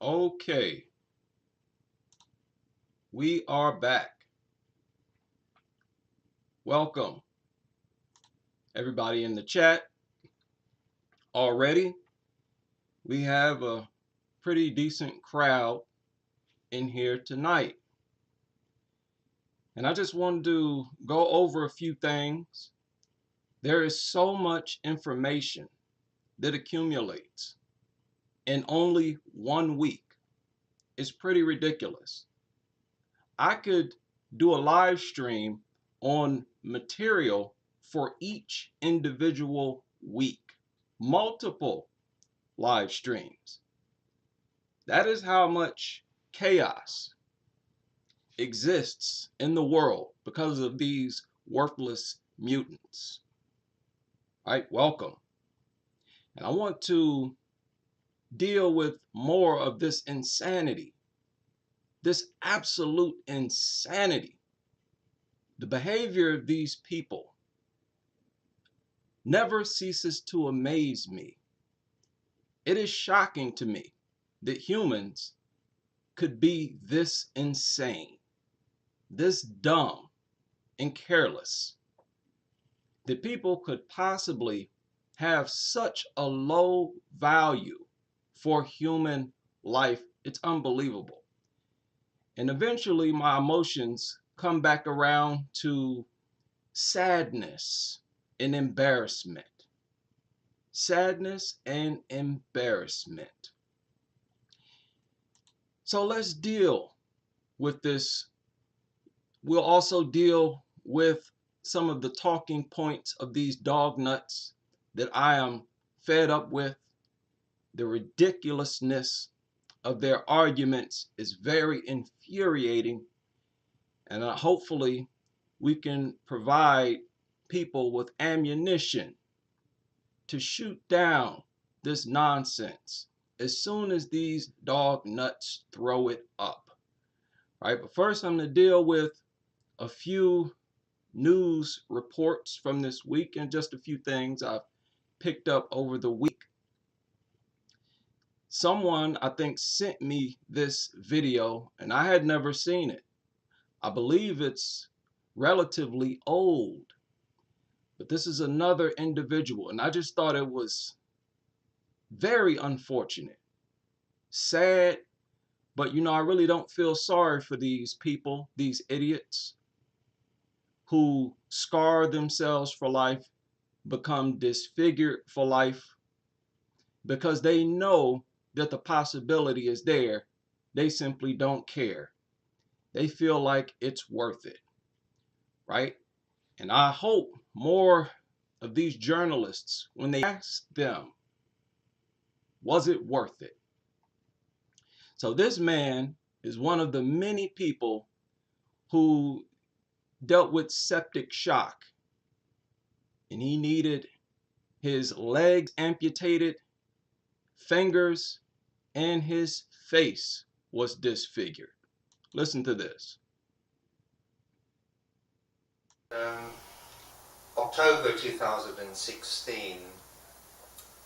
Okay, we are back. Welcome, everybody in the chat. Already, we have a pretty decent crowd in here tonight. And I just wanted to go over a few things. There is so much information that accumulates in only 1 week. It's pretty ridiculous. I could do a live stream on material for each individual week, multiple live streams. That is how much chaos exists in the world because of these worthless mutants. All right, welcome. And I want to deal with more of this insanity, this absolute insanity. The behavior of these people never ceases to amaze me. It is shocking to me that humans could be this insane, this dumb and careless, that people could possibly have such a low value for human life. It's unbelievable. And eventually my emotions come back around to sadness and embarrassment. Sadness and embarrassment. So let's deal with this. We'll also deal with some of the talking points of these dog nuts that I am fed up with. The ridiculousness of their arguments is very infuriating, and hopefully we can provide people with ammunition to shoot down this nonsense as soon as these dog nuts throw it up. All right, but first I'm going to deal with a few news reports from this week and just a few things I've picked up over the week. Someone, I think, sent me this video and I had never seen it. I believe it's relatively old, but this is another individual, and I just thought it was very unfortunate, sad, but I really don't feel sorry for these people, these idiots who scar themselves for life, become disfigured for life, because they know that the possibility is there. They simply don't care. They feel like it's worth it, right? And I hope more of these journalists, when they ask them, was it worth it? So this man is one of the many people who dealt with septic shock, and he needed his legs amputated, fingers, and his face was disfigured. Listen to this. October 2016,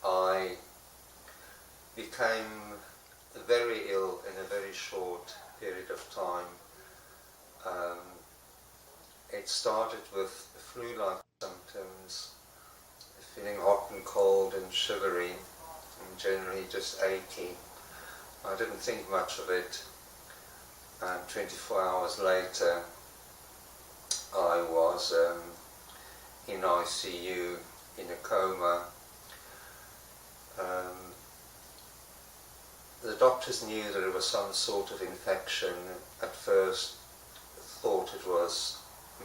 I became very ill in a very short period of time. It started with flu-like symptoms, feeling hot and cold and shivery, and generally just achy. I didn't think much of it, and 24 hours later I was in ICU in a coma. The doctors knew that it was some sort of infection. At first thought it was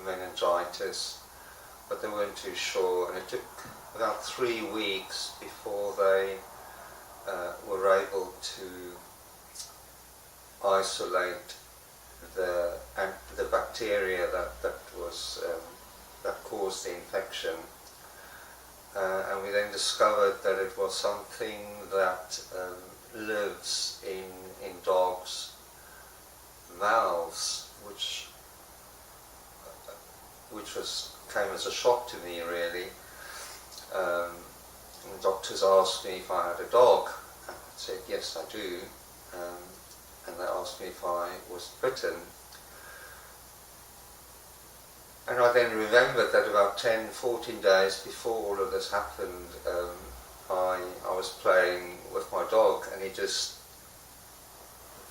meningitis, but they weren't too sure, and it took about 3 weeks before they were able to isolate the bacteria that caused the infection, and we then discovered that it was something that lives in dogs' mouths, which came as a shock to me, really. The doctors asked me if I had a dog. I said yes, I do. um, and they asked me if I was bitten. And I then remembered that about 10, 14 days before all of this happened, I was playing with my dog, and he just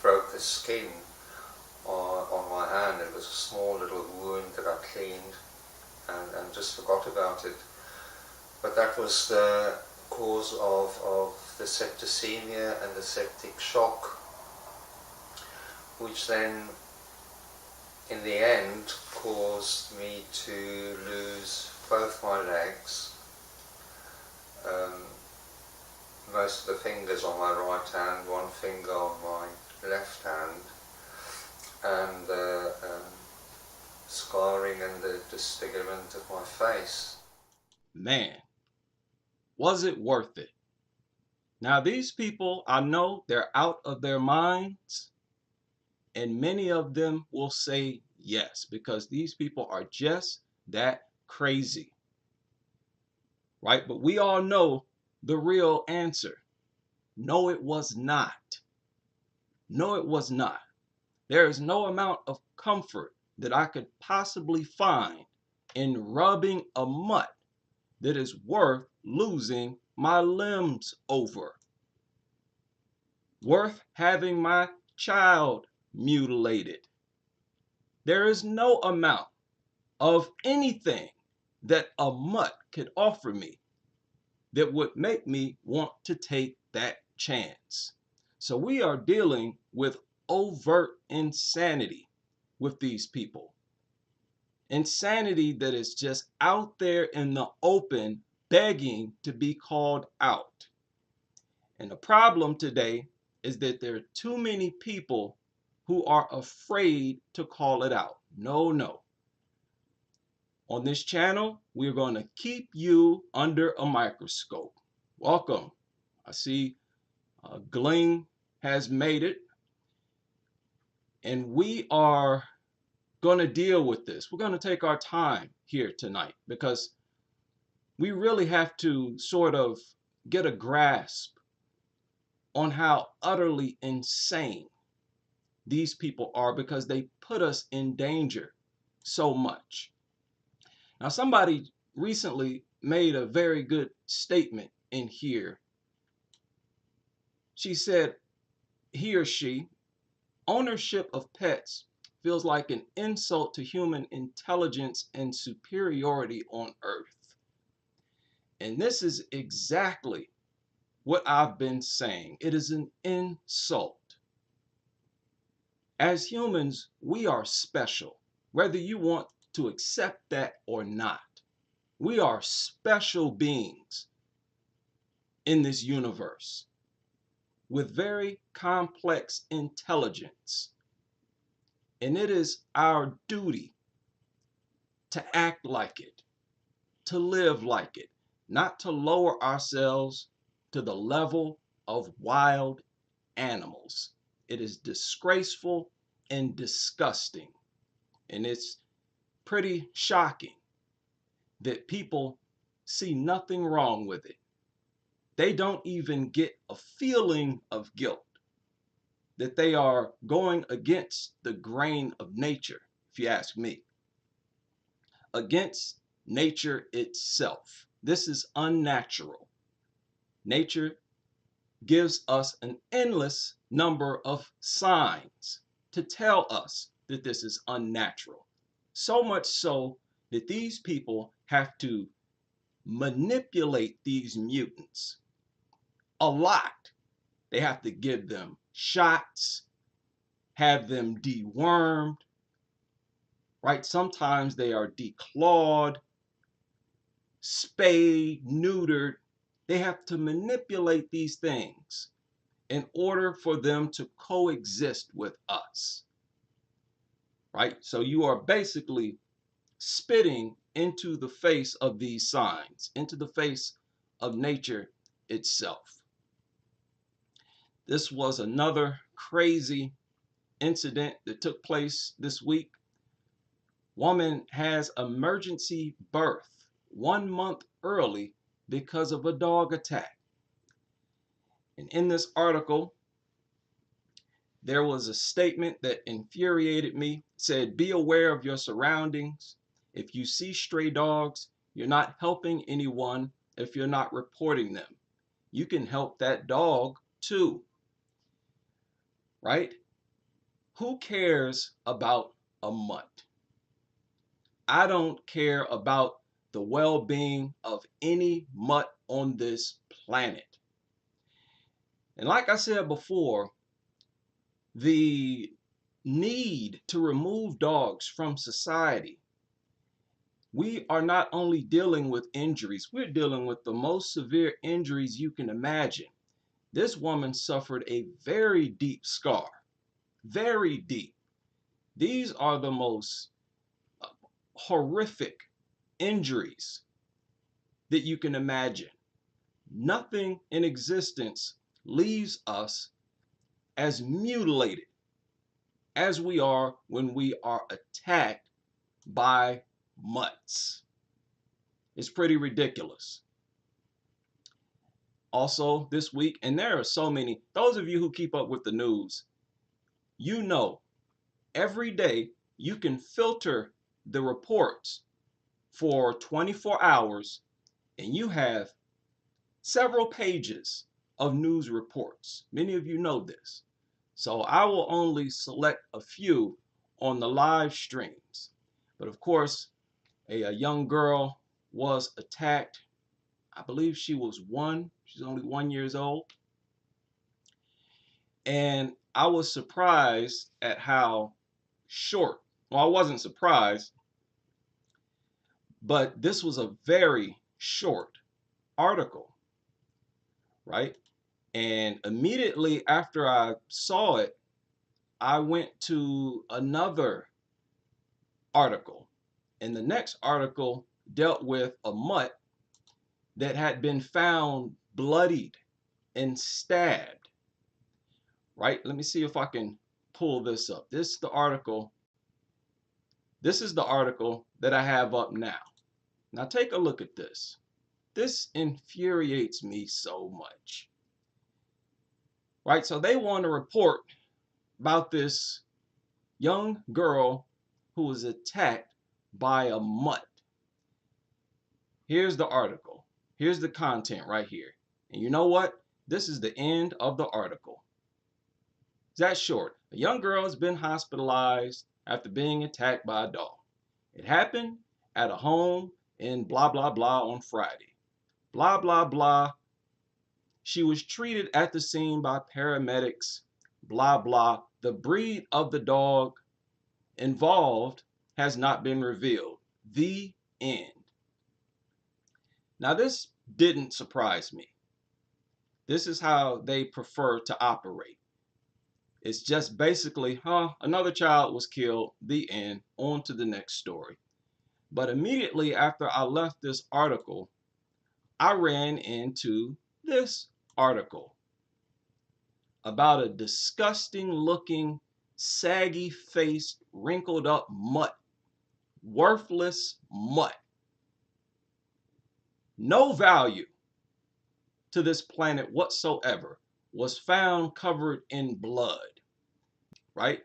broke the skin on my hand. It was a small little wound that I cleaned and just forgot about it. But that was the cause of the septicemia and the septic shock, which then in the end caused me to lose both my legs, most of the fingers on my right hand, one finger on my left hand, and the scarring and the disfigurement of my face. Man, was it worth it? Now, these people, I know they're out of their minds, and many of them will say yes, because these people are just that crazy, right? But we all know the real answer. No, it was not. No, it was not. There is no amount of comfort that I could possibly find in rubbing a mutt that is worth losing my limbs over, worth having my child mutilated. There is no amount of anything that a mutt could offer me that would make me want to take that chance. So we are dealing with overt insanity with these people. Insanity that is just out there in the open begging to be called out. And the problem today is that there are too many people who are afraid to call it out. No, no. On this channel, we're going to keep you under a microscope. Welcome. I see Gling has made it, and we are going to deal with this. We're going to take our time here tonight because we really have to sort of get a grasp on how utterly insane these people are, because they put us in danger so much. Now, somebody recently made a very good statement in here. She said, he or she, ownership of pets feels like an insult to human intelligence and superiority on Earth. And this is exactly what I've been saying. It is an insult. As humans, we are special, whether you want to accept that or not. We are special beings in this universe with very complex intelligence. And it is our duty to act like it, to live like it, not to lower ourselves to the level of wild animals. It is disgraceful and disgusting. And it's pretty shocking that people see nothing wrong with it. They don't even get a feeling of guilt that they are going against the grain of nature, if you ask me, against nature itself. This is unnatural. Nature gives us an endless number of signs to tell us that this is unnatural. So much so that these people have to manipulate these mutants a lot. They have to give them shots, have them dewormed, right? Sometimes they are declawed, spayed, neutered. They have to manipulate these things in order for them to coexist with us, right? So you are basically spitting into the face of these signs, into the face of nature itself. This was another crazy incident that took place this week. Woman has emergency birth 1 month early because of a dog attack. And in this article, There was a statement that infuriated me. It said, "Be aware of your surroundings. If you see stray dogs, you're not helping anyone if you're not reporting them. You can help that dog too," right? Who cares about a mutt? I don't care about the well-being of any mutt on this planet. And like I said before, the need to remove dogs from society, we are not only dealing with injuries, we're dealing with the most severe injuries you can imagine. This woman suffered a very deep scar, very deep. These are the most horrific injuries that you can imagine. Nothing in existence leaves us as mutilated as we are when we are attacked by mutts. It's pretty ridiculous. Also, this week, and there are so many, those of you who keep up with the news, you know, every day you can filter the reports for 24 hours and you have several pages of news reports. Many of you know this. So I will only select a few on the live streams. But of course, a young girl was attacked. I believe she was one. She's only 1 year old. And I was surprised at how short. Well, I wasn't surprised, but this was a very short article, right? And immediately after I saw it, I went to another article. And the next article dealt with a mutt that had been found bloodied and stabbed, right? Let me see if I can pull this up. This is the article. This is the article that I have up now. Now take a look at this. This infuriates me so much, right? So they want to report about this young girl who was attacked by a mutt. Here's the article. Here's the content right here. And you know what? This is the end of the article. It's that short. A young girl has been hospitalized after being attacked by a dog. It happened at a home in blah, blah, blah on Friday. Blah, blah, blah. She was treated at the scene by paramedics. Blah, blah. The breed of the dog involved has not been revealed. The end. Now, this didn't surprise me. This is how they prefer to operate. It's just basically, another child was killed, the end, on to the next story. But immediately after I left this article, I ran into this article about a disgusting looking, saggy faced, wrinkled up mutt. Worthless mutt. No value to this planet whatsoever, was found covered in blood, right?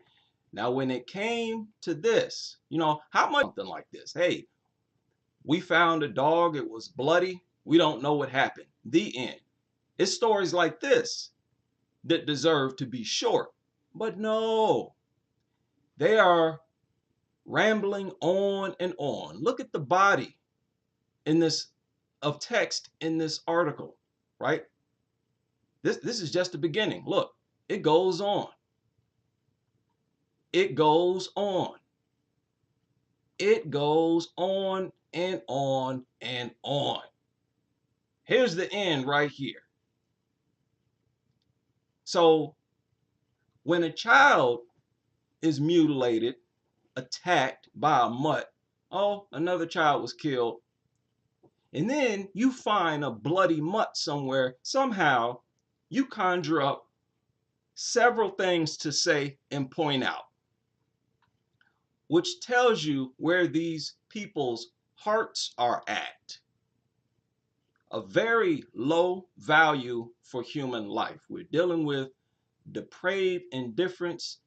Now, when it came to this, how much something like this? Hey, we found a dog, it was bloody, we don't know what happened. The end. It's stories like this that deserve to be short. But no, they are rambling on and on. Look at the body in this of text in this article, right? This is just the beginning. Look, it goes on. It goes on. It goes on and on and on. Here's the end right here. So when a child is mutilated, attacked by a mutt, oh, another child was killed, and then you find a bloody mutt somewhere, somehow you conjure up several things to say and point out, which tells you where these people's hearts are at. A very low value for human life. We're dealing with depraved indifference,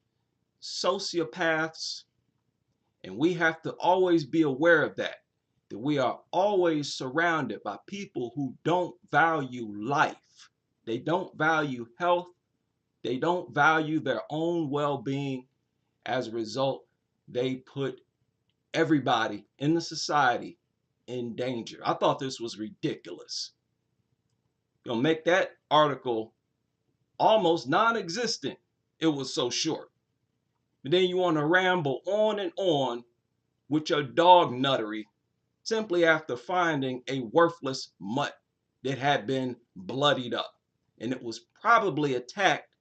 sociopaths, and we have to always be aware of that we are always surrounded by people who don't value life. They don't value health. They don't value their own well-being. As a result, they put everybody in the society in danger. I thought this was ridiculous. You'll make that article almost non-existent. It was so short. But then you want to ramble on and on with your dog nuttery simply after finding a worthless mutt that had been bloodied up. And it was probably attacked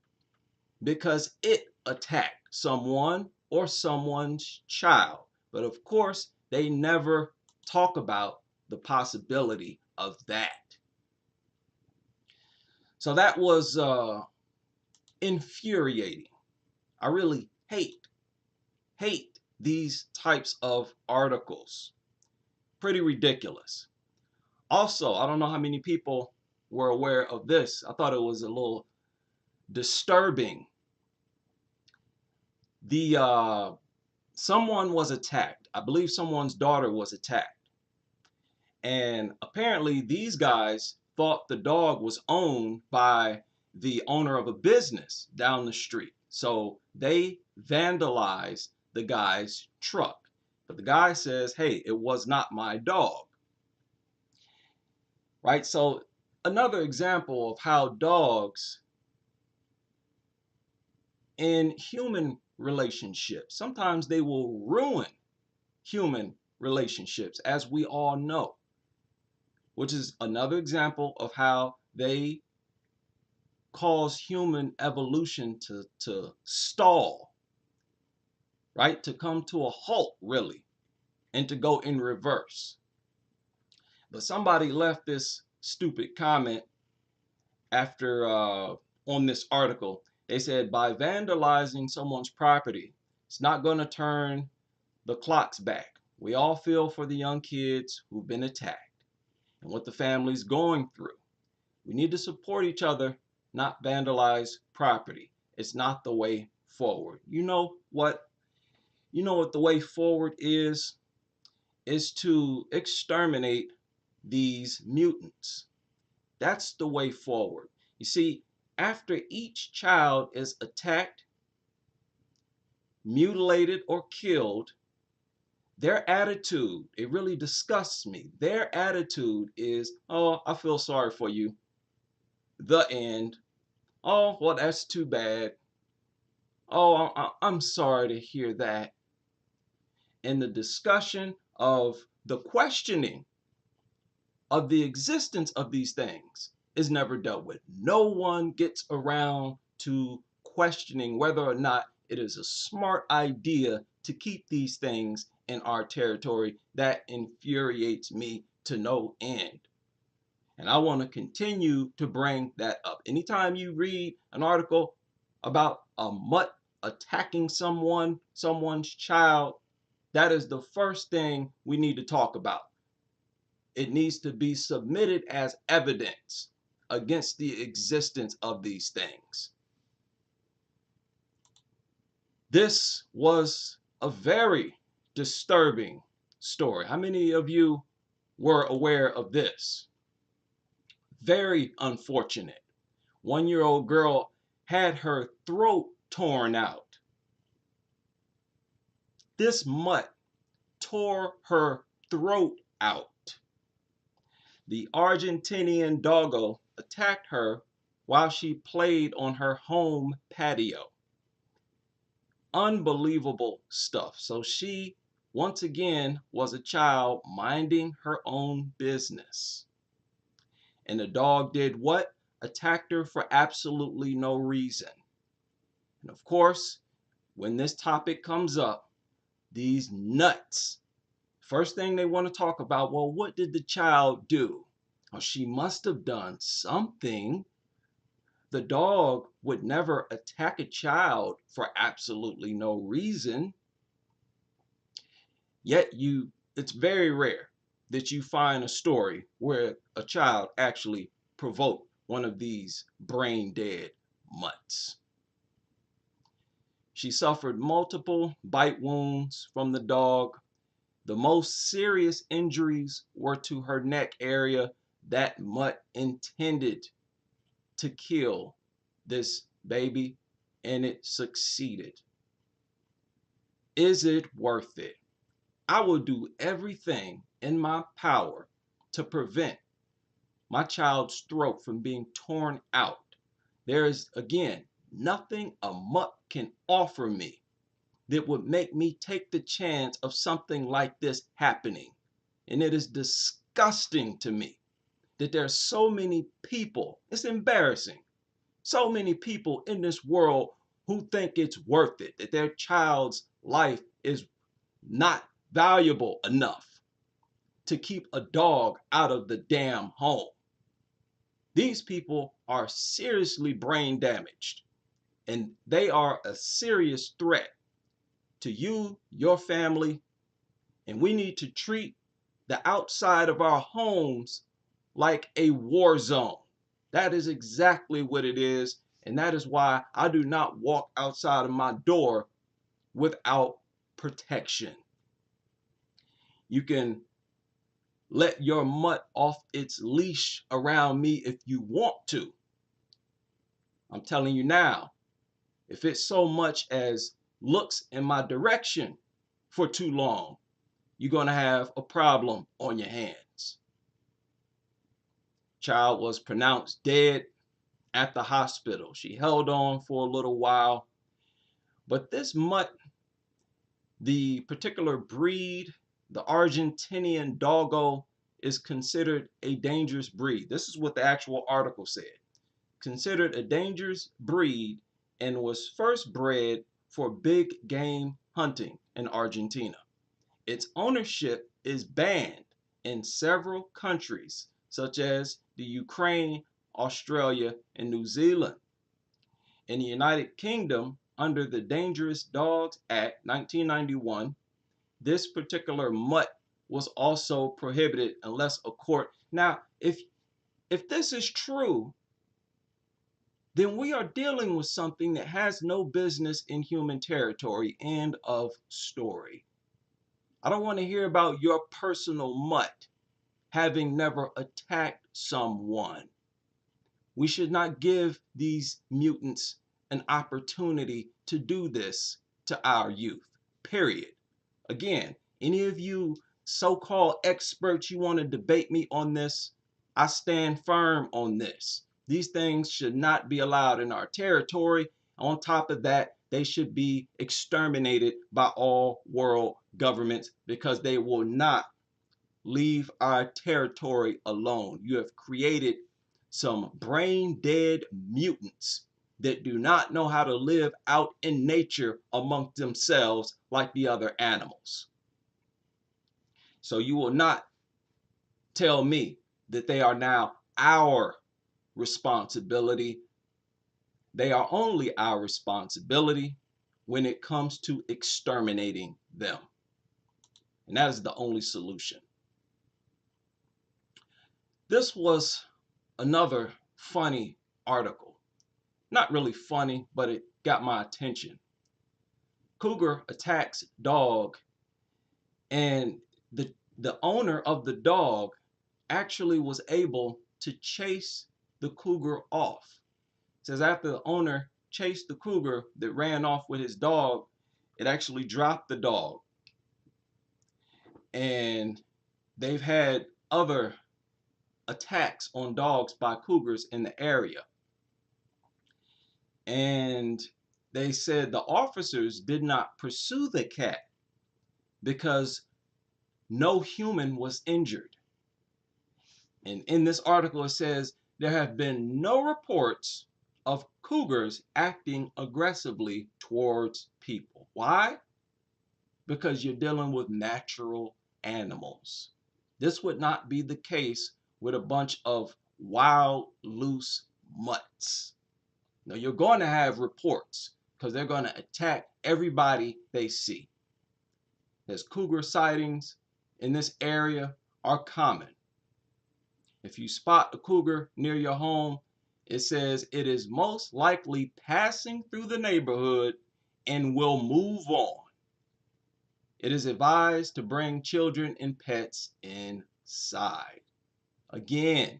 because it attacked someone or someone's child. But of course, they never talk about the possibility of that. So that was infuriating. I really hate these types of articles. Pretty ridiculous. Also, I don't know how many people were aware of this. I thought it was a little disturbing. Someone was attacked. I believe someone's daughter was attacked. And apparently these guys thought the dog was owned by the owner of a business down the street. So they vandalized the guy's truck. But the guy says, hey, it was not my dog. Right? So another example of how dogs in human relationships, sometimes they will ruin human relationships, as we all know, which is another example of how they cause human evolution to stall, right? To come to a halt, really, and to go in reverse. But somebody left this stupid comment after on this article. They said, by vandalizing someone's property, it's not going to turn the clocks back. We all feel for the young kids who've been attacked and what the family's going through. We need to support each other, not vandalize property. It's not the way forward. You know what? You know what the way forward is? Is to exterminate these mutants. That's the way forward. You see, after each child is attacked, mutilated, or killed, their attitude, it really disgusts me. Their attitude is, oh, I feel sorry for you. The end. Oh, well, that's too bad. Oh, I'm sorry to hear that. And the discussion of the questioning of the existence of these things is never dealt with. No one gets around to questioning whether or not it is a smart idea to keep these things in our territory. That infuriates me to no end. And I want to continue to bring that up. Anytime you read an article about a mutt attacking someone's child, that is the first thing we need to talk about. It needs to be submitted as evidence against the existence of these things. This was a very disturbing story. How many of you were aware of this? Very unfortunate. 1-year-old girl had her throat torn out. This mutt tore her throat out. The Argentinian doggo attacked her while she played on her home patio. Unbelievable stuff. So she, once again, was a child minding her own business. And the dog did what? Attacked her for absolutely no reason. And of course, when this topic comes up, these nuts, first thing they want to talk about, well, what did the child do? Oh, she must have done something. The dog would never attack a child for absolutely no reason. Yet it's very rare that you find a story where a child actually provoked one of these brain dead mutts. She suffered multiple bite wounds from the dog. The most serious injuries were to her neck area. That mutt intended to kill this baby, and it succeeded. Is it worth it? I will do everything in my power to prevent my child's throat from being torn out. There is, again, nothing a mutt can offer me that would make me take the chance of something like this happening. And it is disgusting to me that there are so many people, it's embarrassing, so many people in this world who think it's worth it, that their child's life is not valuable enough to keep a dog out of the damn home. These people are seriously brain damaged, and they are a serious threat to you, your family, and we need to treat the outside of our homes like a war zone. That is exactly what it is, and that is why I do not walk outside of my door without protection. You can let your mutt off its leash around me if you want to. I'm telling you now, if it so much as looks in my direction for too long, you're going to have a problem on your hands. Child was pronounced dead at the hospital. She held on for a little while, but this mutt, the particular breed, the Argentinian doggo, is considered a dangerous breed. This is what the actual article said. Considered a dangerous breed and was first bred for big game hunting in Argentina. Its ownership is banned in several countries, such as the Ukraine, Australia, and New Zealand. In the United Kingdom, under the Dangerous Dogs Act 1991, this particular mutt was also prohibited unless a court. Now, if this is true, then we are dealing with something that has no business in human territory. End of story. I don't want to hear about your personal mutt having never attacked someone. We should not give these mutants an opportunity to do this to our youth, period. Again, any of you so-called experts, you want to debate me on this, I stand firm on this. These things should not be allowed in our territory. On top of that, they should be exterminated by all world governments because they will not leave our territory alone. You have created some brain dead mutants that do not know how to live out in nature amongst themselves like the other animals. So you will not tell me that they are now our responsibility. They are only our responsibility when it comes to exterminating them. And that is the only solution. This was another funny article. Not really funny, but it got my attention. Cougar attacks dog, and the owner of the dog actually was able to chase the cougar off. It says after the owner chased the cougar that ran off with his dog, it actually dropped the dog. And they've had other attacks on dogs by cougars in the area. And they said the officers did not pursue the cat because no human was injured. And in this article, it says there have been no reports of cougars acting aggressively towards people. Why? Because you're dealing with natural animals. This would not be the case with a bunch of wild, loose mutts. Now, you're going to have reports because they're going to attack everybody they see. There's cougar sightings in this area are common. If you spot a cougar near your home, it says it is most likely passing through the neighborhood and will move on. It is advised to bring children and pets inside. Again,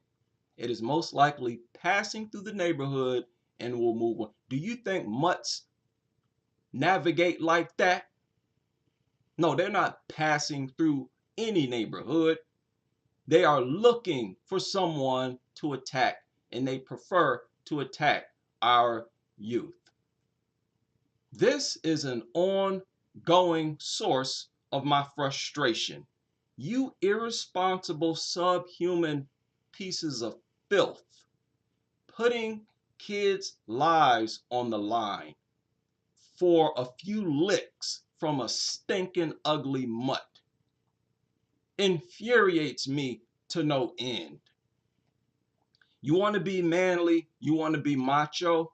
it is most likely passing through the neighborhood and will move on. Do you think mutts navigate like that? No, they're not passing through any neighborhood. They are looking for someone to attack, and they prefer to attack our youth. This is an ongoing source of my frustration. You irresponsible subhuman pieces of filth, putting kids' lives on the line for a few licks from a stinking ugly mutt infuriates me to no end. You want to be manly, you want to be macho,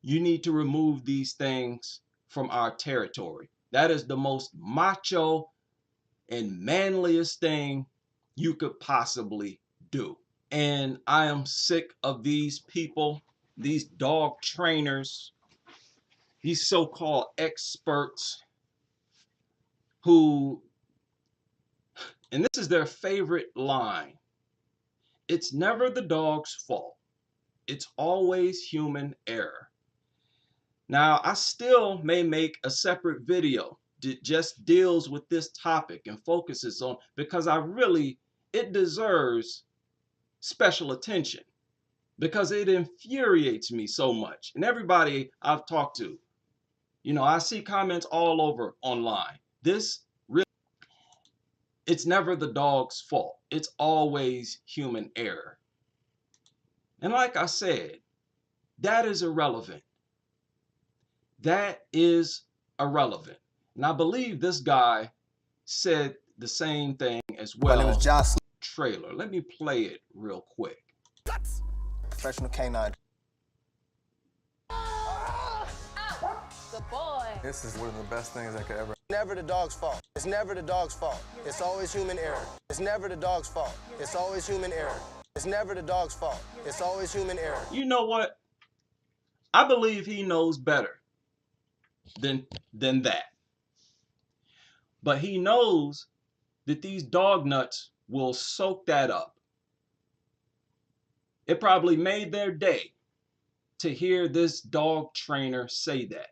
you need to remove these things from our territory. That is the most macho and manliest thing you could possibly do. And I am sick of these people, these dog trainers, these so-called experts who, and this is their favorite line, it's never the dog's fault. It's always human error. Now, I still may make a separate video that just deals with this topic and focuses on, because it deserves special attention because it infuriates me so much. And everybody I've talked to, I see comments all over online. It's never the dog's fault. It's always human error. And like I said, that is irrelevant. That is irrelevant. And I believe this guy said the same thing as well. My name is Jocelyn. Trailer. Let me play it real quick. Professional canine. Good boy. This is one of the best things I could ever. Never the dog's fault. It's never the dog's fault. It's always human error. It's never the dog's fault. It's always human error. It's never the dog's fault. It's always human error. You know what? I believe he knows better than that. But he knows that these dog nuts will soak that up. It probably made their day to hear this dog trainer say that.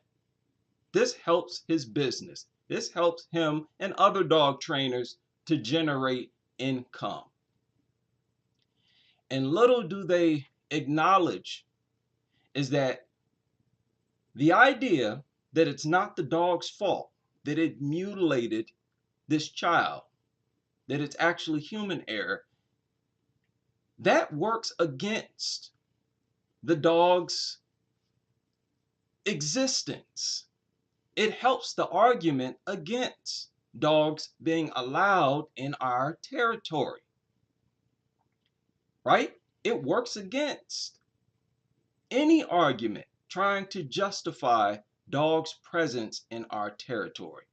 This helps his business. This helps him and other dog trainers to generate income. And little do they acknowledge is that the idea that it's not the dog's fault that it mutilated this child, that it's actually human error, that works against the dog's existence. It helps the argument against dogs being allowed in our territory, right? It works against any argument trying to justify dogs' presence in our territory.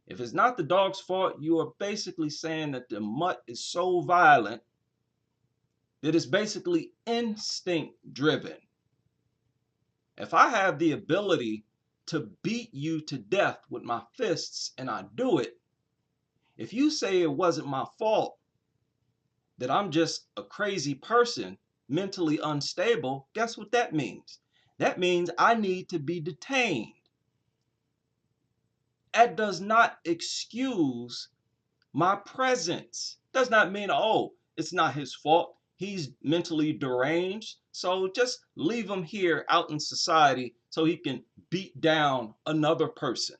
If it's not the dog's fault, you are basically saying that the mutt is so violent that it's basically instinct driven. If I have the ability to beat you to death with my fists and I do it, if you say it wasn't my fault, that I'm just a crazy person, mentally unstable, guess what that means? That means I need to be detained. That does not excuse my presence. Does not mean, oh, it's not his fault. He's mentally deranged. So just leave him here out in society so he can beat down another person.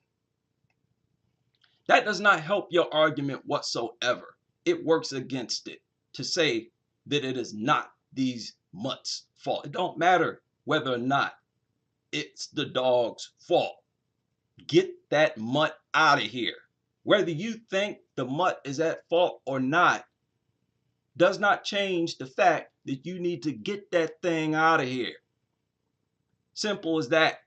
That does not help your argument whatsoever. It works against it to say that it is not these mutts' fault. It don't matter whether or not it's the dog's fault. Get that mutt out of here. Whether you think the mutt is at fault or not does not change the fact that you need to get that thing out of here. Simple as that.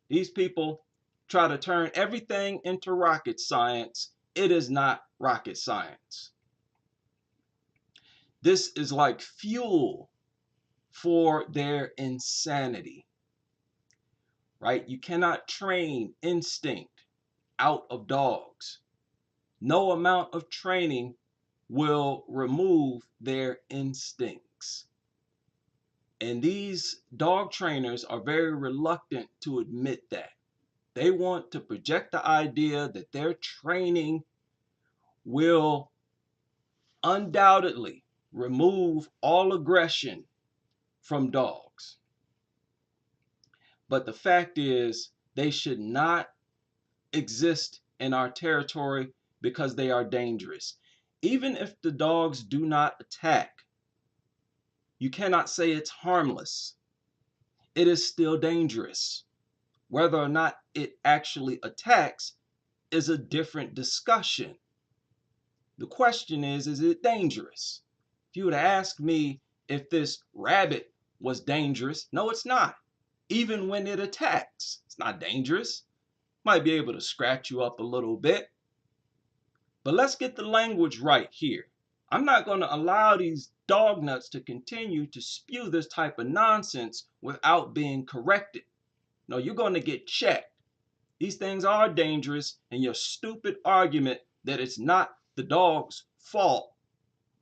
These people try to turn everything into rocket science. It is not rocket science. This is like fuel for their insanity. right? You cannot train instinct out of dogs. No amount of training will remove their instincts. And these dog trainers are very reluctant to admit that. They want to project the idea that their training will undoubtedly remove all aggression from dogs. But the fact is, they should not exist in our territory because they are dangerous. Even if the dogs do not attack, you cannot say it's harmless. It is still dangerous. Whether or not it actually attacks is a different discussion. The question is it dangerous? If you would ask me if this rabbit was dangerous, no, it's not. Even when it attacks, it's not dangerous. Might be able to scratch you up a little bit. But let's get the language right here. I'm not going to allow these dog nuts to continue to spew this type of nonsense without being corrected. No, you're going to get checked. These things are dangerous, and your stupid argument that it's not the dog's fault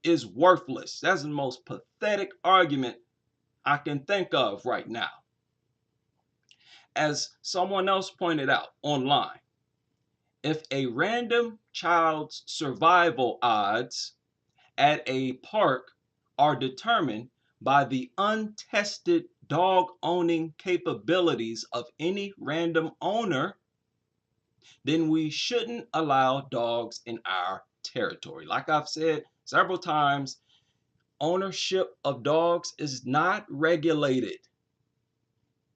is worthless. That's the most pathetic argument I can think of right now. As someone else pointed out online, if a random child's survival odds at a park are determined by the untested dog owning capabilities of any random owner, then we shouldn't allow dogs in our territory. Like I've said several times, ownership of dogs is not regulated.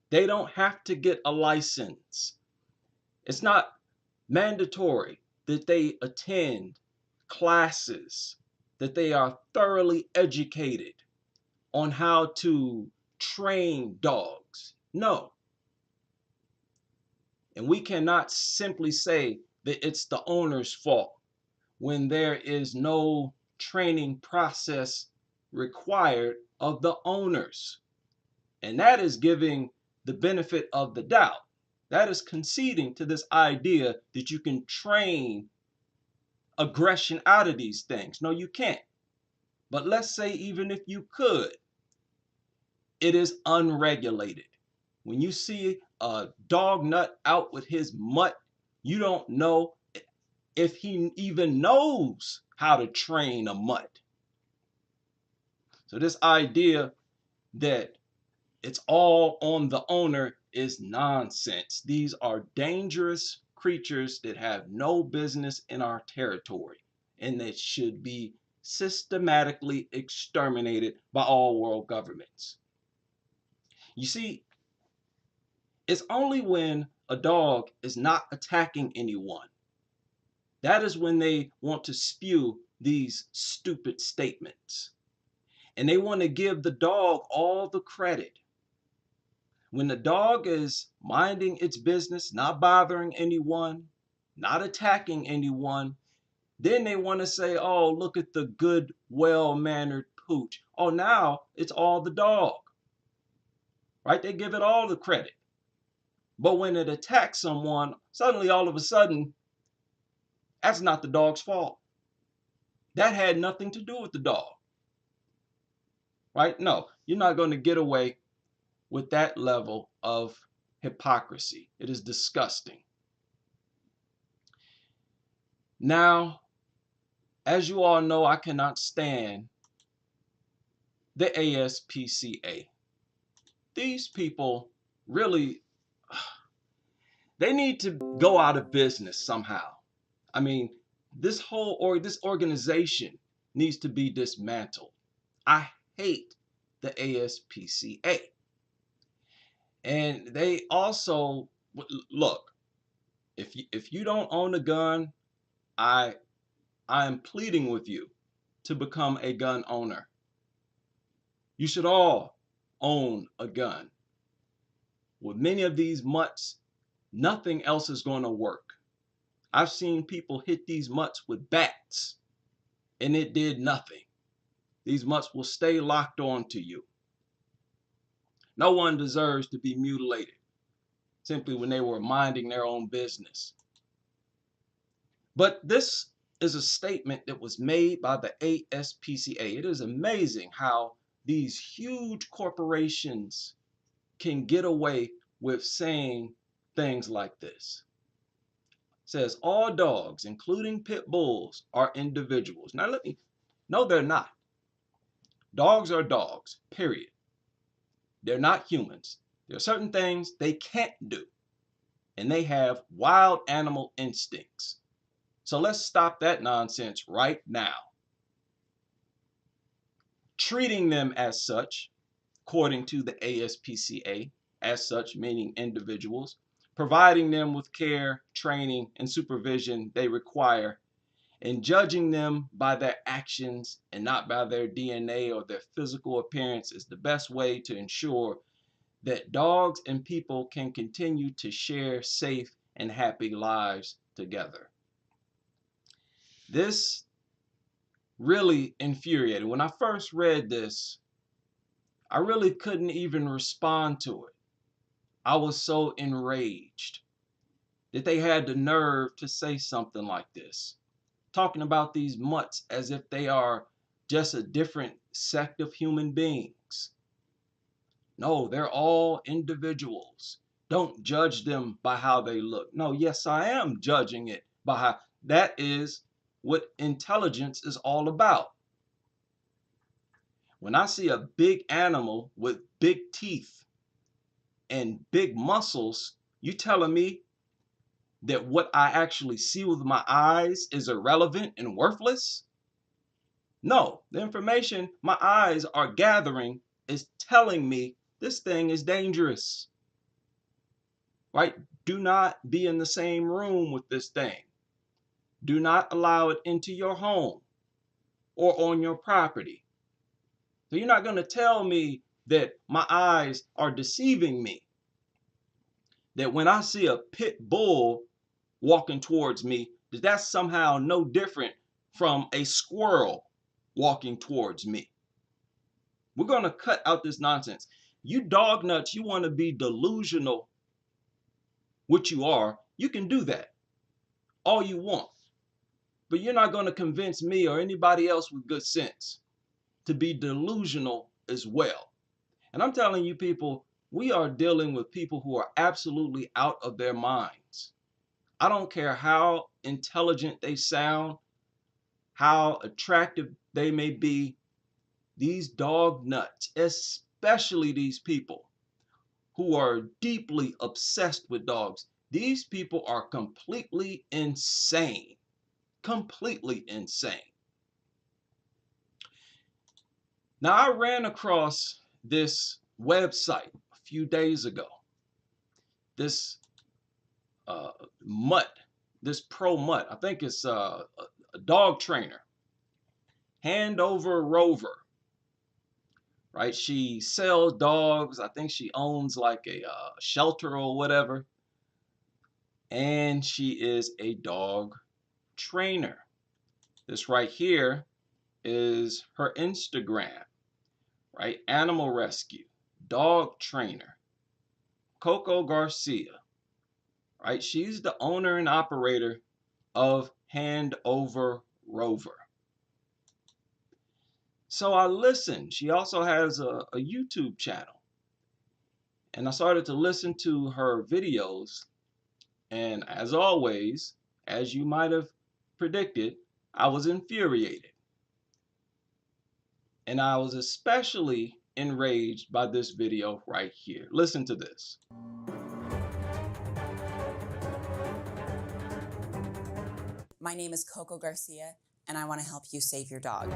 They don't have to get a license. It's not mandatory that they attend classes, that they are thoroughly educated on how to train dogs. No. And we cannot simply say that it's the owner's fault when there is no training process required of the owners. And that is giving the benefit of the doubt. That is conceding to this idea that you can train aggression out of these things. No, you can't. But let's say even if you could, it is unregulated. When you see a dog nut out with his mutt, you don't know if he even knows how to train a mutt. So this idea that it's all on the owner is nonsense. These are dangerous creatures that have no business in our territory and that should be systematically exterminated by all world governments. You see, it's only when a dog is not attacking anyone, that is when they want to spew these stupid statements. And they want to give the dog all the credit. When the dog is minding its business, not bothering anyone, not attacking anyone, then they want to say, oh, look at the good, well-mannered pooch. Oh, now it's all the dog, right? They give it all the credit. But when it attacks someone, suddenly all of a sudden, that's not the dog's fault. That had nothing to do with the dog, right? No, you're not going to get away with that level of hypocrisy. It is disgusting. Now, as you all know, I cannot stand the ASPCA. These people really, they need to go out of business somehow. I mean, this organization needs to be dismantled. I hate the ASPCA. And they also, look, if you don't own a gun, I am pleading with you to become a gun owner. You should all own a gun. With many of these mutts, nothing else is going to work. I've seen people hit these mutts with bats, and it did nothing. These mutts will stay locked on to you. No one deserves to be mutilated. simply when they were minding their own business. But this is a statement that was made by the ASPCA. It is amazing how these huge corporations can get away with saying things like this. It says all dogs, including pit bulls, are individuals. Now no, they're not. Dogs are dogs, period. They're not humans. There are certain things they can't do, and they have wild animal instincts. So let's stop that nonsense right now. Treating them as such, according to the ASPCA, as such meaning individuals, providing them with care, training, and supervision they require, and judging them by their actions and not by their DNA or their physical appearance is the best way to ensure that dogs and people can continue to share safe and happy lives together. This really infuriated. When I first read this, I really couldn't even respond to it. I was so enraged that they had the nerve to say something like this, talking about these mutts as if they are just a different sect of human beings. No, they're all individuals. Don't judge them by how they look. No, yes, I am judging it by how. That is what intelligence is all about. When I see a big animal with big teeth and big muscles, you telling me that what I actually see with my eyes is irrelevant and worthless? No, the information my eyes are gathering is telling me this thing is dangerous. Right? Do not be in the same room with this thing. Do not allow it into your home or on your property. So you're not going to tell me that my eyes are deceiving me. That when I see a pit bull walking towards me, that's somehow no different from a squirrel walking towards me. We're going to cut out this nonsense. You dog nuts, you want to be delusional, which you are, you can do that all you want. But you're not going to convince me or anybody else with good sense to be delusional as well. And I'm telling you people, we are dealing with people who are absolutely out of their minds. I don't care how intelligent they sound, how attractive they may be, these dog nuts, especially these people who are deeply obsessed with dogs, these people are completely insane. Completely insane. Now, I ran across this website a few days ago. This mutt, this pro mutt, I think it's a dog trainer, Handover Rover, right? She sells dogs. I think she owns like a shelter or whatever. And she is a dog trainer. This right here is her Instagram, right? Animal rescue, dog trainer, Coco Garcia, right? She's the owner and operator of Handover Rover. So I listened. She also has a YouTube channel. And I started to listen to her videos. And as always, as you might have predicted, I was infuriated. And I was especially enraged by this video right here. Listen to this. My name is Coco Garcia, and I want to help you save your dog.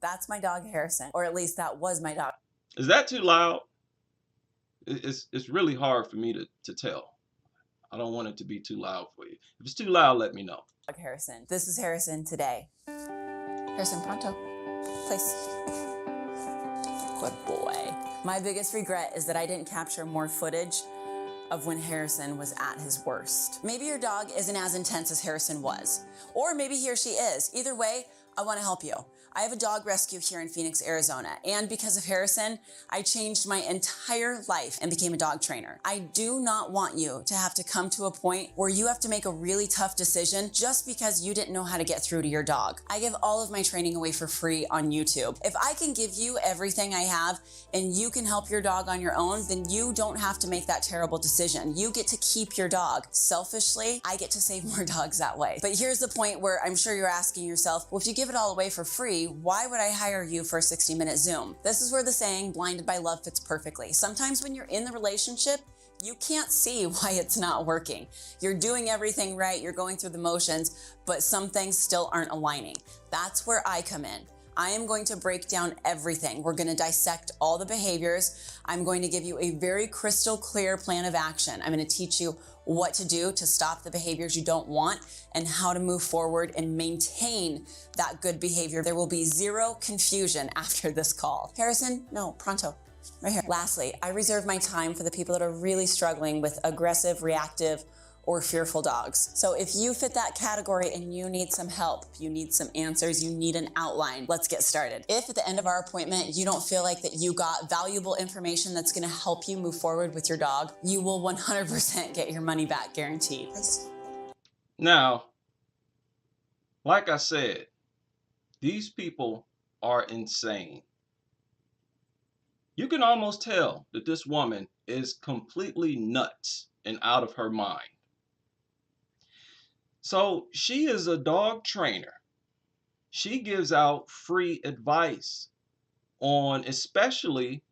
That's my dog, Harrison, or at least that was my dog. Is that too loud? It's really hard for me to tell. I don't want it to be too loud for you. If it's too loud, let me know. Harrison. This is Harrison today. Harrison, pronto. Place. Good boy. My biggest regret is that I didn't capture more footage of when Harrison was at his worst. Maybe your dog isn't as intense as Harrison was, or maybe he or she is. Either way, I want to help you. I have a dog rescue here in Phoenix, Arizona, and because of Harrison, I changed my entire life and became a dog trainer. I do not want you to have to come to a point where you have to make a really tough decision just because you didn't know how to get through to your dog. I give all of my training away for free on YouTube. If I can give you everything I have and you can help your dog on your own, then you don't have to make that terrible decision. You get to keep your dog. Selfishly, I get to save more dogs that way. But here's the point where I'm sure you're asking yourself, well, if you give it all away for free, why would I hire you for a 60-minute Zoom? This is where the saying, blinded by love, fits perfectly. Sometimes when you're in the relationship, you can't see why it's not working. You're doing everything right, you're going through the motions, but some things still aren't aligning. That's where I come in. I am going to break down everything. We're going to dissect all the behaviors. I'm going to give you a very crystal clear plan of action. I'm going to teach you what to do to stop the behaviors you don't want and how to move forward and maintain that good behavior. There will be zero confusion after this call. Harrison, no, pronto. Right here. Lastly, I reserve my time for the people that are really struggling with aggressive, reactive, or fearful dogs. So if you fit that category and you need some help, you need some answers, you need an outline, let's get started. If at the end of our appointment, you don't feel like that you got valuable information that's gonna help you move forward with your dog, you will 100% get your money back, guaranteed. Now, like I said, these people are insane. You can almost tell that this woman is completely nuts and out of her mind. So she is a dog trainer. She gives out free advice on especially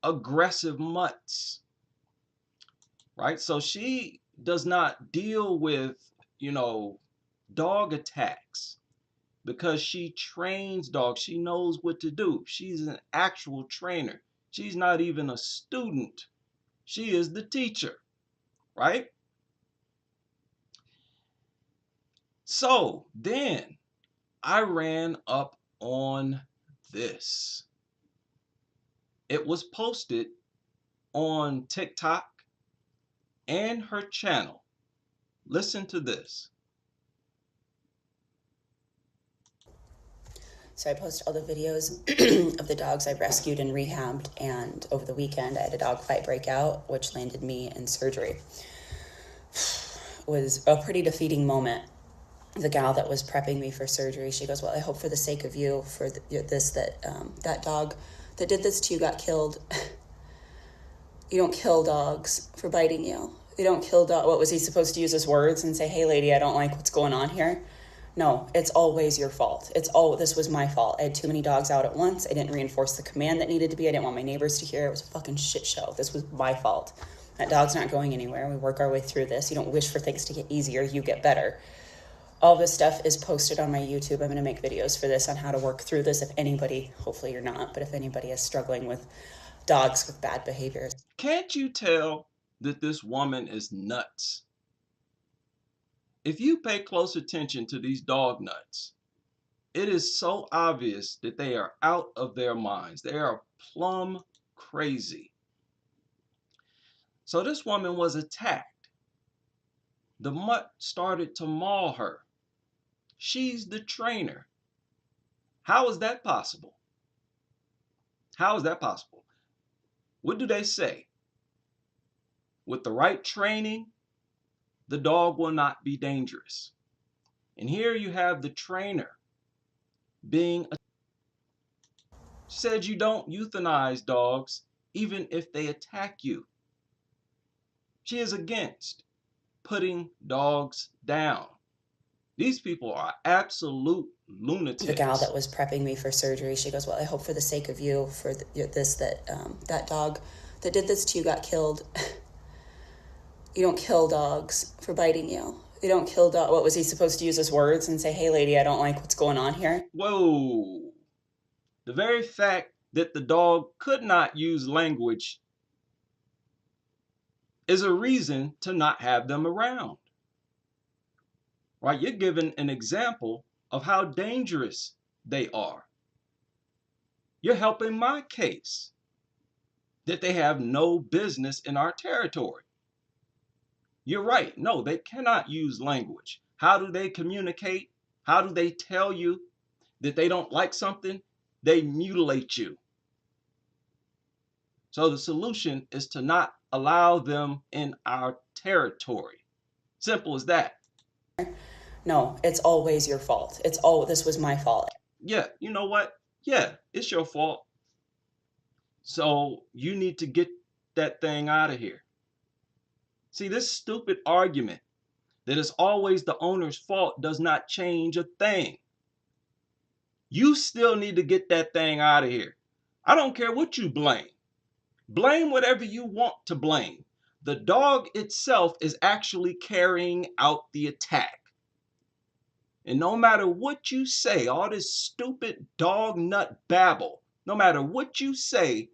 aggressive mutts, right? So she does not deal with, dog attacks because she trains dogs. She knows what to do. She's an actual trainer. She's not even a student. She is the teacher, right? So then I ran up on this. It was posted on TikTok and her channel. Listen to this. So I post all the videos of the dogs I rescued and rehabbed, and over the weekend I had a dog fight breakout, which landed me in surgery. It was a pretty defeating moment. The gal that was prepping me for surgery, she goes, well, I hope for the sake of you, for this, that that dog that did this to you got killed. You don't kill dogs for biting you. You don't kill dogs. What, was he supposed to use his words and say, hey, lady, I don't like what's going on here? No, it's always your fault. This was my fault. I had too many dogs out at once. I didn't reinforce the command that needed to be. I didn't want my neighbors to hear. It was a fucking shit show. This was my fault. That dog's not going anywhere. We work our way through this. You don't wish for things to get easier. You get better. All this stuff is posted on my YouTube. I'm going to make videos for this on how to work through this. If anybody, hopefully you're not, but if anybody is struggling with dogs with bad behaviors. Can't you tell that this woman is nuts? If you pay close attention to these dog nuts, it is so obvious that they are out of their minds. They are plumb crazy. So this woman was attacked. The mutt started to maul her. She's the trainer. How is that possible? How is that possible? What do they say? With the right training, the dog will not be dangerous. And here you have the trainer being said you don't euthanize dogs even if they attack you. She is against putting dogs down. These people are absolute lunatics. The gal that was prepping me for surgery, she goes, well, I hope for the sake of you, for this, that that dog that did this to you got killed. You don't kill dogs for biting you. You don't kill dogs. What, was he supposed to use his words and say, hey, lady, I don't like what's going on here? Whoa. The very fact that the dog could not use language is a reason to not have them around. Right? You're giving an example of how dangerous they are. You're helping my case that they have no business in our territory. You're right. No, they cannot use language. How do they communicate? How do they tell you that they don't like something? They mutilate you. So the solution is to not allow them in our territory. Simple as that. No, it's always your fault. This was my fault. Yeah, you know what? Yeah, it's your fault. So you need to get that thing out of here. See, this stupid argument that it's always the owner's fault does not change a thing. You still need to get that thing out of here. I don't care what you blame. Blame whatever you want to blame. The dog itself is actually carrying out the attack. And no matter what you say, all this stupid dog nut babble, no matter what you say,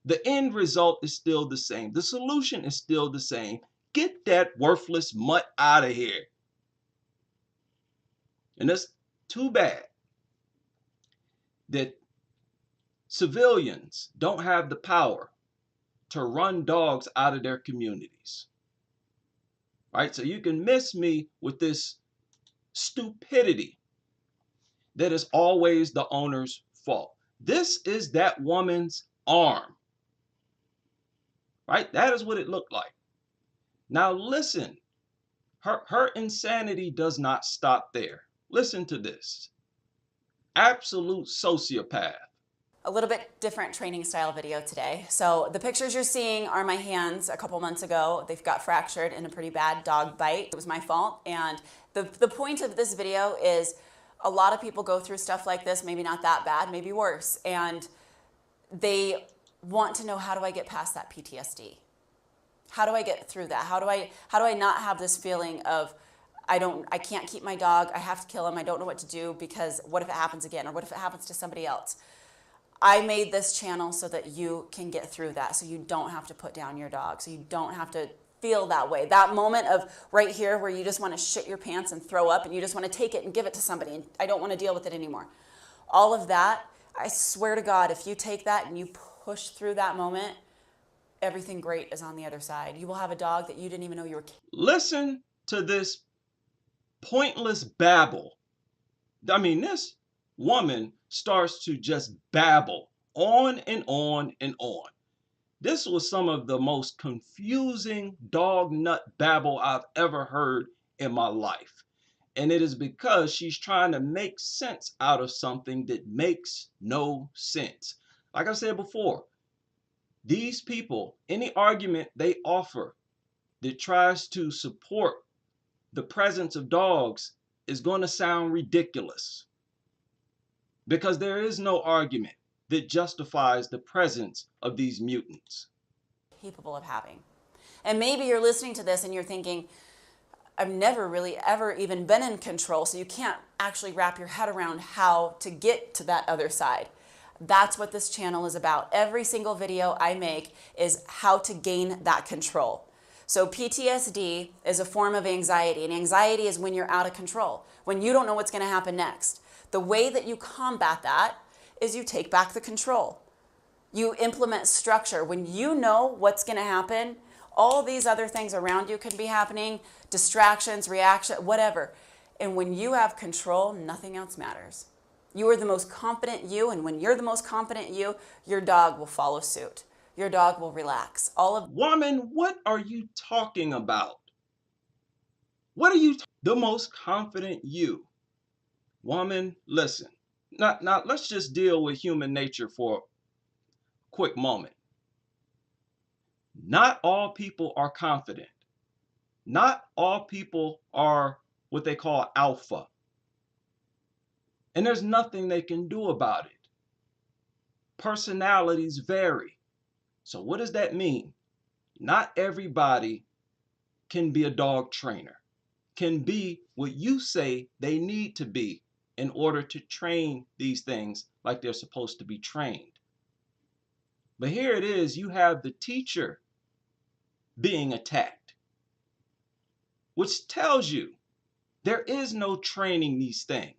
the end result is still the same. The solution is still the same. Get that worthless mutt out of here. And it's too bad that civilians don't have the power to run dogs out of their communities. Right? So you can miss me with this stupidity that is always the owner's fault. This is that woman's arm. Right? That is what it looked like. Now listen, her insanity does not stop there. Listen to this. Absolute sociopath. A little bit different training style video today. So the pictures you're seeing are my hands a couple months ago. They've got fractured in a pretty bad dog bite. It was my fault. And the point of this video is a lot of people go through stuff like this, maybe not that bad, maybe worse. And they want to know, how do I get past that PTSD? How do I get through that? How do I not have this feeling of I can't keep my dog, I have to kill him, I don't know what to do because what if it happens again, or what if it happens to somebody else? I made this channel so that you can get through that, so you don't have to put down your dog, so you don't have to feel that way. That moment of right here where you just want to shit your pants and throw up and you just want to take it and give it to somebody and I don't want to deal with it anymore. All of that, I swear to God, if you take that and you push through that moment, everything great is on the other side. You will have a dog that you didn't even know you were. Listen to this pointless babble. I mean, this woman starts to just babble on and on and on. This was some of the most confusing dog nut babble I've ever heard in my life. And it is because she's trying to make sense out of something that makes no sense. Like I said before, these people, any argument they offer that tries to support the presence of dogs is going to sound ridiculous. Because there is no argument that justifies the presence of these mutants. Capable of having. And maybe you're listening to this and you're thinking, I've never really ever even been in control, so you can't actually wrap your head around how to get to that other side. That's what this channel is about. Every single video I make is how to gain that control. So PTSD is a form of anxiety, and anxiety is when you're out of control, when you don't know what's going to happen next. The way that you combat that is you take back the control. You implement structure. When you know what's going to happen, all these other things around you could be happening, distractions, reaction, whatever. And when you have control, nothing else matters. You are the most confident you, and when you're the most confident you, your dog will follow suit. Your dog will relax. Woman, what are you talking about? What are you the most confident you? Woman, listen. Now let's just deal with human nature for a quick moment. Not all people are confident. Not all people are what they call alpha. And there's nothing they can do about it. Personalities vary. So what does that mean? Not everybody can be a dog trainer, can be what you say they need to be in order to train these things like they're supposed to be trained. But here it is, you have the teacher being attacked, which tells you there is no training these things.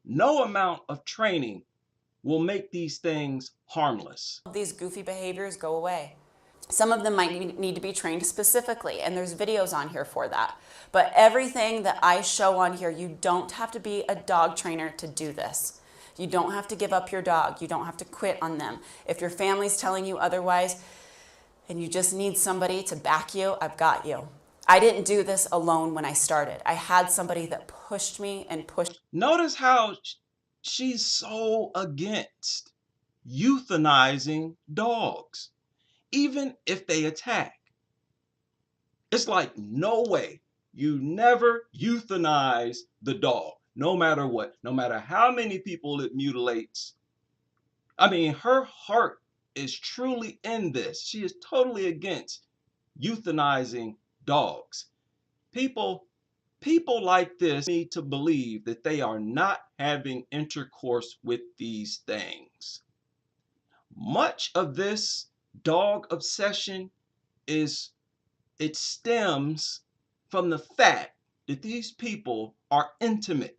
No amount of training will make these things harmless. These goofy behaviors go away. Some of them might need to be trained specifically, and there's videos on here for that. But everything that I show on here, you don't have to be a dog trainer to do this. You don't have to give up your dog. You don't have to quit on them. If your family's telling you otherwise and you just need somebody to back you, I've got you. I didn't do this alone when I started. I had somebody that pushed me and pushed. Notice how she's so against euthanizing dogs, even if they attack. It's like, no way. You never euthanize the dog, no matter what, no matter how many people it mutilates. I mean, her heart is truly in this. She is totally against euthanizing dogs. People like this need to believe that they are not having intercourse with these things. Much of this dog obsession it stems from the fact that these people are intimate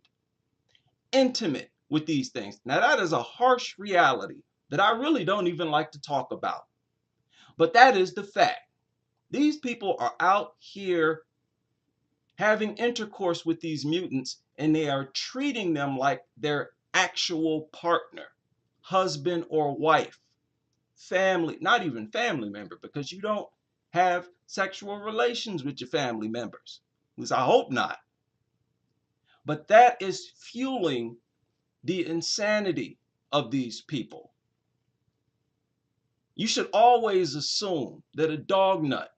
with these things. Now, that is a harsh reality that I really don't even like to talk about. But that is the fact. These people are out here having intercourse with these mutants, and they are treating them like their actual partner, husband or wife, family, not even family member, because you don't have sexual relations with your family members. At least I hope not. But that is fueling the insanity of these people. You should always assume that a dog nut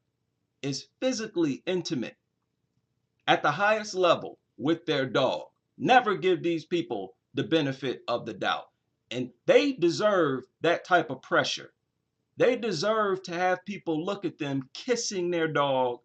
is physically intimate at the highest level with their dog. Never give these people the benefit of the doubt. And they deserve that type of pressure. They deserve to have people look at them kissing their dog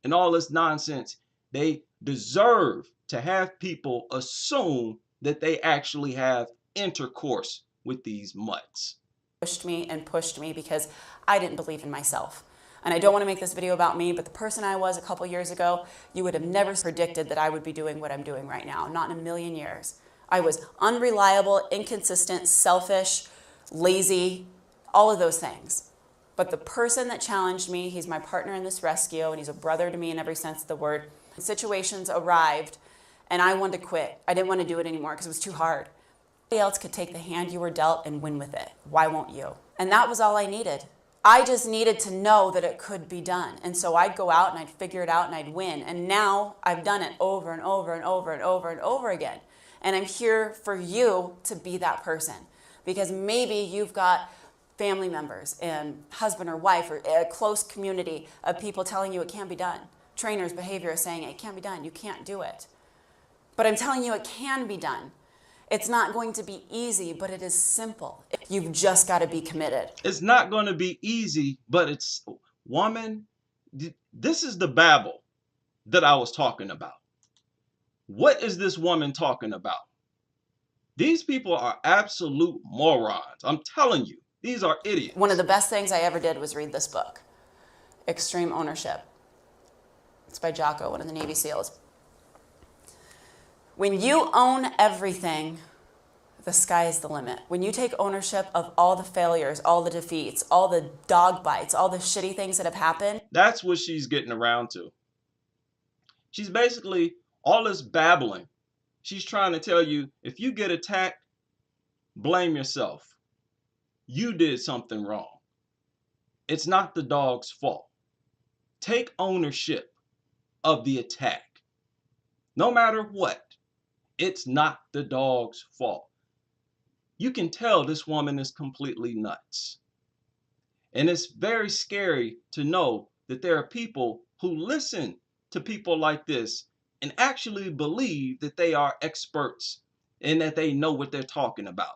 and all this nonsense. They deserve to have people assume that they actually have intercourse with these mutts. Pushed me and pushed me because I didn't believe in myself. And I don't want to make this video about me, but the person I was a couple years ago, you would have never predicted that I would be doing what I'm doing right now. Not in a million years. I was unreliable, inconsistent, selfish, lazy, all of those things. But the person that challenged me, he's my partner in this rescue, and he's a brother to me in every sense of the word. Situations arrived, and I wanted to quit. I didn't want to do it anymore because it was too hard. Somebody else could take the hand you were dealt and win with it. Why won't you? And that was all I needed. I just needed to know that it could be done. And so I'd go out and I'd figure it out and I'd win. And now I've done it over and over and over and over and over again. And I'm here for you to be that person. Because maybe you've got family members and husband or wife or a close community of people telling you it can't be done. Trainers, behaviorists saying it can't be done. You can't do it. But I'm telling you it can be done. It's not going to be easy, but it is simple. You've just got to be committed. It's not going to be easy, but it's, woman, this is the babble that I was talking about. What is this woman talking about? These people are absolute morons. I'm telling you, these are idiots. One of the best things I ever did was read this book, Extreme Ownership. It's by Jocko, one of the Navy SEALs. When you own everything, the sky is the limit. When you take ownership of all the failures, all the defeats, all the dog bites, all the shitty things that have happened. That's what she's getting around to. She's basically, all this babbling, she's trying to tell you, if you get attacked, blame yourself. You did something wrong. It's not the dog's fault. Take ownership of the attack. No matter what. It's not the dog's fault. You can tell this woman is completely nuts. And it's very scary to know that there are people who listen to people like this and actually believe that they are experts and that they know what they're talking about.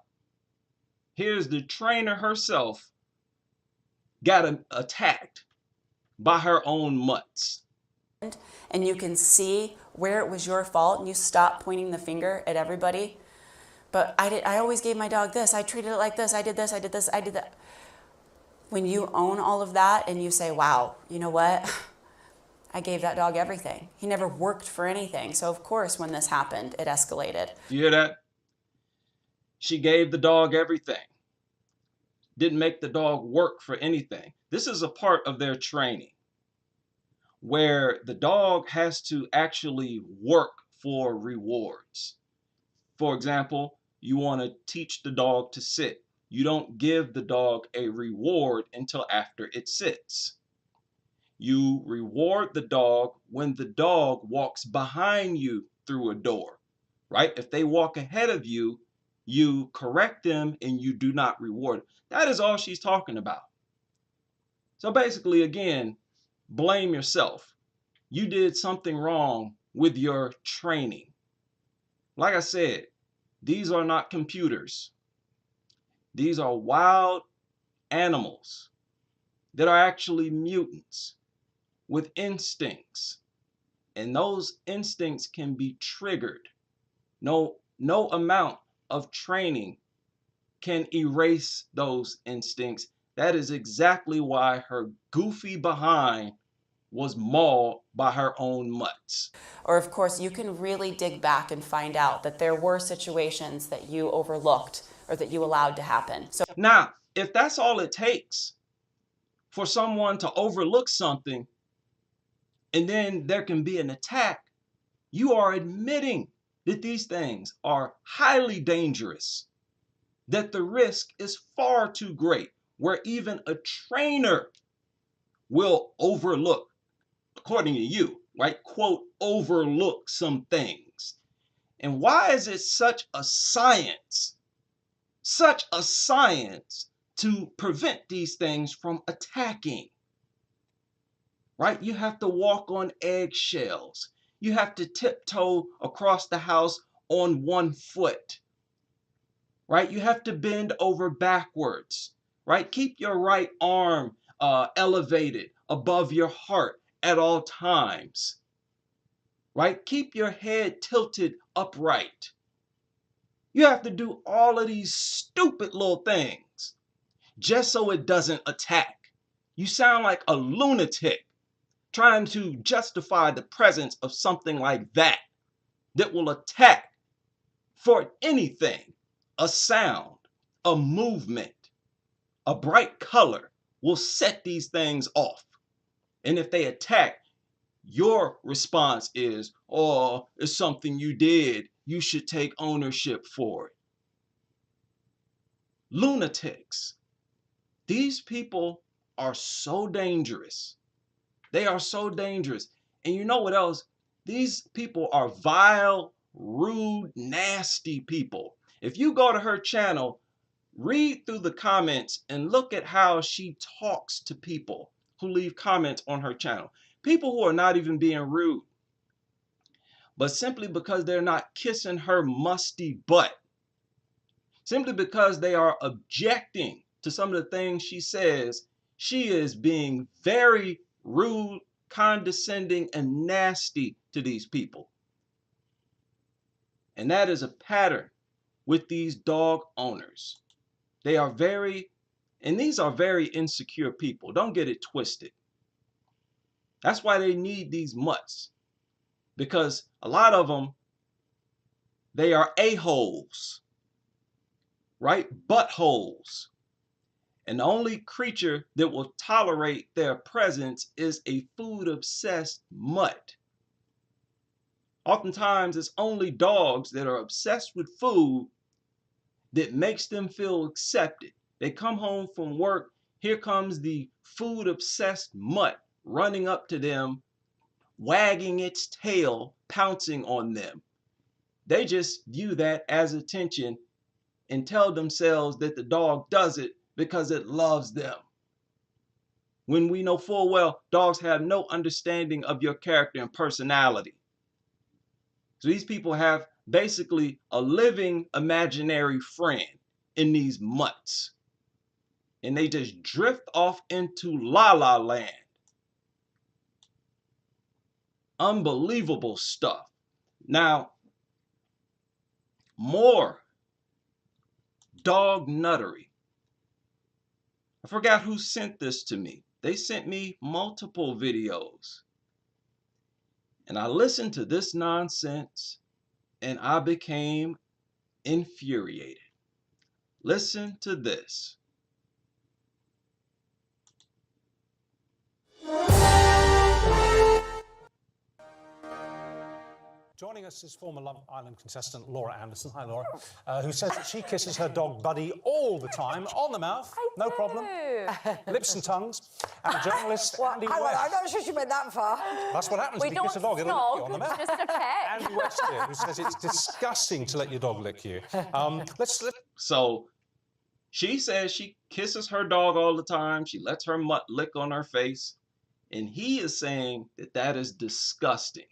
Here's the trainer herself got attacked by her own mutts. And you can see where it was your fault and you stop pointing the finger at everybody. But I always gave my dog this. I treated it like this. I did this. I did this. I did that. When you own all of that and you say, wow, you know what? I gave that dog everything. He never worked for anything. So of course, when this happened, it escalated. You hear that? She gave the dog everything. didn't make the dog work for anything. This is a part of their training where the dog has to actually work for rewards. For example, you want to teach the dog to sit. You don't give the dog a reward until after it sits. You reward the dog when the dog walks behind you through a door, right? If they walk ahead of you, you correct them and you do not reward. That is all she's talking about. So basically, again, blame yourself. You did something wrong with your training. Like I said, these are not computers. These are wild animals that are actually mutants with instincts. And those instincts can be triggered. No amount of training can erase those instincts. That is exactly why her goofy behind was mauled by her own mutts. Or, of course, you can really dig back and find out that there were situations that you overlooked or that you allowed to happen. So Now, if that's all it takes for someone to overlook something and then there can be an attack, you are admitting that these things are highly dangerous, that the risk is far too great, where even a trainer will overlook, according to you, right? Quote, overlook some things. And why is it such a science to prevent these things from attacking? Right? You have to walk on eggshells. You have to tiptoe across the house on one foot. Right? You have to bend over backwards. Right? Keep your right arm elevated above your heart at all times. Right? Keep your head tilted upright. You have to do all of these stupid little things just so it doesn't attack. You sound like a lunatic trying to justify the presence of something like that will attack for anything. A sound, a movement, a bright color will set these things off. And if they attack, your response is, oh, it's something you did. You should take ownership for it. Lunatics. These people are so dangerous. They are so dangerous. And you know what else? These people are vile, rude, nasty people. If you go to her channel, read through the comments and look at how she talks to people who leave comments on her channel. People who are not even being rude, but simply because they're not kissing her musty butt, simply because they are objecting to some of the things she says, she is being very rude, condescending, and nasty to these people. And that is a pattern with these dog owners. They are these are very insecure people. Don't get it twisted. That's why they need these mutts. Because a lot of them, they are a-holes, right? Buttholes. And the only creature that will tolerate their presence is a food-obsessed mutt. Oftentimes, it's only dogs that are obsessed with food that makes them feel accepted. They come home from work, here comes the food-obsessed mutt running up to them, wagging its tail, pouncing on them. They just view that as attention and tell themselves that the dog does it because it loves them. When we know full well dogs have no understanding of your character and personality. So these people have basically a living imaginary friend in these mutts. And they just drift off into la la land. Unbelievable stuff. Now, more dog nuttery. I forgot who sent this to me. They sent me multiple videos. And I listened to this nonsense and I became infuriated. Listen to this. Joining us is former Love Island contestant Laura Anderson. Hi, Laura. Who says that she kisses her dog Buddy all the time, on the mouth, no problem, lips and tongues. And journalist Andy Hang on, West. I'm not sure she went that far. That's what happens if you kiss a dog, it'll lick you on the mouth. Just a peck. Andy West here, who says it's disgusting to let your dog lick you. So she says she kisses her dog all the time. She lets her mutt lick on her face. And he is saying that that is disgusting.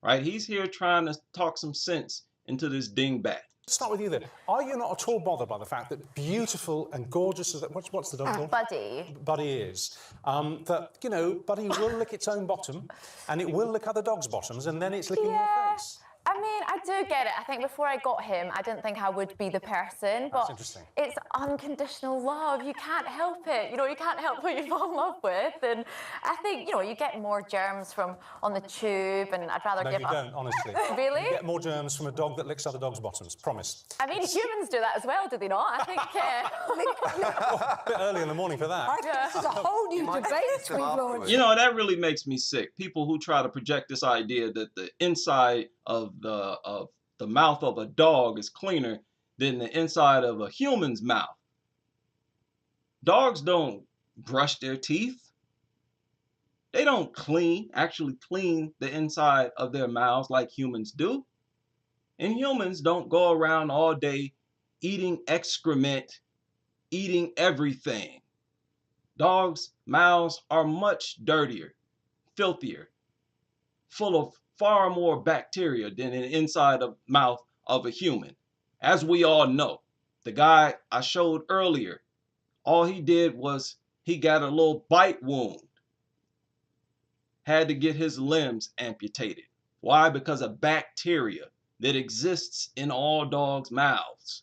Right? He's here trying to talk some sense into this dingbat. Let's start with you then. Are you not at all bothered by the fact that beautiful and gorgeous as that, what's the dog called? Buddy. Buddy is. That, you know, Buddy will lick its own bottom and it will lick other dogs' bottoms and then it's licking your face. I mean, I do get it. I think before I got him, I didn't think I would be the person. But That's interesting. It's unconditional love. You can't help it. You know, you can't help who you fall in love with. And I think, you know, you get more germs from on the tube, and I'd rather No, give you up. don't, honestly. Really? You get more germs from a dog that licks other dogs' bottoms. Promise. I mean, humans do that as well, do they not? I think. A bit early in the morning for that. I think this is a whole new debate we've launched. You know, that really makes me sick. People who try to project this idea that the inside of the mouth of a dog is cleaner than the inside of a human's mouth. Dogs don't brush their teeth. They don't actually clean the inside of their mouths like humans do. And humans don't go around all day eating excrement, eating everything. Dogs' mouths are much dirtier, filthier, full of far more bacteria than an inside of mouth of a human. As we all know, the guy I showed earlier, all he did was he got a little bite wound. Had to get his limbs amputated. Why? Because of bacteria that exists in all dogs' mouths.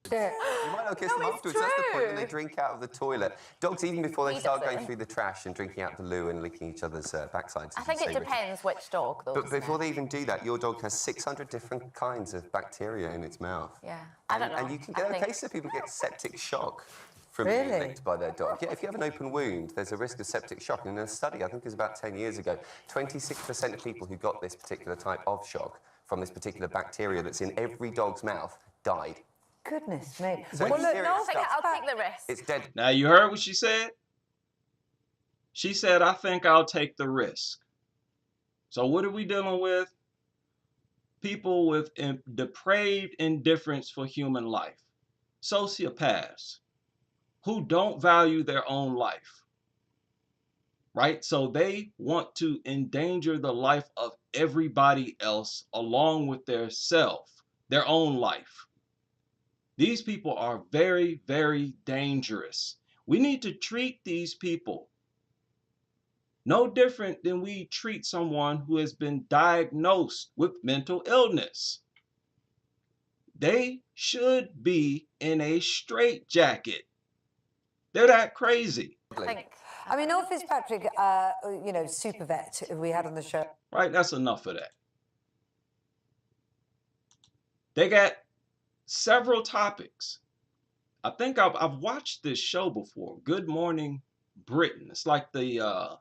You might not kiss them afterwards. That's the point when they drink out of the toilet. Dogs, even before they start going through the trash and drinking out the loo and licking each other's backsides. I think it depends which dog, though. But before they even do that, your dog has 600 different kinds of bacteria in its mouth. Yeah, I don't know. And you can get a case of people get septic shock from being licked by their dog. Yeah, if you have an open wound, there's a risk of septic shock. And in a study, I think it was about 10 years ago, 26% of people who got this particular type of shock from this particular bacteria that's in every dog's mouth died. Goodness me. So Well, look, serious no, stuff. I'll take the risk. It's dead. Now, you heard what she said? She said, I think I'll take the risk. So what are we dealing with? People with depraved indifference for human life. Sociopaths who don't value their own life. Right? So they want to endanger the life of everybody else along with their self, their own life. These people are very, very dangerous. We need to treat these people no different than we treat someone who has been diagnosed with mental illness. They should be in a straitjacket. They're that crazy. I mean, Noel Fitzpatrick, you know, super vet we had on the show. Right, that's enough of that. They got several topics. I think I've watched this show before, Good Morning Britain. It's like their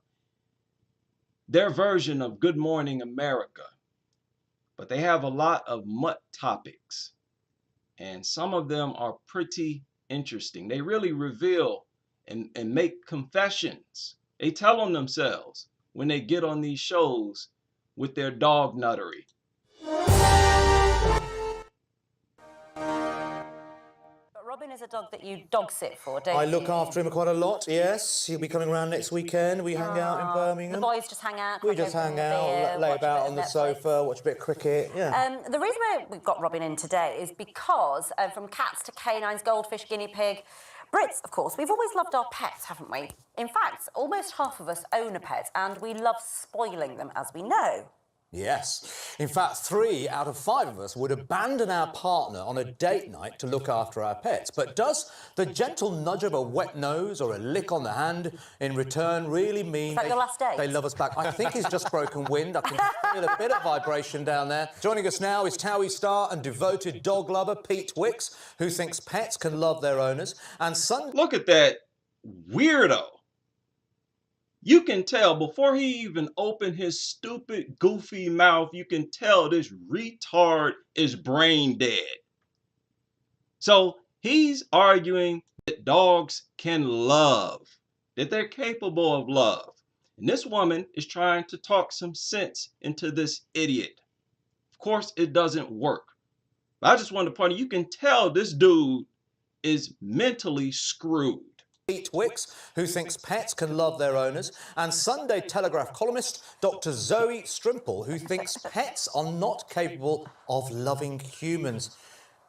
version of Good Morning America. But they have a lot of mutt topics. And some of them are pretty interesting. They really reveal and make confessions. They tell on themselves when they get on these shows with their dog nuttery. Robin is a dog that you dog sit for, don't you? I look after him quite a lot, yes. He'll be coming around next weekend. We hang out in Birmingham. The boys just hang out. We just hang out, lay about on the sofa, watch a bit of cricket, yeah. The reason we've got Robin in today is because from cats to canines, goldfish, guinea pig, Brits, of course, we've always loved our pets, haven't we? In fact, almost half of us own a pet, and we love spoiling them, as we know. Yes. In fact, 3 out of 5 of us would abandon our partner on a date night to look after our pets. But does the gentle nudge of a wet nose or a lick on the hand in return really mean Is that your last date? they love us back? I think he's just broken wind. I can feel a bit of vibration down there. Joining us now is Towie star and devoted dog lover Pete Wicks, who thinks pets can love their owners. And Look at that weirdo. You can tell before he even opened his stupid, goofy mouth, you can tell this retard is brain dead. So he's arguing that dogs can love, that they're capable of love. And this woman is trying to talk some sense into this idiot. Of course, it doesn't work. But I just wanted to point out, you can tell this dude is mentally screwed. Pete Wicks, who thinks pets can love their owners, and Sunday Telegraph columnist Dr. Zoe Strimple, who thinks pets are not capable of loving humans.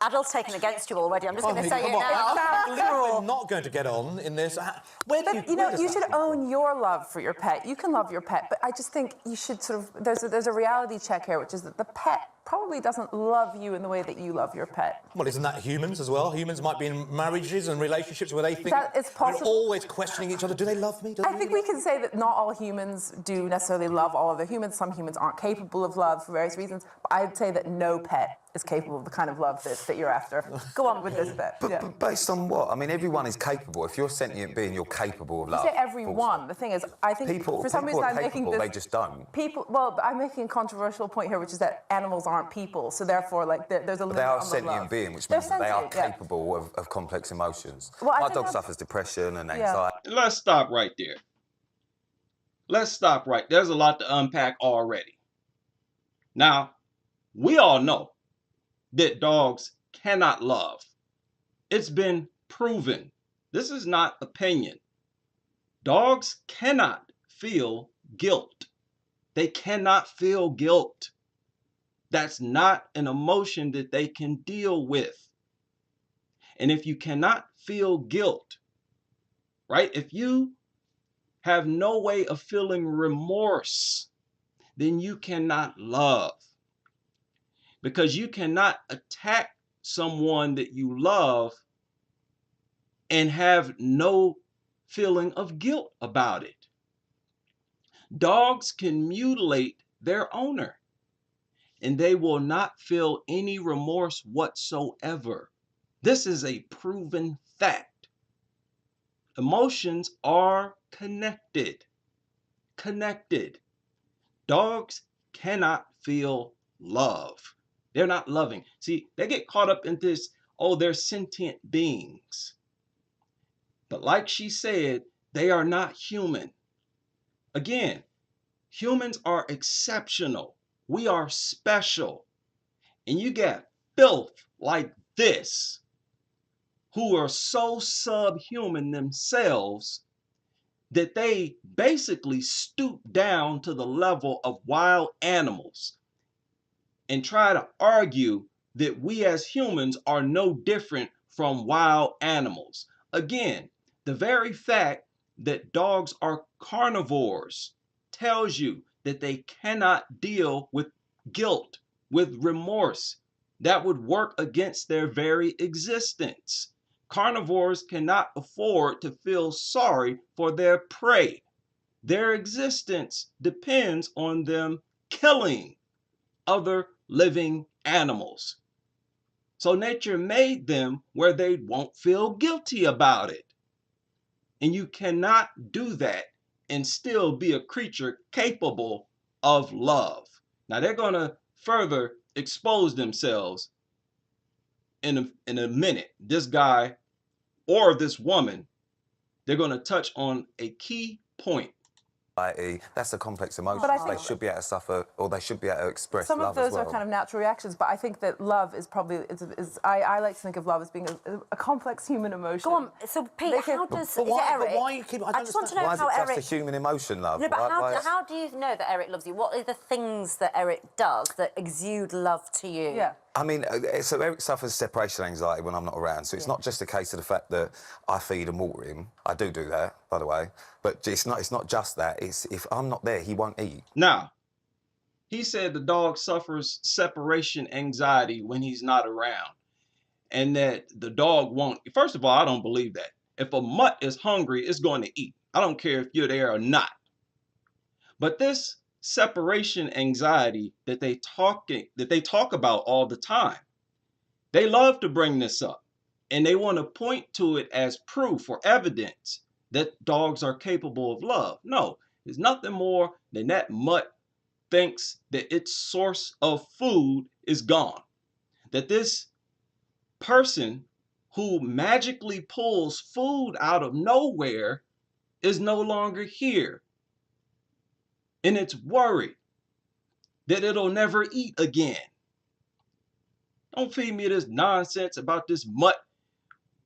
Adults taken against you already. I'm just going to say it Come now. on, we're not going to get on in this. Where do But, you know, you should own your love for your pet. You can love your pet, but I just think you should sort of... There's a reality check here, which is that the pet probably doesn't love you in the way that you love your pet. Well, isn't that humans as well? Humans might be in marriages and relationships where they think it's possible. they're always questioning each other. Do they love me? I think we can say that not all humans do necessarily love all other humans. Some humans aren't capable of love for various reasons. But I'd say that no pet is capable of the kind of love that you're after. Go on with this bit. But based on what? I mean, everyone is capable. If you're a sentient being, you're capable of love. You say everyone. The thing is, I think for some reason I'm making this... They just don't. Well, I'm making a controversial point here, which is that animals aren't people, so therefore, like, there's a limit on the love. They are a sentient being, which means that they are capable of complex emotions. Well, my dog suffers depression and anxiety. Yeah. Let's stop right there. Let's stop right. There's a lot to unpack already. Now, we all know that dogs cannot love. It's been proven. This is not opinion. Dogs cannot feel guilt. They cannot feel guilt. That's not an emotion that they can deal with. And if you cannot feel guilt, right? If you have no way of feeling remorse, then you cannot love. Because you cannot attack someone that you love and have no feeling of guilt about it. Dogs can mutilate their owner, and they will not feel any remorse whatsoever. This is a proven fact. Emotions are connected. Dogs cannot feel love. They're not loving. See, they get caught up in this, oh, they're sentient beings. But like she said, they are not human. Again, humans are exceptional. We are special. And you get filth like this, who are so subhuman themselves that they basically stoop down to the level of wild animals and try to argue that we as humans are no different from wild animals. Again, the very fact that dogs are carnivores tells you that they cannot deal with guilt, with remorse. That would work against their very existence. Carnivores cannot afford to feel sorry for their prey. Their existence depends on them killing other living animals. So nature made them where they won't feel guilty about it. And you cannot do that and still be a creature capable of love. Now they're going to further expose themselves in a minute. This guy or this woman, they're going to touch on a key point. That's a complex emotion. But I think they should be able to suffer, or they should be able to express some love of those as well. are kind of natural reactions, but I think that love is probably I like to think of love as being a complex human emotion. Go on. So Pete, how does is it Eric? But why you keep? I just want to know why is how it just Eric. a human emotion, love? No, but Why- how do you know that Eric loves you? What are the things that Eric does that exude love to you? Yeah. I mean, so Eric suffers separation anxiety when I'm not around, so it's not just a case of the fact that I feed and water him. I do that, by the way, but it's not just that. It's if I'm not there, he won't eat. Now, he said the dog suffers separation anxiety when he's not around, and that the dog won't. First of all, I don't believe that. If a mutt is hungry, it's going to eat. I don't care if you're there or not. But this separation anxiety that they talk about all the time, they love to bring this up, and they want to point to it as proof or evidence that dogs are capable of love. No, is nothing more than that mutt thinks that its source of food is gone. That this person who magically pulls food out of nowhere is no longer here. And it's worried that it'll never eat again. Don't feed me this nonsense about this mutt.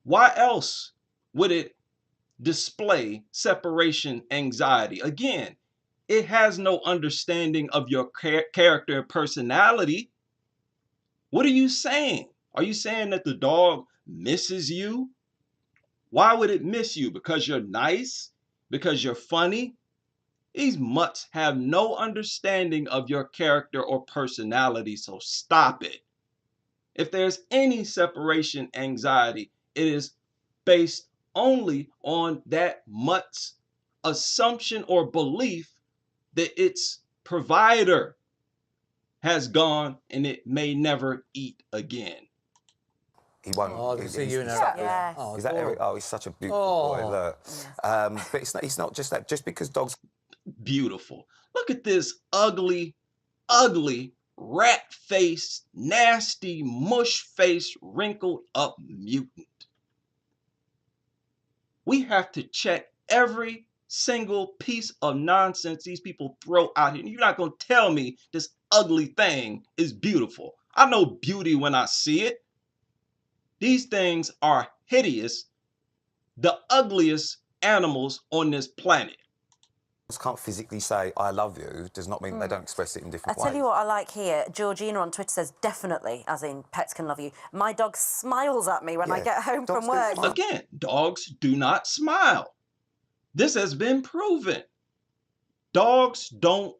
Why else would it display separation anxiety? Again, it has no understanding of your character and personality. What are you saying? Are you saying that the dog misses you? Why would it miss you? Because you're nice? Because you're funny? These mutts have no understanding of your character or personality, so stop it. If there's any separation anxiety, it is based only on that mutt's assumption or belief that its provider has gone and it may never eat again. He won't. Oh, I see you in that. Oh, is that Eric? Oh, he's such a beautiful boy. Look. But it's not just that. Just because dogs... Beautiful. Look at this ugly, ugly, rat-faced, nasty, mush-faced, wrinkled-up mutant. We have to check every single piece of nonsense these people throw out here. You're not going to tell me this ugly thing is beautiful. I know beauty when I see it. These things are hideous, the ugliest animals on this planet. Can't physically say I love you does not mean they don't express it in different ways. I tell you what I like here. Georgina on Twitter says, definitely, as in pets can love you. My dog smiles at me when I get home from work. Again, dogs do not smile. This has been proven. Dogs don't.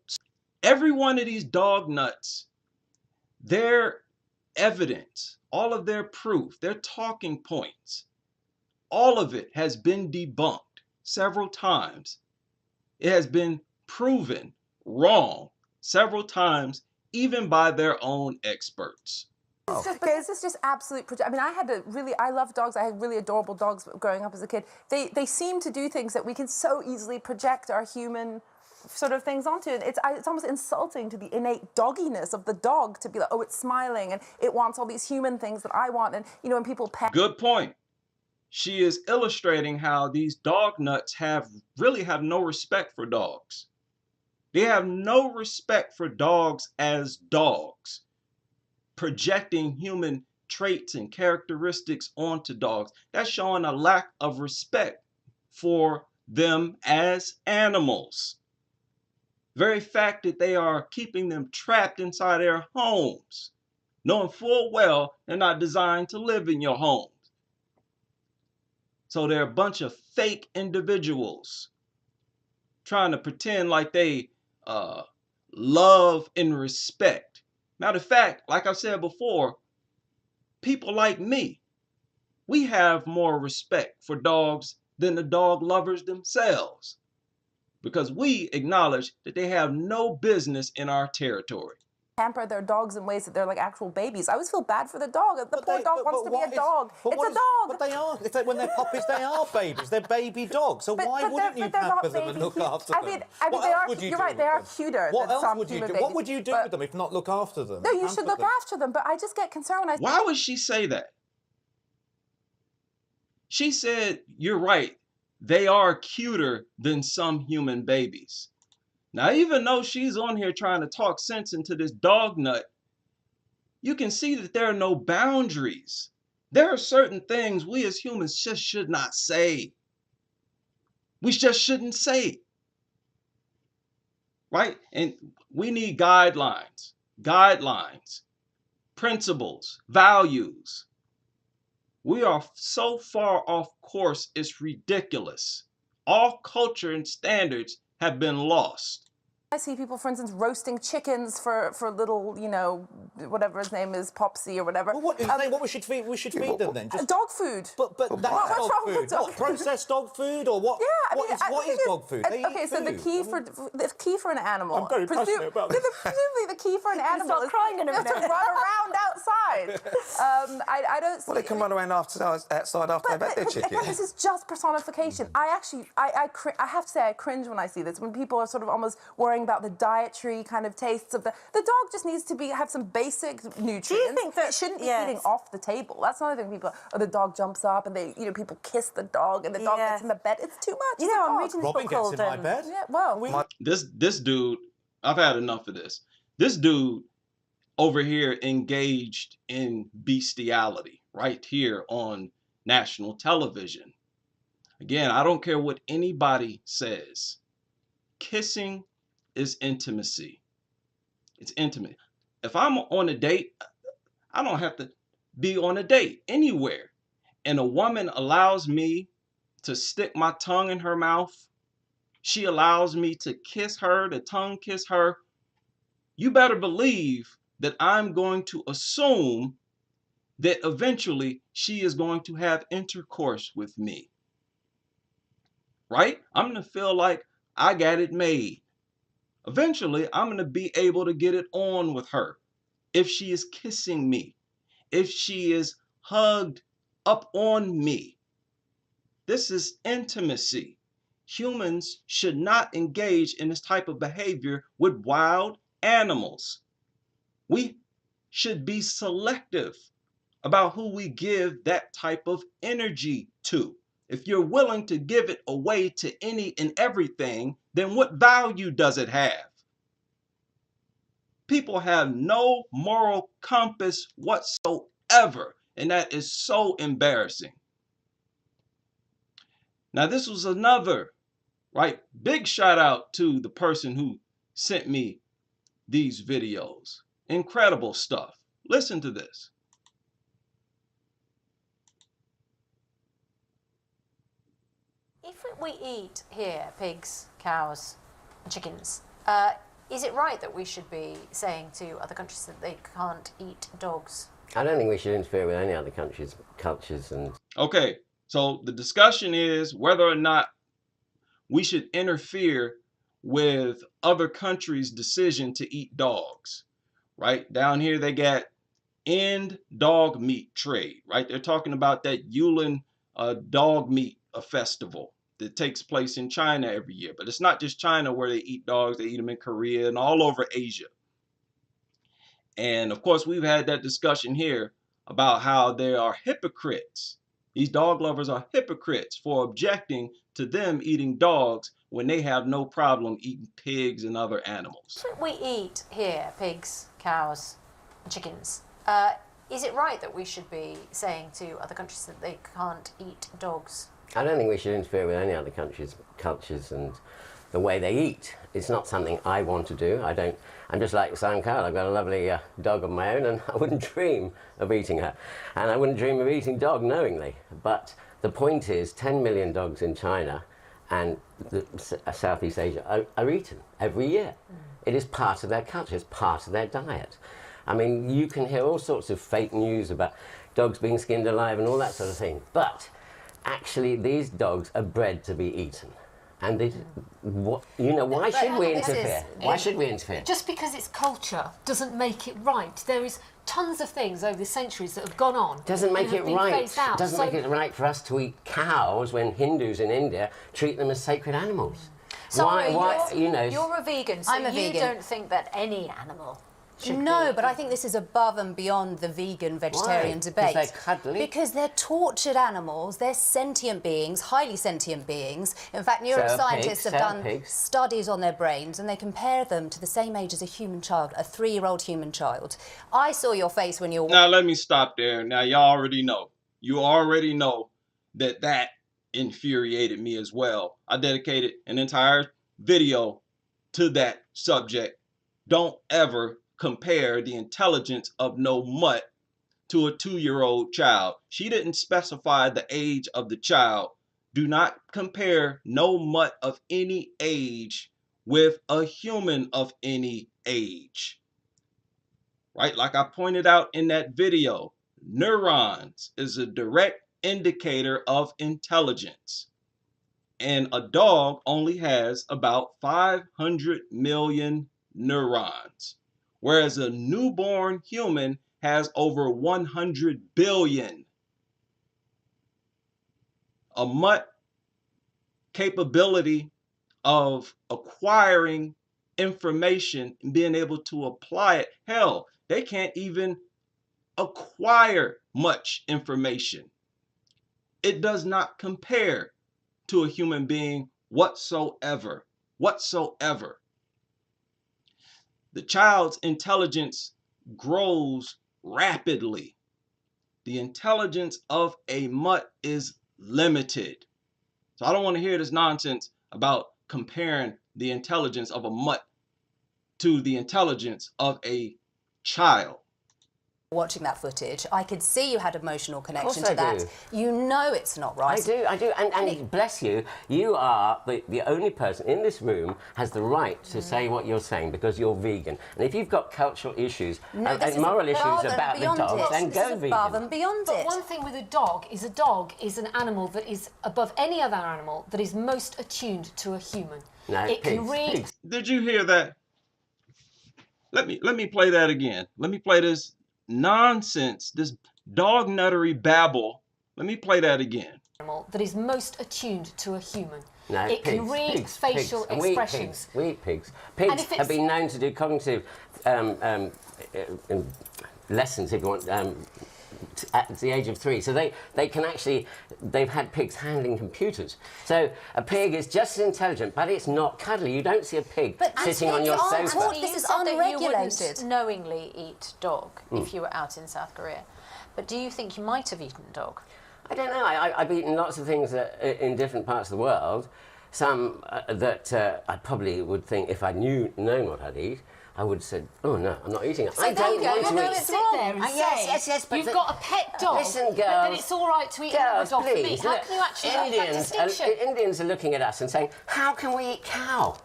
Every one of these dog nuts, their evidence, all of their proof, their talking points, all of it has been debunked several times. It has been proven wrong several times, even by their own experts. Is this just absolute I mean, I love dogs. I had really adorable dogs growing up as a kid. They seem to do things that we can so easily project our human sort of things onto. It's almost insulting to the innate dogginess of the dog to be like, oh, it's smiling and it wants all these human things that I want. And, you know, when people pet... Good point. She is illustrating how these dog nuts really have no respect for dogs. They have no respect for dogs as dogs, projecting human traits and characteristics onto dogs. That's showing a lack of respect for them as animals. The very fact that they are keeping them trapped inside their homes, knowing full well they're not designed to live in your home. So they're a bunch of fake individuals trying to pretend like they love and respect. Matter of fact, like I said before, people like me, we have more respect for dogs than the dog lovers themselves, because we acknowledge that they have no business in our territory. Pamper their dogs in ways that they're like actual babies. I always feel bad for the dog. The poor dog wants to be a dog. It's a dog. But they are. When they're puppies, they are babies. They're baby dogs. So why wouldn't you pamper them and look after them? I mean, you're right. They are cuter than some human babies. What would you do with them if not look after them? No, you should look after them. But I just get concerned when Why would she say that? She said, you're right. They are cuter than some human babies. Now, even though she's on here trying to talk sense into this dog nut, you can see that there are no boundaries. There are certain things we as humans just should not say. We just shouldn't say. Right? And we need guidelines, principles, values. We are so far off course, it's ridiculous. All culture and standards have been lost. I see people, for instance, roasting chickens for little, you know, whatever his name is, Popsy or whatever. Well, what do you think? What we should feed them then? Just dog food. But that's what's dog wrong with food. dog What, food? processed dog food or what? Yeah, What is dog food? They okay, eat so the food. key for an animal. I'm very passionate about this. Presumably, the key for an animal is crying in a just to minute. run around outside. I don't. See, Well, they can run around outside after they've had their chicken. Again, this is just personification. I have to say, I cringe when I see this. When people are sort of almost worrying about the dietary kind of tastes of the dog just needs to have some basic nutrients. Do you think that it shouldn't be eating off the table? That's another thing. People, the dog jumps up and they, people kiss the dog and the dog gets in the bed. It's too much. You know, I'm reading this Robin book gets called in my bed. Yeah, well, This dude, I've had enough of this. This dude over here engaged in bestiality right here on national television. Again, I don't care what anybody says. Kissing is intimacy. It's intimate. If I'm on a date, I don't have to be on a date anywhere. And a woman allows me to stick my tongue in her mouth. She allows me to kiss her, to tongue kiss her. You better believe that I'm going to assume that eventually she is going to have intercourse with me. Right? I'm going to feel like I got it made. Eventually, I'm going to be able to get it on with her. If she is kissing me, if she is hugged up on me. This is intimacy. Humans should not engage in this type of behavior with wild animals. We should be selective about who we give that type of energy to. If you're willing to give it away to any and everything, then what value does it have? People have no moral compass whatsoever, and that is so embarrassing. Now, this was another, big shout out to the person who sent me these videos. Incredible stuff. Listen to this. If we eat here pigs, cows, chickens, is it right that we should be saying to other countries that they can't eat dogs? I don't think we should interfere with any other countries' cultures and... Okay, so the discussion is whether or not we should interfere with other countries' decision to eat dogs, right? Down here they got end dog meat trade, right? They're talking about that Yulin dog meat festival that takes place in China every year. But it's not just China where they eat dogs. They eat them in Korea and all over Asia. And of course, we've had that discussion here about how they are hypocrites. These dog lovers are hypocrites for objecting to them eating dogs when they have no problem eating pigs and other animals. If we eat here pigs, cows, chickens, is it right that we should be saying to other countries that they can't eat dogs? I don't think we should interfere with any other countries' cultures and the way they eat. It's not something I want to do. I'm just like Simon Cowell. I've got a lovely dog of my own, and I wouldn't dream of eating her. And I wouldn't dream of eating dog knowingly. But the point is, 10 million dogs in China and Southeast Asia are eaten every year. It is part of their culture. It's part of their diet. I mean, you can hear all sorts of fake news about dogs being skinned alive and all that sort of thing. But actually, these dogs are bred to be eaten. And why should we interfere? Why should we interfere? Just because it's culture doesn't make it right. There is tons of things over the centuries that have gone on. Doesn't make it right. Doesn't make it right for us to eat cows when Hindus in India treat them as sacred animals. So you're a vegan, so I'm a you vegan. don't think that any animal should No, be but I think this is above and beyond the vegan-vegetarian debate. Because they're cuddly? Because they're tortured animals, they're sentient beings, highly sentient beings. In fact, neuroscientists have done studies on their brains and they compare them to the same age as a human child, a 3-year-old human child. I saw your face when you were... Now, let me stop there. Now, y'all already know. You already know that infuriated me as well. I dedicated an entire video to that subject. Don't ever compare the intelligence of no mutt to a 2-year-old child. She didn't specify the age of the child. Do not compare no mutt of any age with a human of any age. Right? Like I pointed out in that video, neurons is a direct indicator of intelligence. And a dog only has about 500 million neurons, whereas a newborn human has over 100 billion. A mutt capability of acquiring information and being able to apply it. Hell, they can't even acquire much information. It does not compare to a human being whatsoever. Whatsoever. The child's intelligence grows rapidly. The intelligence of a mutt is limited. So I don't want to hear this nonsense about comparing the intelligence of a mutt to the intelligence of a child. Watching that footage, I could see you had emotional connection Of course to I that. do. You know it's not right. I do, and bless you, you are the only person in this room has the right to say what you're saying because you're vegan. And if you've got cultural issues and moral issues about the dogs, then go vegan. Above and beyond but it. one thing with a dog is an animal that is above any other animal that is most attuned to a human. No, it pigs, can read. pigs. Did you hear that? Let me play that again. Let me play this nonsense, this dog nuttery babble. Let me play that again. Animal that is most attuned to a human. No, it pigs, can read pigs, facial pigs. expressions. We eat pigs. Pigs have been known to do cognitive lessons, if you want, at the age of 3. So they can actually, they've had pigs handling computers. So a pig is just as intelligent, but it's not cuddly. You don't see a pig sitting on your sofa. This is unregulated. You wouldn't knowingly eat dog if you were out in South Korea. But do you think you might have eaten dog? I don't know. I've eaten lots of things in different parts of the world. Some that I probably would think if I known what I'd eat, I would have said, oh no, I'm not eating it. So I there don't you go. want You to know eat. it's wrong. There and Yes, but you've got a pet dog. Listen, girls. But then it's all right to eat another dog for me. Please, How look, can you actually make that distinction? Indians are looking at us and saying, how can we eat cow?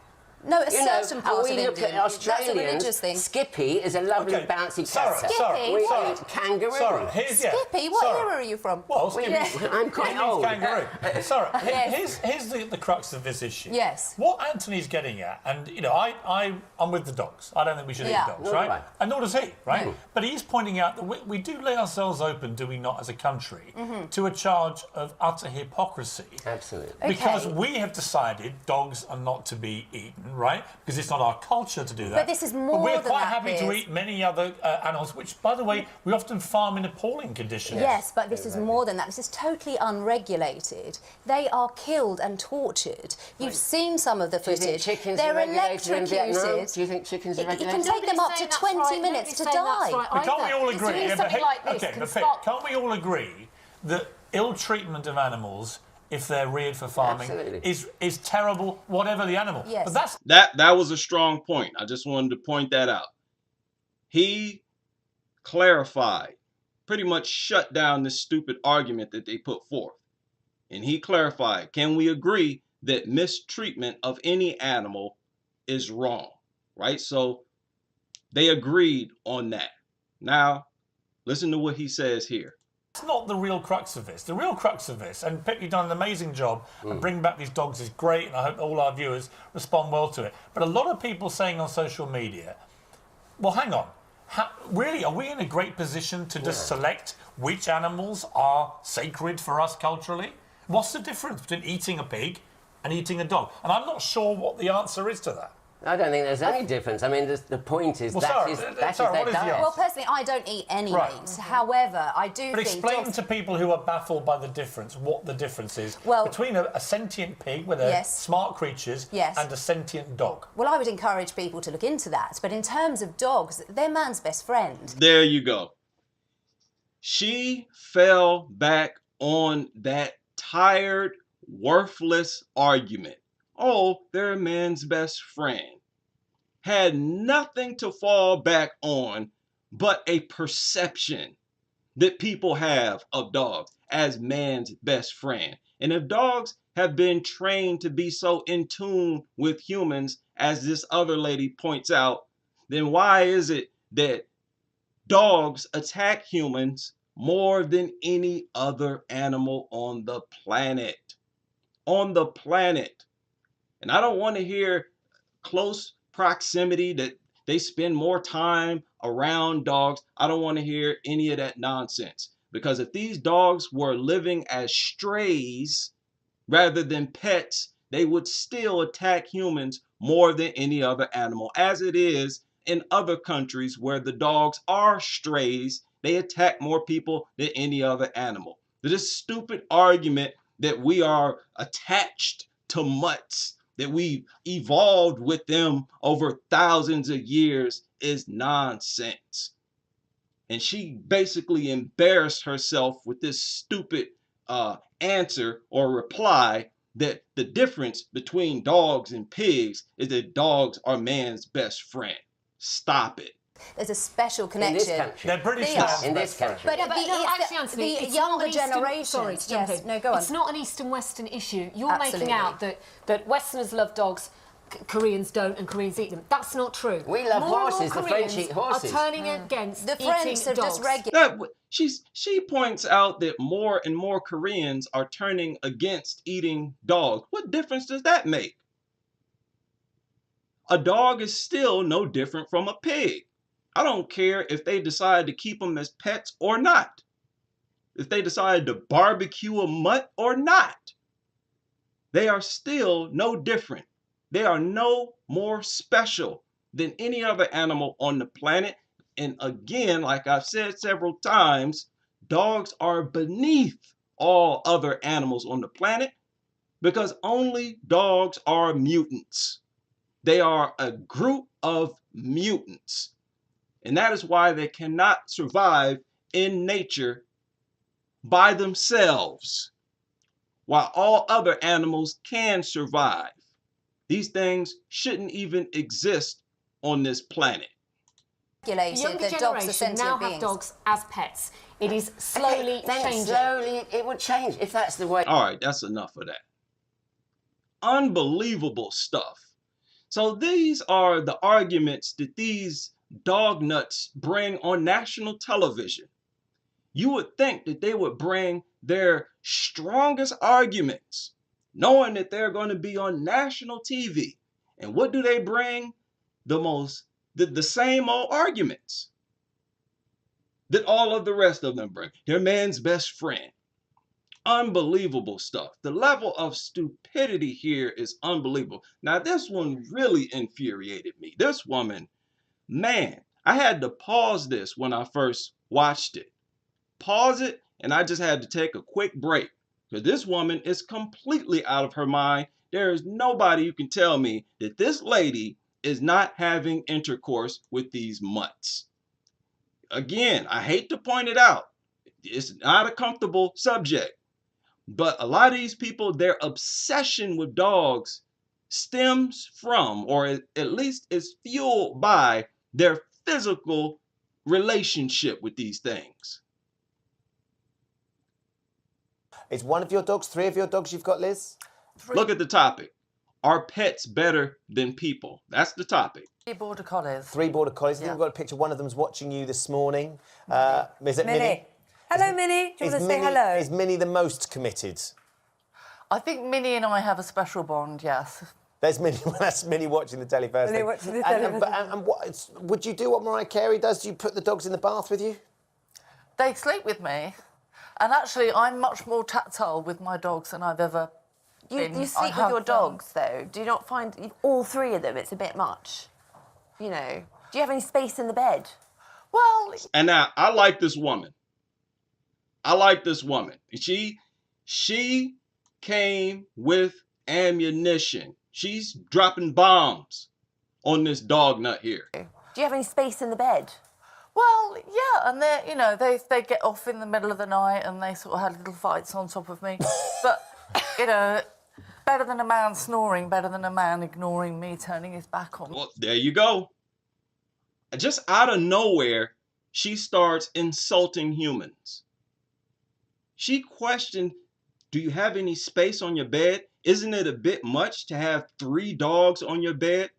No, a certain part of we look Indian. at Australians. That's a religious thing. Skippy is a lovely bouncy cat. Skippy? We What? eat kangaroo. Skippy? What era are you from? Well, Skippy, I'm quite old. Kangaroo. Sorry, Yes. here's the crux of this issue. Yes. What Anthony's getting at, and you know, I'm with the dogs. I don't think we should eat dogs, Nor right? do I. And nor does he, right? No. But he's pointing out that we do lay ourselves open, do we not, as a country, to a charge of utter hypocrisy. Absolutely. Because we have decided dogs are not to be eaten, right? Because it's not our culture to do that. But this is more we're than quite that, happy to Piers. eat many other animals, which, by the way, we often farm in appalling conditions. Yes, but this is more than that. This is totally unregulated. They are killed and tortured. You've seen some of the Do you think footage. chickens They're are regulated in Vietnam? electrocuted. Do you think chickens are It can regulated? take them up to 20 minutes to die. But can't we all agree? Doing but something like this okay, can but stop- can't we all agree that ill treatment of animals, if they're reared for farming, is terrible, whatever the animal? Yes. But that's That was a strong point. I just wanted to point that out. He clarified, pretty much shut down this stupid argument that they put forth. And he clarified, can we agree that mistreatment of any animal is wrong? Right? So they agreed on that. Now, listen to what he says here. That's not the real crux of this. The real crux of this, and Pip, you've done an amazing job, and bringing back these dogs is great, and I hope all our viewers respond well to it. But a lot of people saying on social media, well, hang on, really, are we in a great position to just select which animals are sacred for us culturally? What's the difference between eating a pig and eating a dog? And I'm not sure what the answer is to that. I don't think there's any difference. I mean, the point is that is their diet. Well, personally, I don't eat any meat. However, I do But think... explain to people who are baffled by the difference what the difference is between a sentient pig where they're smart creatures and a sentient dog. Well, I would encourage people to look into that. But in terms of dogs, they're man's best friend. There you go. She fell back on that tired, worthless argument. Oh, they're a man's best friend. Had nothing to fall back on but a perception that people have of dogs as man's best friend. And if dogs have been trained to be so in tune with humans, as this other lady points out, then why is it that dogs attack humans more than any other animal on the planet? On the planet. And I don't want to hear close proximity, that they spend more time around dogs. I don't want to hear any of that nonsense. Because if these dogs were living as strays rather than pets, they would still attack humans more than any other animal. As it is in other countries where the dogs are strays, they attack more people than any other animal. This stupid argument that we are attached to mutts, that we evolved with them over thousands of years, is nonsense. And she basically embarrassed herself with this stupid answer or reply that the difference between dogs and pigs is that dogs are man's best friend. Stop it. There's a special connection. In this country. They're British in this country. But no, actually, Anthony, the it's younger not an Eastern, generation. Sorry to jump in. No, go on. It's not an East and Western issue. You're Absolutely. making out that Westerners love dogs, Koreans don't, and Koreans eat them. That's not true. We love More and horses. more The French Koreans eat horses. are turning against The French eating are dogs. just regular. She points out that more and more Koreans are turning against eating dogs. What difference does that make? A dog is still no different from a pig. I don't care if they decide to keep them as pets or not. If they decide to barbecue a mutt or not. They are still no different. They are no more special than any other animal on the planet. And again, like I've said several times, dogs are beneath all other animals on the planet because only dogs are mutants. They are a group of mutants. And that is why they cannot survive in nature by themselves, while all other animals can survive. These things shouldn't even exist on this planet. The younger generation now have dogs as pets. It is slowly changing. Slowly, it would change if that's the way. All right, that's enough of that. Unbelievable stuff. So these are the arguments that these dog nuts bring on national television. You would think that they would bring their strongest arguments, knowing that they're going to be on national TV. And what do they bring? The same old arguments that all of the rest of them bring. They're man's best friend. Unbelievable stuff. The level of stupidity here is unbelievable. Now, this one really infuriated me. This woman, man, I had to pause this when I first watched it. Pause it, and I just had to take a quick break. Because this woman is completely out of her mind. There is nobody who can tell me that this lady is not having intercourse with these mutts. Again, I hate to point it out. It's not a comfortable subject. But a lot of these people, their obsession with dogs stems from, or at least is fueled by, their physical relationship with these things. Is one of your dogs, 3 of your dogs you've got, Liz? 3. Look at the topic. Are pets better than people? That's the topic. 3 border collies. 3 border collies. I think we've got a picture. One of them's watching you this morning. Is it Minnie? Hello, Minnie. Do you want to say hello? Is Minnie the most committed? I think Minnie and I have a special bond, yes. There's Minnie. That's Minnie watching the telly first. Minnie watching the telly. And what, would you do what Mariah Carey does? Do you put the dogs in the bath with you? They sleep with me. And actually, I'm much more tactile with my dogs than I've ever been. You sleep with your dogs, though? Do you not find all 3 of them, it's a bit much? You know, do you have any space in the bed? Well... And now, I like this woman. I like this woman. She came with ammunition. She's dropping bombs on this dog nut here. Do you have any space in the bed? Well, yeah, and they, you know, they get off in the middle of the night and they sort of had little fights on top of me. But, you know, better than a man snoring, better than a man ignoring me, turning his back on me. Well, there you go. Just out of nowhere, she starts insulting humans. She questioned Do you have any space on your bed? Isn't it a bit much to have 3 dogs on your bed?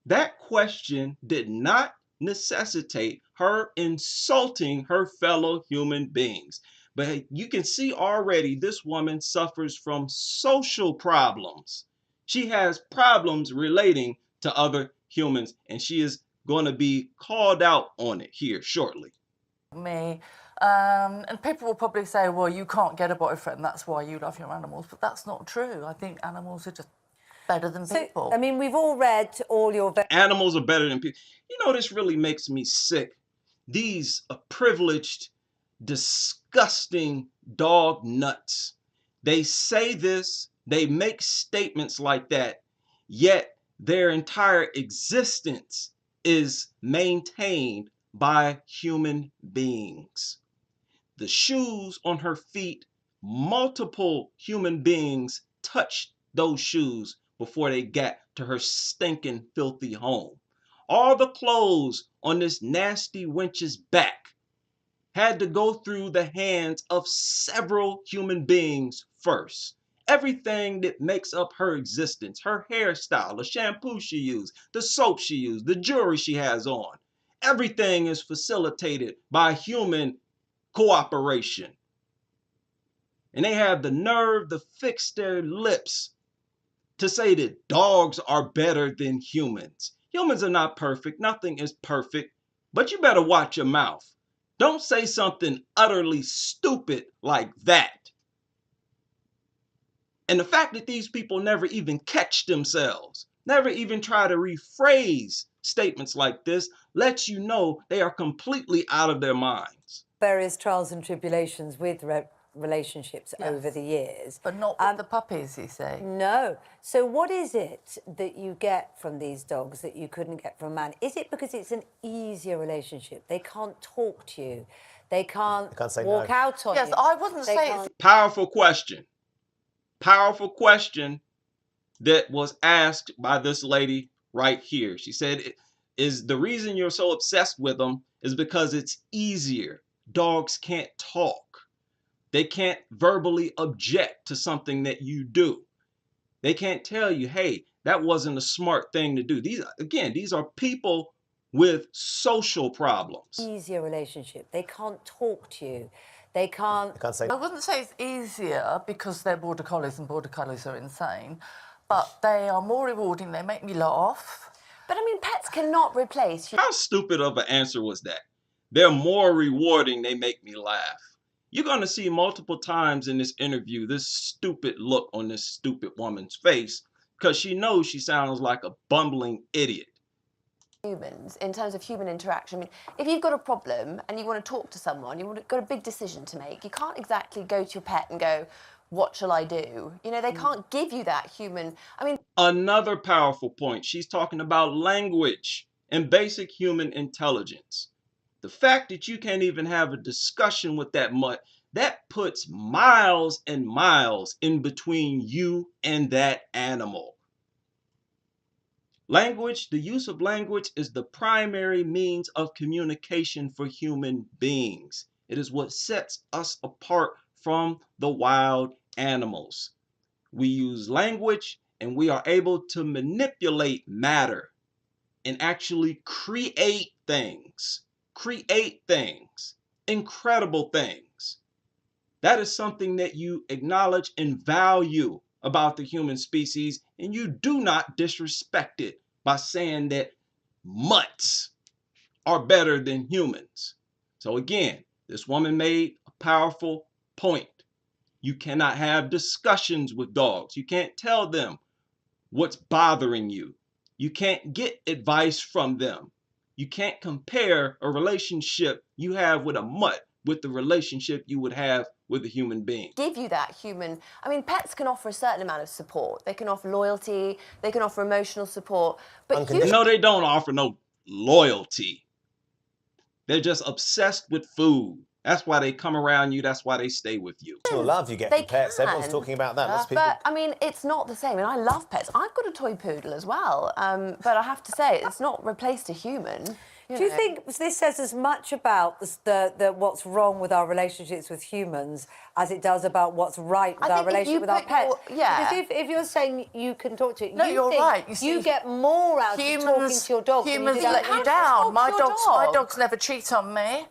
That question did not necessitate her insulting her fellow human beings. But you can see already this woman suffers from social problems. She has problems relating to other humans, and she is going to be called out on it here shortly. Me. And people will probably say, well, you can't get a boyfriend, that's why you love your animals. But that's not true. I think animals are just better than people. I mean, we've all read all your... Animals are better than people. You know, this really makes me sick. These privileged, disgusting dog nuts. They say this, they make statements like that, yet their entire existence is maintained by human beings. The shoes on her feet, multiple human beings touched those shoes before they got to her stinking, filthy home. All the clothes on this nasty wench's back had to go through the hands of several human beings first. Everything that makes up her existence, her hairstyle, the shampoo she used, the soap she used, the jewelry she has on, everything is facilitated by human cooperation. And they have the nerve to fix their lips to say that dogs are better than humans. Humans are not perfect. Nothing is perfect. But you better watch your mouth. Don't say something utterly stupid like that. And the fact that these people never even catch themselves, never even try to rephrase statements like this, lets you know they are completely out of their minds. Various trials and tribulations with relationships over the years. But not with the puppies, you say? No. So what is it that you get from these dogs that you couldn't get from a man? Is it because it's an easier relationship? They can't talk to you. They can't walk out on you. Yes, I wouldn't say it's... Powerful question. Powerful question that was asked by this lady right here. She said, is the reason you're so obsessed with them is because it's easier. Dogs can't talk. They can't verbally object to something that you do. They can't tell you, hey, that wasn't a smart thing to do. These are people with social problems. Easier relationship. They can't talk to you. They can't... I wouldn't say it's easier because they're border collies and border collies are insane, but they are more rewarding. They make me laugh. But I mean, pets cannot replace you. How stupid of an answer was that? They're more rewarding. They make me laugh. You're going to see multiple times in this interview this stupid look on this stupid woman's face because she knows she sounds like a bumbling idiot. Humans, in terms of human interaction, I mean, if you've got a problem and you want to talk to someone, you've got a big decision to make, you can't exactly go to your pet and go, what shall I do? You know, they can't give you that human... I mean... Another powerful point. She's talking about language and basic human intelligence. The fact that you can't even have a discussion with that mutt, that puts miles and miles in between you and that animal. Language, the use of language is the primary means of communication for human beings. It is what sets us apart from the wild animals. We use language and we are able to manipulate matter and actually create things. Incredible things. That is something that you acknowledge and value about the human species, and you do not disrespect it by saying that mutts are better than humans. So again, this woman made a powerful point. You cannot have discussions with dogs. You can't tell them what's bothering you. You can't get advice from them. You can't compare a relationship you have with a mutt with the relationship you would have with a human being. Give you that human... I mean, pets can offer a certain amount of support. They can offer loyalty, they can offer emotional support, but No, they don't offer no loyalty. They're just obsessed with food. That's why they come around you. That's why they stay with you. Love you get from pets. Everyone's talking about that. Lots of people... But, I mean, it's not the same. And I love pets. I've got a toy poodle as well. But I have to say, it's not replaced a human. Do you think this says as much about the what's wrong with our relationships with humans as it does about what's right with our relationship with our pets? Because if you're saying you can talk to it, No, you're right. You get more out of talking to your dog. Humans than you let you down. My dogs never cheat on me.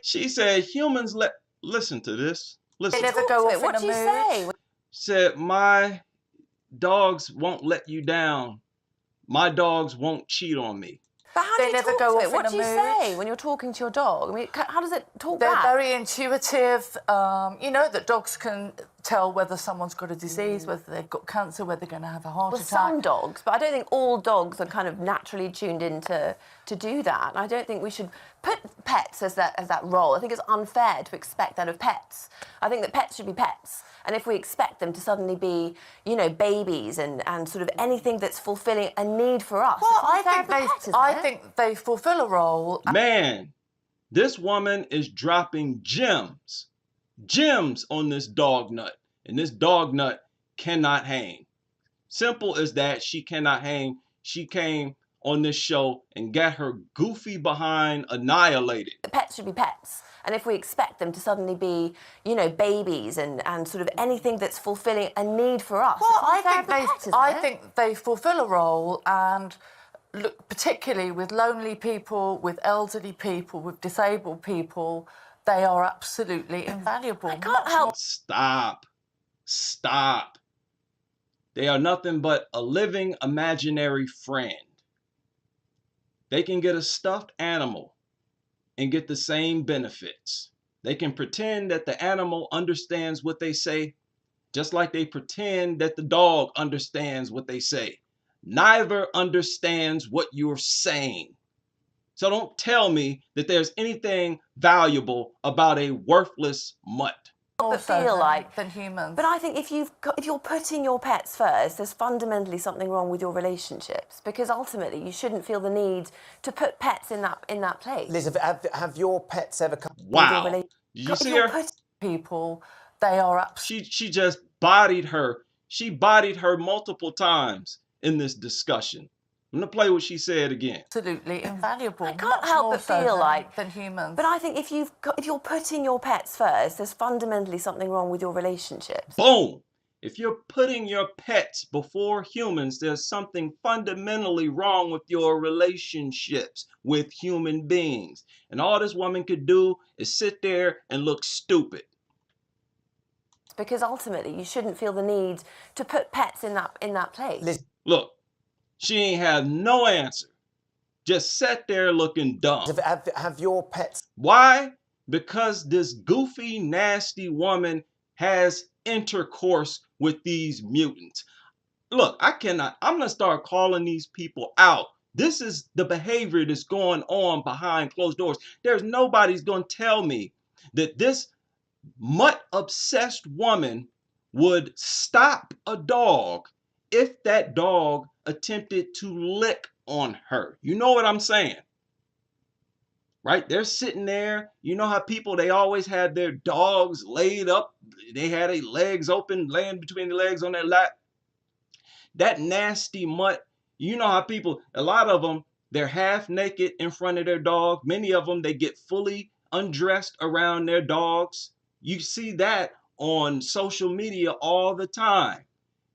She said humans listen to this. Listen. They never go off in a mood. What do you say? Said my dogs won't let you down. My dogs won't cheat on me. But how They do you never talk go to off it? What in do a you mood. say when you're talking to your dog? I mean, how does it talk They're back? very intuitive. You know that dogs can tell whether someone's got a disease, whether they've got cancer, whether they're going to have a heart Well, attack. some dogs, but I don't think all dogs are kind of naturally tuned in to do that. I don't think we should put pets as that role. I think it's unfair to expect that of pets. I think that pets should be pets. And if we expect them to suddenly be, you know, babies and sort of anything that's fulfilling a need for us. Well, I think they fulfil a role. Man, this woman is dropping gems on this dog nut. And this dog nut cannot hang. Simple as that, she cannot hang. She came on this show and got her goofy behind annihilated. Pets should be pets. And if we expect them to suddenly be, you know, babies and sort of anything that's fulfilling a need for us. Well, I think they fulfil a role, and look, particularly with lonely people, with elderly people, with disabled people, they are absolutely invaluable. I can't help. Stop. They are nothing but a living imaginary friend. They can get a stuffed animal and get the same benefits. They can pretend that the animal understands what they say, just like they pretend that the dog understands what they say. Neither understands what you're saying. So don't tell me that there's anything valuable about a worthless mutt. But feel like than humans. But I think if you're putting your pets first, there's fundamentally something wrong with your relationships, because ultimately you shouldn't feel the need to put pets in that place. Liz, have your pets ever come? Wow. Did you see her? People, they are absolutely. She just bodied her. She bodied her multiple times in this discussion. I'm gonna play what she said again. Absolutely invaluable. I can't help but feel like than humans. But I think if you're putting your pets first, there's fundamentally something wrong with your relationships. Boom! If you're putting your pets before humans, there's something fundamentally wrong with your relationships with human beings. And all this woman could do is sit there and look stupid. Because ultimately you shouldn't feel the need to put pets in that place. Look. She ain't have no answer. Just sat there looking dumb. Have your pets? Why? Because this goofy, nasty woman has intercourse with these mutants. Look, I'm going to start calling these people out. This is the behavior that's going on behind closed doors. There's nobody's going to tell me that this mutt-obsessed woman would stop a dog if that dog attempted to lick on her. You know what I'm saying? Right? They're sitting there. You know how people, they always had their dogs laid up. They had their legs open, laying between the legs on their lap. That nasty mutt, you know how people, a lot of them, they're half naked in front of their dog. Many of them, they get fully undressed around their dogs. You see that on social media all the time.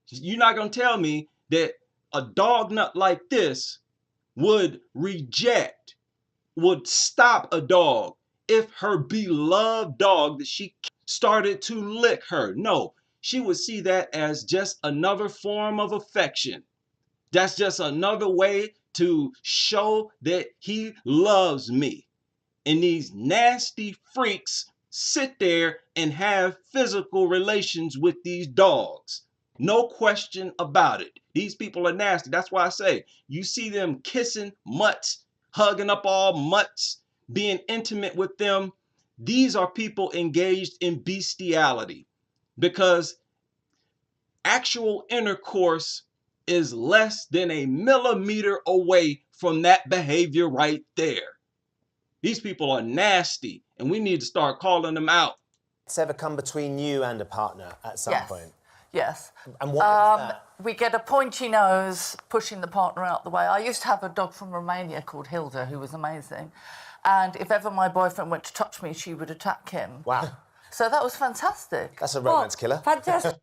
You're not going to tell me that a dog nut like this would stop a dog if her beloved dog that she started to lick her. No, she would see that as just another form of affection. That's just another way to show that he loves me. And these nasty freaks sit there and have physical relations with these dogs. No question about it. These people are nasty. That's why I say, you see them kissing mutts, hugging up all mutts, being intimate with them. These are people engaged in bestiality, because actual intercourse is less than a millimeter away from that behavior right there. These people are nasty, and we need to start calling them out. It's ever come between you and a partner at some point? Yes. And what is that? We get a pointy nose pushing the partner out the way. I used to have a dog from Romania called Hilda, who was amazing. And if ever my boyfriend went to touch me, she would attack him. Wow. So that was fantastic. That's a romance killer. Fantastic.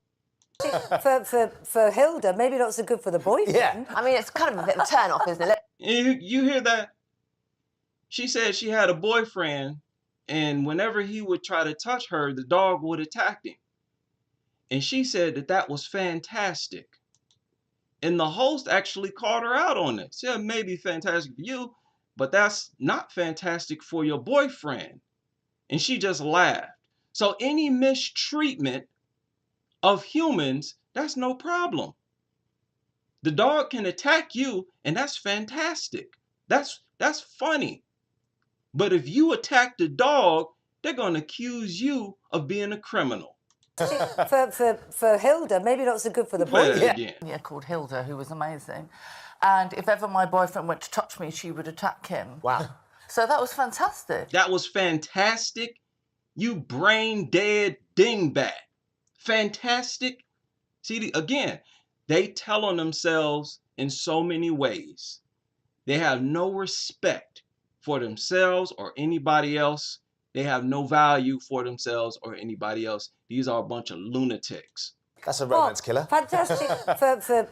for Hilda, maybe not so good for the boyfriend. Yeah. I mean, it's kind of a bit of a turn-off, isn't it? You hear that? She said she had a boyfriend, and whenever he would try to touch her, the dog would attack him. And she said that that was fantastic. And the host actually called her out on it. Said, maybe fantastic for you, but that's not fantastic for your boyfriend. And she just laughed. So any mistreatment of humans, that's no problem. The dog can attack you, and that's fantastic. That's funny. But if you attack the dog, they're going to accuse you of being a criminal. For Hilda, maybe not so good for the boyfriend. Yeah, called Hilda, who was amazing. And if ever my boyfriend went to touch me, she would attack him. Wow. So that was fantastic. That was fantastic. You brain dead dingbat. Fantastic. See, again, they tell on themselves in so many ways. They have no respect for themselves or anybody else. They have no value for themselves or anybody else. These are a bunch of lunatics. That's a romance killer. Fantastic.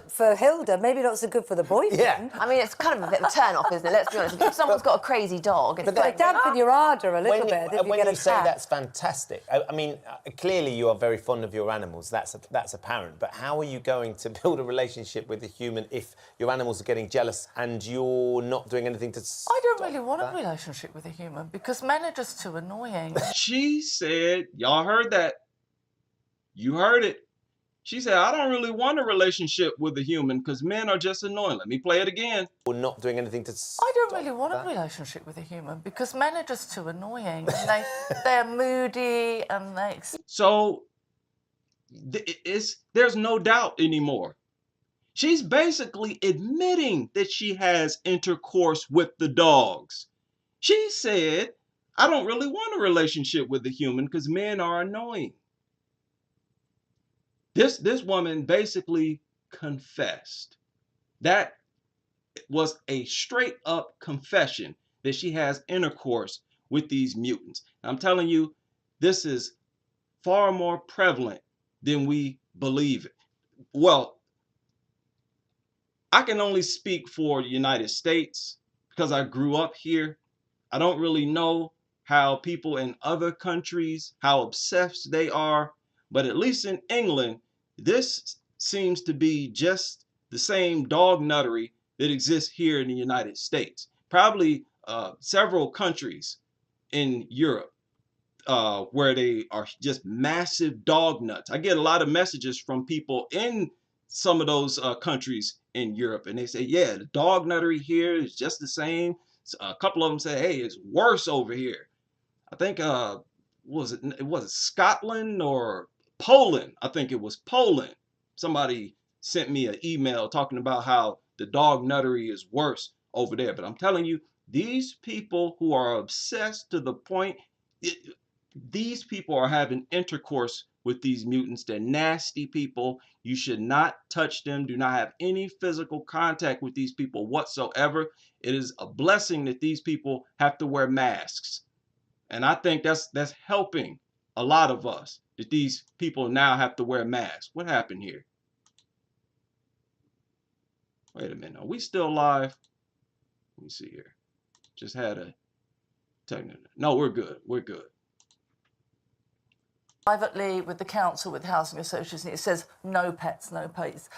for Hilda, maybe not so good for the boyfriend. Yeah. I mean, it's kind of a bit of a turn-off, isn't it? Let's be honest. If someone's got a crazy dog, it's But they dampen your ardour a little bit. If When you you say attacked. that's fantastic, I mean, clearly you are very fond of your animals. That's apparent. But how are you going to build a relationship with a human if your animals are getting jealous and you're not doing anything to stop I don't really want that? a relationship with a human because men are just too annoying. She said, y'all heard that. You heard it. She said, I don't really want a relationship with a human because men are just annoying. Let me play it again. We're not doing anything to stop I don't really want that. a relationship with a human because men are just too annoying. And they're moody and they... So there's no doubt anymore. She's basically admitting that she has intercourse with the dogs. She said, I don't really want a relationship with a human because men are annoying. This woman basically confessed. That was a straight up confession that she has intercourse with these mutants. I'm telling you, this is far more prevalent than we believe it. Well, I can only speak for the United States because I grew up here. I don't really know how people in other countries, how obsessed they are. But at least in England, this seems to be just the same dog nuttery that exists here in the United States. Probably several countries in Europe where they are just massive dog nuts. I get a lot of messages from people in some of those countries in Europe, and they say, yeah, the dog nuttery here is just the same. A couple of them say, hey, it's worse over here. I think, was it Scotland or Poland? I think it was Poland. Somebody sent me an email talking about how the dog nuttery is worse over there. But I'm telling you, these people who are obsessed to the point, these people are having intercourse with these mutants. They're nasty people. You should not touch them. Do not have any physical contact with these people whatsoever. It is a blessing that these people have to wear masks. And I think that's helping a lot of us, that these people now have to wear masks. What happened here? Wait a minute. Are we still live? Let me see here. Just had a technical. No, we're good. We're good. Privately with the council, with housing associations, it says no pets, no pets.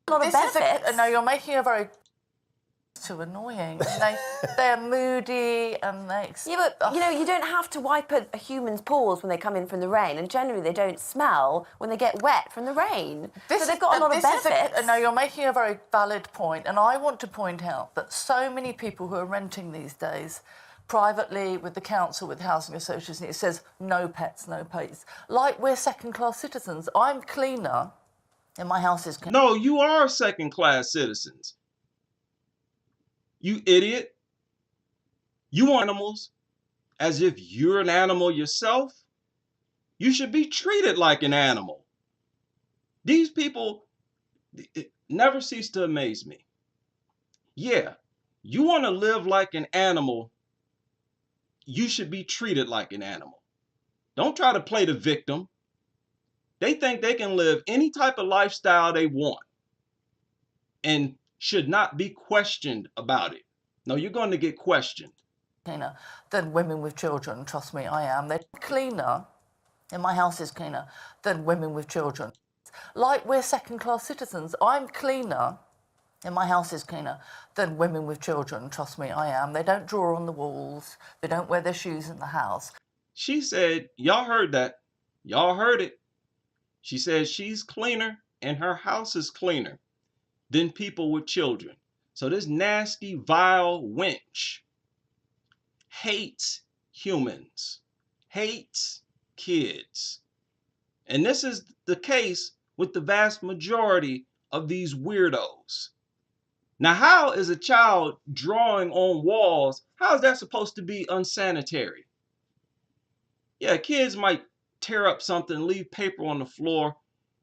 A lot of benefits. No, you're making a very too annoying. They're moody and they... Yeah, but, you know, you don't have to wipe a human's paws when they come in from the rain, and generally they don't smell when they get wet from the rain. So they've got a lot of benefits. No, you're making a very valid point, and I want to point out that so many people who are renting these days, privately with the council, with housing associations, it says no pets, no pets. Like we're second-class citizens. I'm cleaner, and my house is... No, you are second-class citizens. You idiot. You want animals as if you're an animal yourself? You should be treated like an animal. These people never cease to amaze me. Yeah, you want to live like an animal, you should be treated like an animal. Don't try to play the victim. They think they can live any type of lifestyle they want and should not be questioned about it. No, you're going to get questioned. Cleaner than women with children, trust me, I am. They're cleaner, and my house is cleaner than women with children. Like we're second-class citizens. I'm cleaner, and my house is cleaner than women with children, trust me, I am. They don't draw on the walls. They don't wear their shoes in the house. She said, y'all heard that. Y'all heard it. She said she's cleaner and her house is cleaner than people with children. So this nasty, vile wench hates humans, hates kids. And this is the case with the vast majority of these weirdos. Now, how is a child drawing on walls, how is that supposed to be unsanitary? Yeah, kids might tear up something, leave paper on the floor.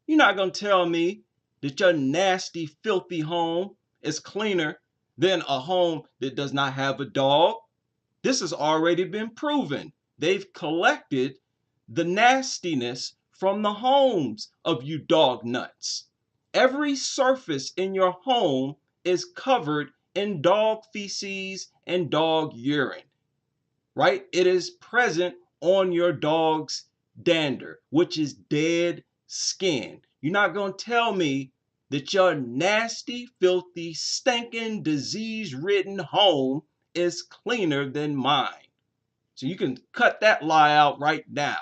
You're not going to tell me that your nasty, filthy home is cleaner than a home that does not have a dog. This has already been proven. They've collected the nastiness from the homes of you dog nuts. Every surface in your home is covered in dog feces and dog urine, right? It is present on your dog's dander, which is dead skin. You're not going to tell me that your nasty, filthy, stinking, disease-ridden home is cleaner than mine. So you can cut that lie out right now.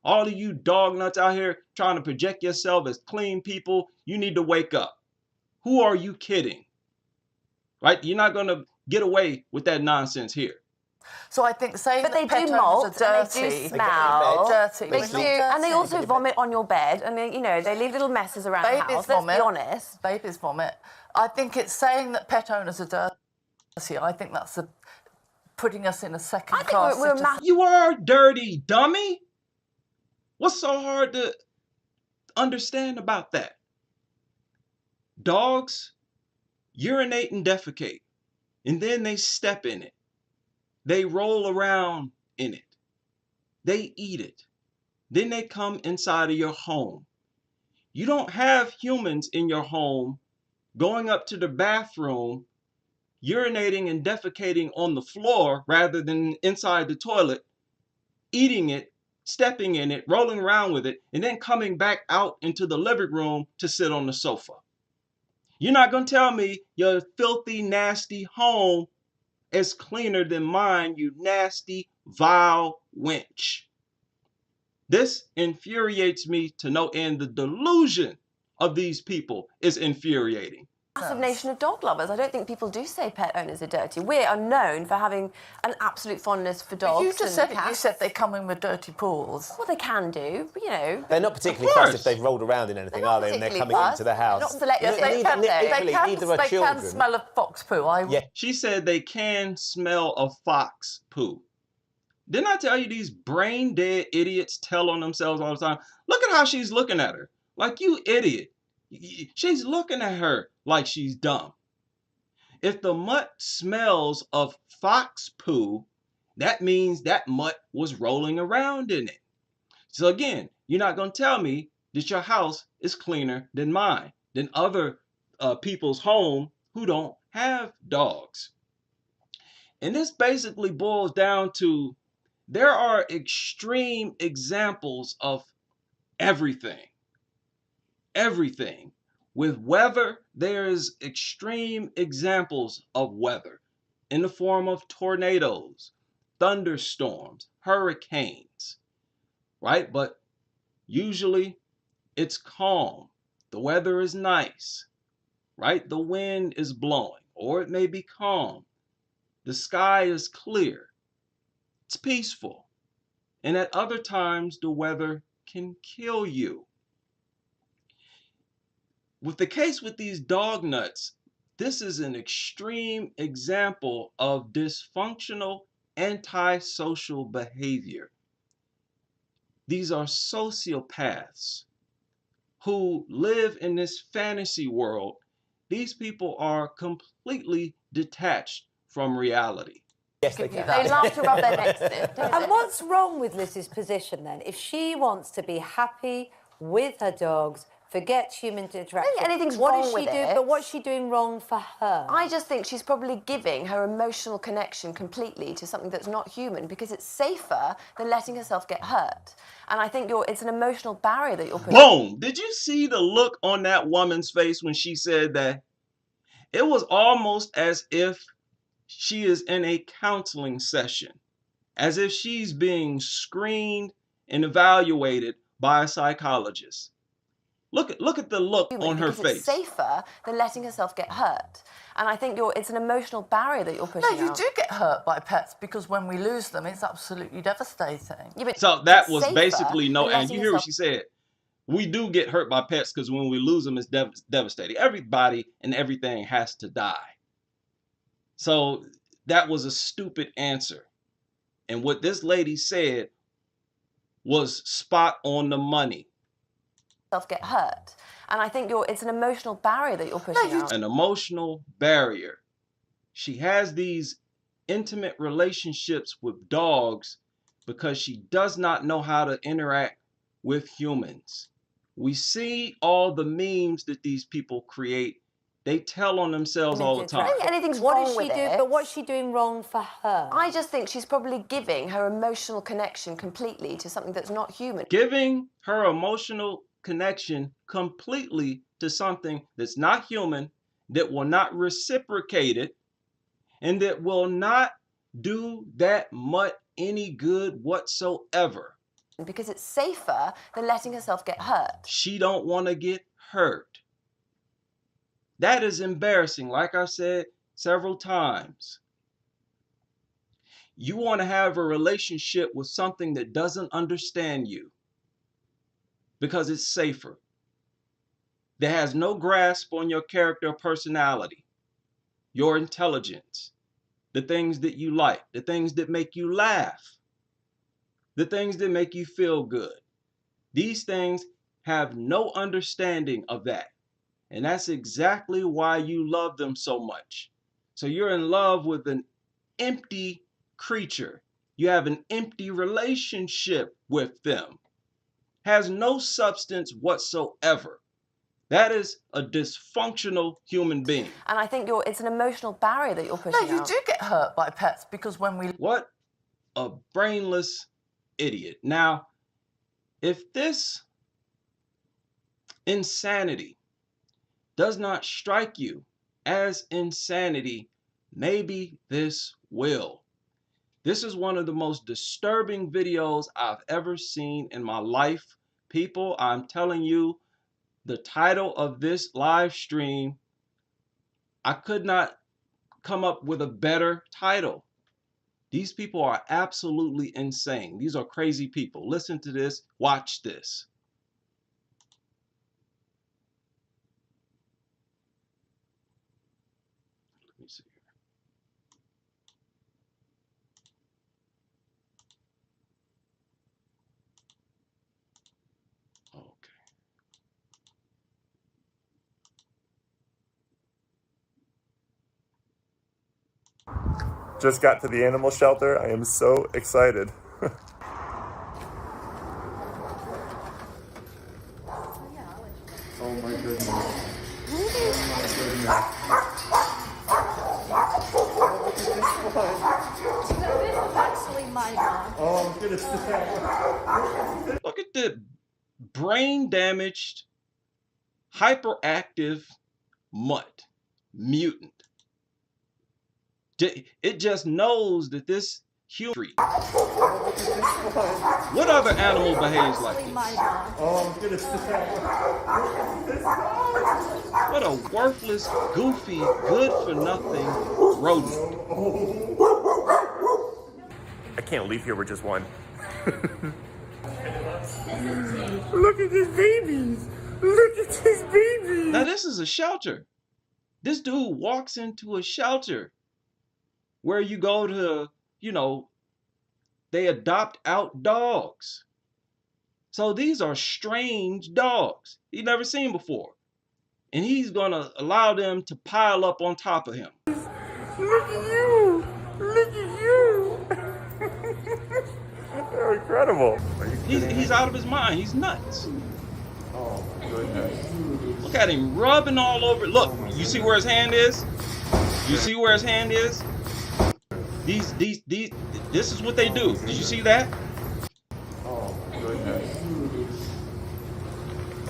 All of you dog nuts out here trying to project yourself as clean people, you need to wake up. Who are you kidding? Right? You're not going to get away with that nonsense here. So I think saying but they that do pet owners molt are and dirty, they do smell. dirty. They do, and they also vomit on your bed. I mean, you know, they leave little messes around the house. Let's be honest. Babies vomit. I think it's saying that pet owners are dirty. I think that's putting us in a second class. You are dirty, dummy. What's so hard to understand about that? Dogs urinate and defecate, and then they step in it. They roll around in it. They eat it. Then they come inside of your home. You don't have humans in your home going up to the bathroom, urinating and defecating on the floor rather than inside the toilet, eating it, stepping in it, rolling around with it, and then coming back out into the living room to sit on the sofa. You're not going to tell me your filthy, nasty home is cleaner than mine, you nasty, vile wench. This infuriates me to no end. The delusion of these people is infuriating. Massive nation of dog lovers. I don't think people do say pet owners are dirty. We are known for having an absolute fondness for dogs. You just said it. You said they come in with dirty paws. Well, they can do, but you know. They're not particularly fussed if they've rolled around in anything, are they? And they're coming into the house. Not selective. They can smell a fox poo. Yeah. She said they can smell a fox poo. Didn't I tell you these brain dead idiots tell on themselves all the time? Look at how she's looking at her. Like, you idiot. She's looking at her like she's dumb. If the mutt smells of fox poo, that means that mutt was rolling around in it. So again, you're not going to tell me that your house is cleaner than mine, than other people's home who don't have dogs. And this basically boils down to there are extreme examples of everything. Everything. With weather, there is extreme examples of weather in the form of tornadoes, thunderstorms, hurricanes, right? But usually it's calm. The weather is nice, right? The wind is blowing, or it may be calm. The sky is clear. It's peaceful. And at other times, the weather can kill you. With the case with these dog nuts, this is an extreme example of dysfunctional antisocial behavior. These are sociopaths. who live in this fantasy world, these people are completely detached from reality. Yes, they can. They love to rub their necks in. And what's wrong with Liz's position then? If she wants to be happy with her dogs, forget human interaction. I don't think anything's what wrong is she with doing? it. But what's she doing wrong for her? I just think she's probably giving her emotional connection completely to something that's not human because it's safer than letting herself get hurt. And I think it's an emotional barrier that you're putting. Boom! Did you see the look on that woman's face when she said that? It was almost as if she is in a counseling session, as if she's being screened and evaluated by a psychologist. Look at the look on her face. It's safer than letting herself get hurt. And I think it's an emotional barrier that you're pushing No, you out. do get hurt by pets because when we lose them, it's absolutely devastating. Yeah, but So that it's was safer basically no, than and letting you hear what yourself- she said. We do get hurt by pets because when we lose them, it's devastating. Everybody and everything has to die. So that was a stupid answer. And what this lady said was spot on the money. Get hurt. And I think it's an emotional barrier that you're pushing out. An emotional barrier. She has these intimate relationships with dogs because she does not know how to interact with humans. We see all the memes that these people create. They tell on themselves all the time. I don't think anything's What wrong is she with doing? it. But what's she doing wrong for her? I just think she's probably giving her emotional connection completely to something that's not human. Giving her emotional connection completely to something that's not human, that will not reciprocate it, and that will not do that much any good whatsoever. Because it's safer than letting herself get hurt. She don't want to get hurt. That is embarrassing. Like I said several times, you want to have a relationship with something that doesn't understand you because it's safer, that has no grasp on your character or personality, your intelligence, the things that you like, the things that make you laugh, the things that make you feel good. These things have no understanding of that. And that's exactly why you love them so much. So you're in love with an empty creature. You have an empty relationship with them. Has no substance whatsoever. That is a dysfunctional human being. And I think it's an emotional barrier that you're pushing out. No, you do get hurt by pets because when we... What a brainless idiot. Now, if this insanity does not strike you as insanity, maybe this will. This is one of the most disturbing videos I've ever seen in my life. People, I'm telling you, the title of this live stream, I could not come up with a better title. These people are absolutely insane. These are crazy people. Listen to this. Watch this. Let me see here. Okay. Just got to the animal shelter. I am so excited. Oh my goodness. Oh goodness. Look at the brain damaged, hyperactive mutt, mutant. It just knows that this human. What other animal behaves like this? Oh goodness. What a worthless, goofy, good-for-nothing rodent. I can't leave here with just one. Look at these babies. Look at these babies. Now this is a shelter. This dude walks into a shelter where you go to, they adopt out dogs. So these are strange dogs he's never seen before. And he's going to allow them to pile up on top of him. Look at you! Look at you! They're incredible. He's out of his mind. He's nuts. Oh, goodness. Look at him rubbing all over. Look, you see where his hand is? You see where his hand is? This is what they do. Did you see that? Oh, goodness.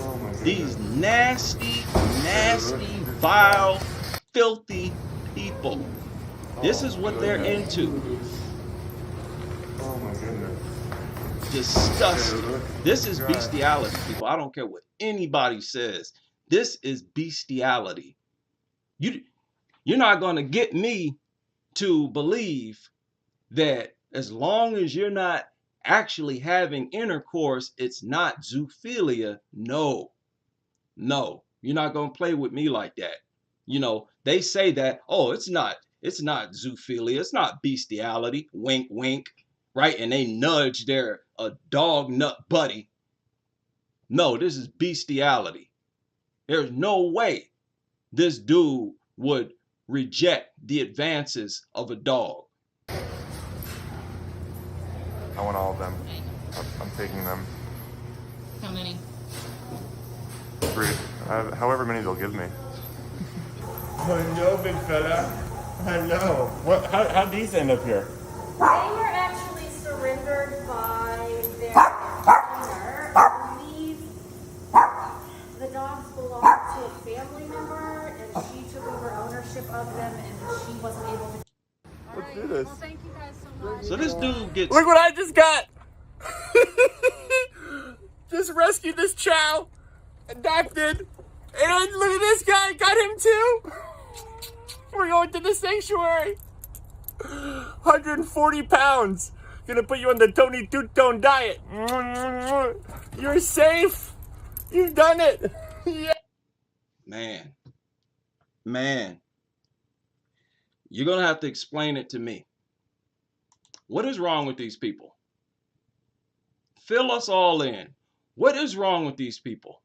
Oh, my goodness. These nasty, vile, filthy people. This is what they're into. Oh, my goodness. Disgusting. This is bestiality, people. I don't care what anybody says. This is bestiality. You're not going to get me to believe that as long as you're not actually having intercourse, it's not zoophilia. No, you're not going to play with me like that. You know, they say that, oh, it's not zoophilia. It's not bestiality. Wink, wink. Right? And they nudge their dog nut buddy. No, this is bestiality. There's no way this dude would reject the advances of a dog. I want all of them. I'm taking them. How many? 3. However many they'll give me. Oh no, big fella. I know. How'd these end up here? They were actually surrendered by their owner. I believe the dogs belonged to a family member, and she took over ownership of them, and she wasn't able to. Let's do this. Well, thank you guys so much. So this dude gets... Look what I just got! Just rescued this chow, adopted, and look at this guy, got him too! We're going to the sanctuary. 140 pounds. Gonna put you on the Tony Two-Tone diet. You're safe. You've done it. Yeah. Man. You're going to have to explain it to me. What is wrong with these people? Fill us all in. What is wrong with these people?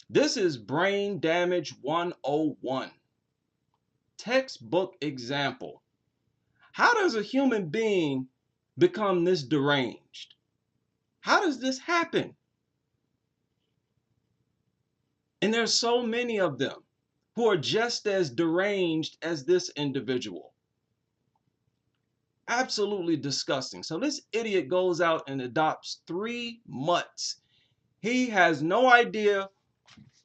This is Brain Damage 101. Textbook example. How does a human being become this deranged? How does this happen? And there's so many of them who are just as deranged as this individual. Absolutely disgusting. So this idiot goes out and adopts 3 mutts. He has no idea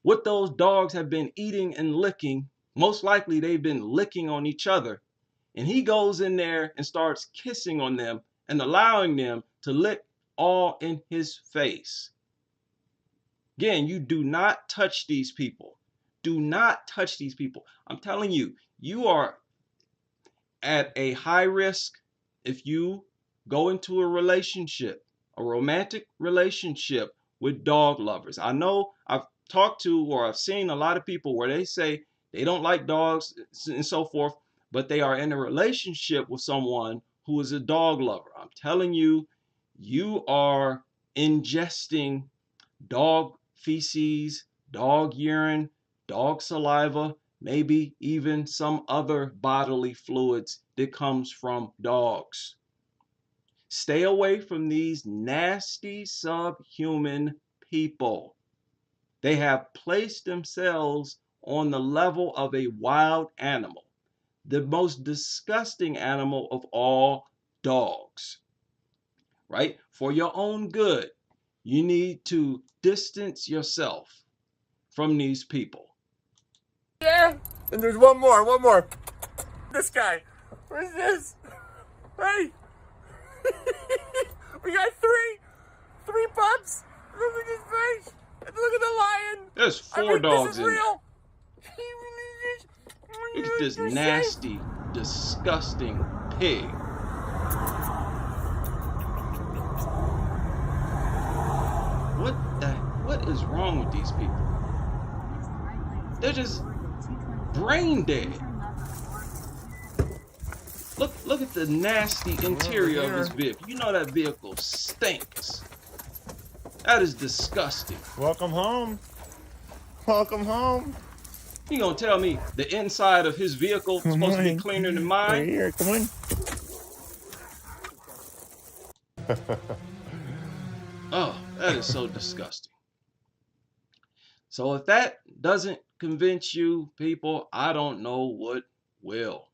what those dogs have been eating and licking. Most likely they've been licking on each other. And he goes in there and starts kissing on them and allowing them to lick all in his face. Again, you do not touch these people. Do not touch these people. I'm telling you, you are at a high risk if you go into a relationship, a romantic relationship with dog lovers. I know I've talked to or I've seen a lot of people where they say they don't like dogs and so forth, but they are in a relationship with someone who is a dog lover. I'm telling you, you are ingesting dog feces, dog urine, dog saliva, maybe even some other bodily fluids that comes from dogs. Stay away from these nasty subhuman people. They have placed themselves on the level of a wild animal, the most disgusting animal of all, dogs. Right? For your own good, you need to distance yourself from these people. Yeah, and there's one more. This guy. Where's this? Hey. We got 3 pups. Look at his face. And look at the lion. There's 4 dogs in there. Real. Look at this nasty, disgusting pig. What is wrong with these people? They're just brain dead. Look at the nasty interior of this vehicle. You know that vehicle stinks. That is disgusting. Welcome home. Welcome home. You gonna tell me the inside of his vehicle is supposed to be cleaner than mine? Right here, come on. Oh, that is so disgusting. So if that doesn't convince you, people, I don't know what will.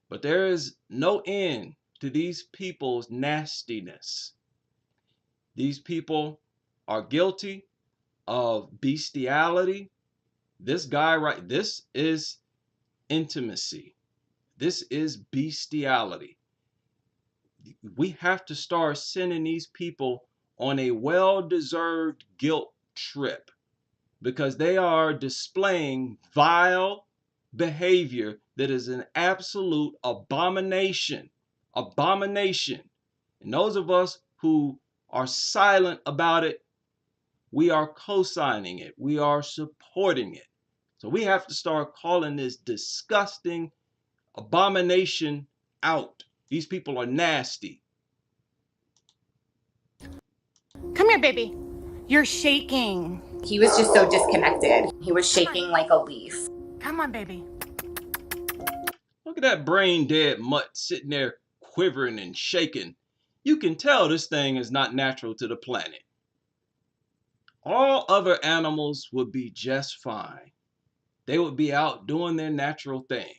But there is no end to these people's nastiness. These people are guilty of bestiality. This guy, right, this is intimacy. This is bestiality. We have to start sending these people on a well-deserved guilt trip because they are displaying vile behavior that is an absolute abomination. Abomination. And those of us who are silent about it, we are co-signing it. We are supporting it. So we have to start calling this disgusting abomination out. These people are nasty. Come here, baby. You're shaking. He was just so disconnected. He was shaking like a leaf. Come on, baby. Look at that brain dead mutt sitting there quivering and shaking. You can tell this thing is not natural to the planet. All other animals would be just fine. They would be out doing their natural thing.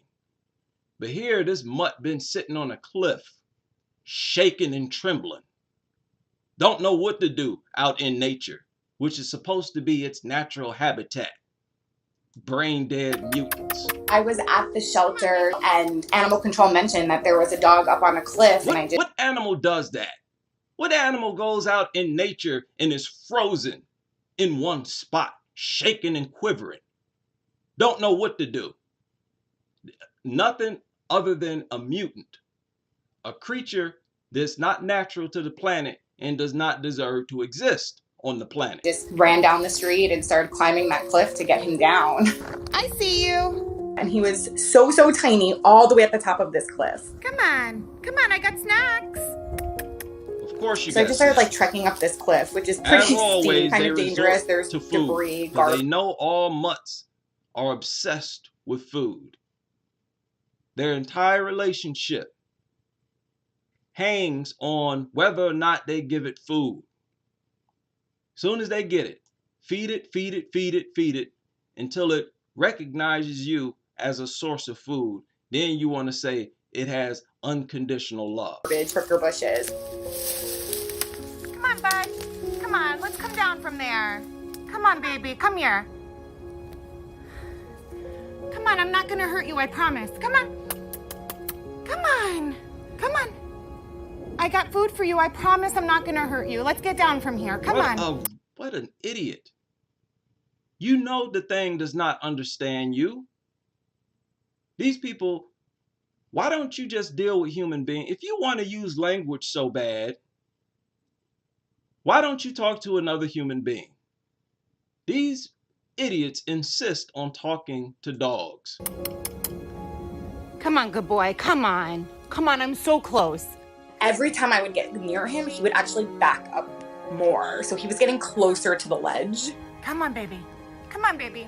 But here, this mutt been sitting on a cliff, shaking and trembling. Don't know what to do out in nature, which is supposed to be its natural habitat. Brain dead mutants. I was at the shelter and animal control mentioned that there was a dog up on a cliff. What animal does that? What animal goes out in nature and is frozen in one spot, shaking and quivering? Don't know what to do. Nothing other than a mutant. A creature that's not natural to the planet and does not deserve to exist on the planet. Just ran down the street and started climbing that cliff to get him down. I see you. And he was so tiny all the way at the top of this cliff. Come on, I got snacks. Of course you So I got just started snacks. like trekking up this cliff, which is pretty steep, kind of dangerous. There's debris, But garbage. they know all mutts are obsessed with food. Their entire relationship hangs on whether or not they give it food. Soon as they get it, feed it, feed it, feed it, feed it, until it recognizes you as a source of food. Then you want to say it has unconditional love. Pricker bushes. Come on, bud. Come on, let's come down from there. Come on, baby, come here. Come on, I'm not gonna hurt you, I promise. Come on. Come on. Come on. I got food for you. I promise I'm not gonna hurt you. Let's get down from here. Come on. What an idiot. You know the thing does not understand you. These people, why don't you just deal with human beings? If you want to use language so bad, why don't you talk to another human being? These idiots insist on talking to dogs. Come on, good boy. Come on. Come on, I'm so close. Every time I would get near him, he would actually back up more. So he was getting closer to the ledge. Come on, baby. Come on, baby.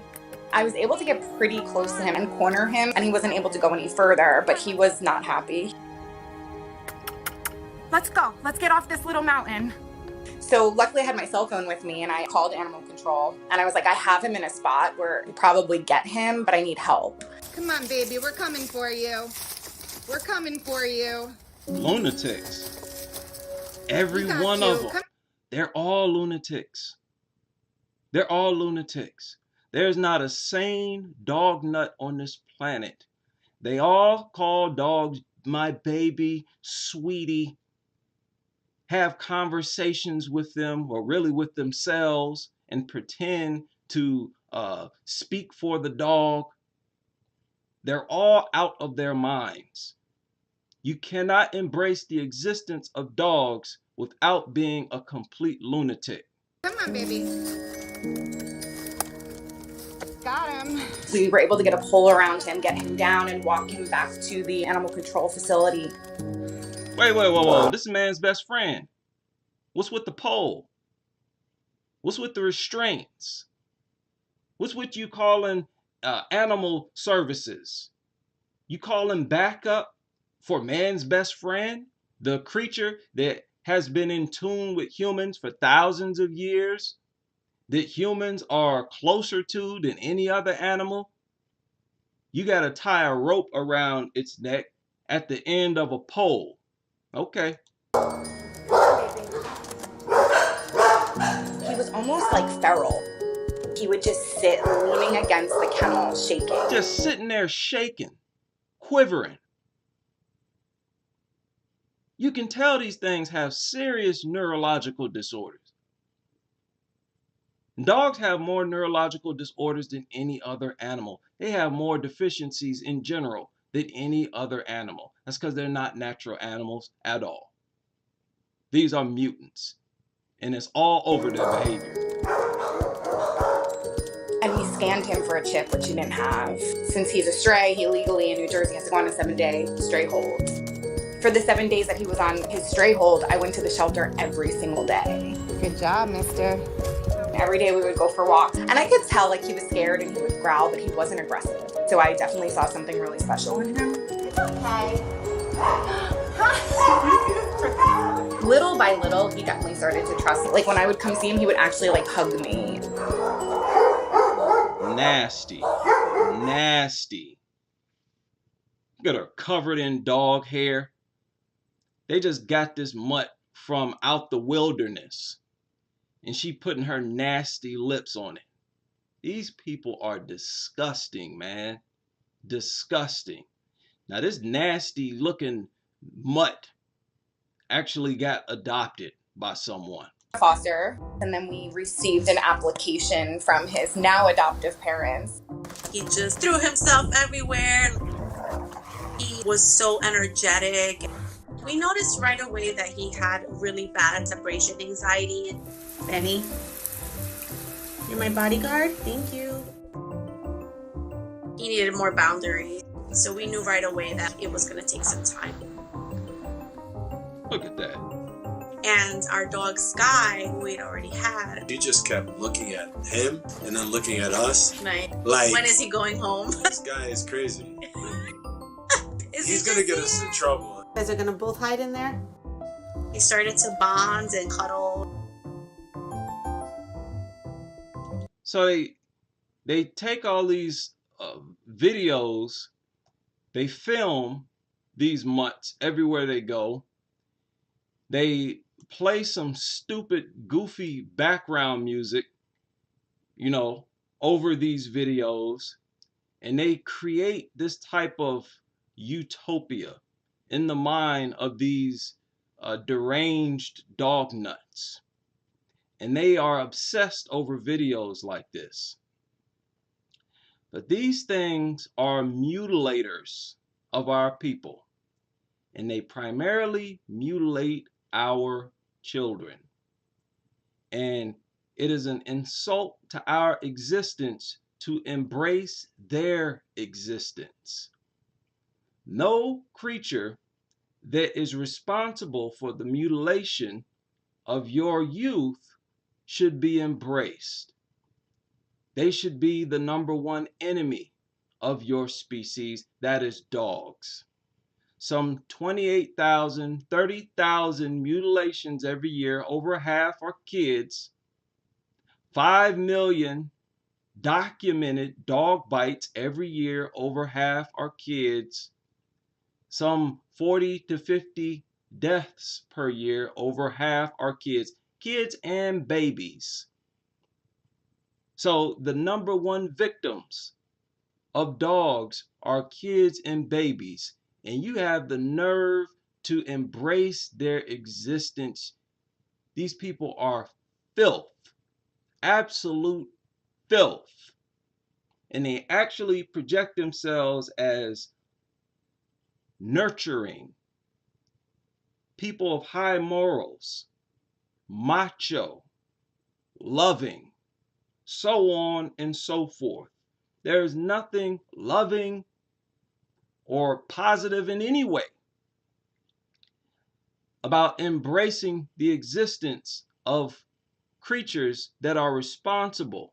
I was able to get pretty close to him and corner him, and he wasn't able to go any further, but he was not happy. Let's go. Let's get off this little mountain. So luckily I had my cell phone with me and I called animal control and I was like, I have him in a spot where you probably get him, but I need help. Come on, baby. We're coming for you. We're coming for you. Lunatics. Every one of them. They're all lunatics. They're all lunatics. There's not a sane dog nut on this planet. They all call dogs my baby, sweetie, have conversations with them or really with themselves and pretend to speak for the dog. They're all out of their minds. You cannot embrace the existence of dogs without being a complete lunatic. Come on, baby. Got him. So we were able to get a pole around him, get him down, and walk him back to the animal control facility. Wait, whoa. This is man's best friend. What's with the pole? What's with the restraints? What's with you calling animal services? You calling backup for man's best friend, the creature that has been in tune with humans for thousands of years, that humans are closer to than any other animal? You got to tie a rope around its neck at the end of a pole. Okay. He was almost like feral. He would just sit leaning against the kennel, shaking. Just sitting there shaking, quivering. You can tell these things have serious neurological disorders. Dogs have more neurological disorders than any other animal. They have more deficiencies in general than any other animal. That's because they're not natural animals at all. These are mutants, and it's all over their behavior. And we scanned him for a chip, which he didn't have. Since he's a stray, he legally in New Jersey has to go on a 7-day stray hold. For the 7 days that he was on his stray hold, I went to the shelter every single day. Good job, mister. Every day we would go for walks. And I could tell like he was scared and he would growl, but he wasn't aggressive. So I definitely saw something really special in him. It's okay. Little by little, he definitely started to trust me. Like when I would come see him, he would actually like hug me. Nasty. Nasty. Look at her covered in dog hair. They just got this mutt from out the wilderness, and she putting her nasty lips on it. These people are disgusting, man. Disgusting. Now this nasty looking mutt actually got adopted by someone. Foster, and then we received an application from his now adoptive parents. He just threw himself everywhere. He was so energetic. We noticed right away that he had really bad separation anxiety. Benny, you're my bodyguard. Thank you. He needed more boundaries. So we knew right away that it was going to take some time. Look at that. And our dog Sky, who we'd already had. He just kept looking at him and then looking at us. Right. Like, when is he going home? This guy is crazy. He's going to get us in trouble. You guys are going to both hide in there? He started to bond and cuddle. So they take all these videos, they film these mutts everywhere they go. They play some stupid, goofy background music, you know, over these videos, and they create this type of utopia in the mind of these deranged dog nuts. And they are obsessed over videos like this. But these things are mutilators of our people, and they primarily mutilate our children. And it is an insult to our existence to embrace their existence. No creature that is responsible for the mutilation of your youth should be embraced. They should be the #1 enemy of your species, that is dogs. Some 28,000, 30,000 mutilations every year, over half are kids. 5 million documented dog bites every year, over half are kids. Some 40 to 50 deaths per year, over half are kids. Kids and babies. So the #1 victims of dogs are kids and babies. And you have the nerve to embrace their existence. These people are filth, absolute filth. And they actually project themselves as nurturing, people of high morals, macho, loving, so on and so forth. There is nothing loving or positive in any way about embracing the existence of creatures that are responsible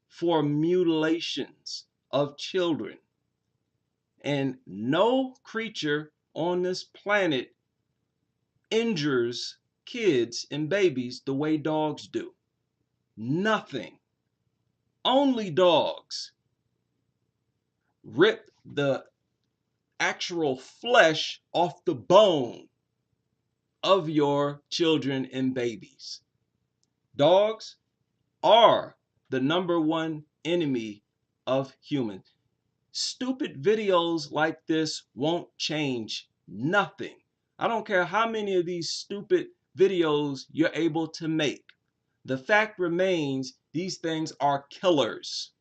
for mutilations of children. And no creature on this planet injures kids and babies the way dogs do. Nothing. Only dogs rip the actual flesh off the bone of your children and babies. Dogs are the #1 enemy of humans. Stupid videos like this won't change nothing. I don't care how many of these stupid videos you're able to make. The fact remains, these things are killers.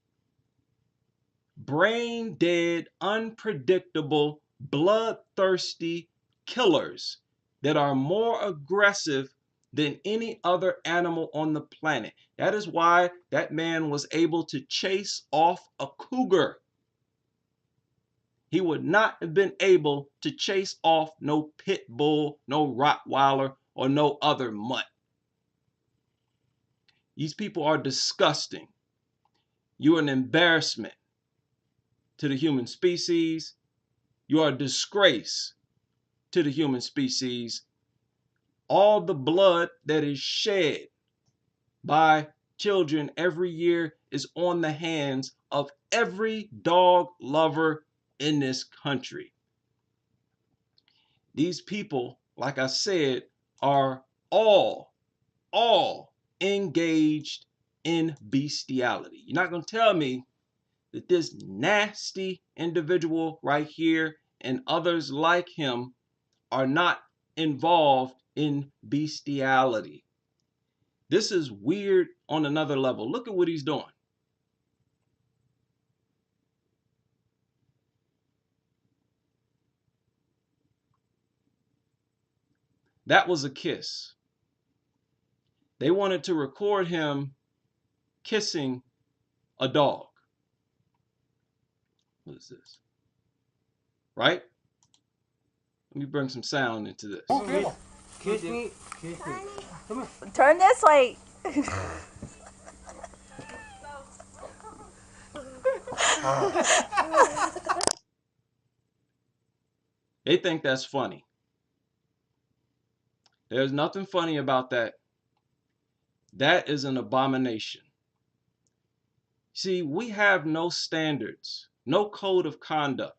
Brain dead, unpredictable, bloodthirsty killers that are more aggressive than any other animal on the planet. That is why that man was able to chase off a cougar. He would not have been able to chase off no pit bull, no Rottweiler, or no other mutt. These people are disgusting. You're an embarrassment to the human species. You are a disgrace to the human species. All the blood that is shed by children every year is on the hands of every dog lover in this country. These people, like I said, are all engaged in bestiality. You're not going to tell me that this nasty individual right here and others like him are not involved in bestiality. This is weird on another level. Look at what he's doing. That was a kiss. They wanted to record him kissing a dog. What is this? Right? Let me bring some sound into this. Kiss me. Kiss me. Come on. Turn this way. They think that's funny. There's nothing funny about that. That is an abomination. See, we have no standards, no code of conduct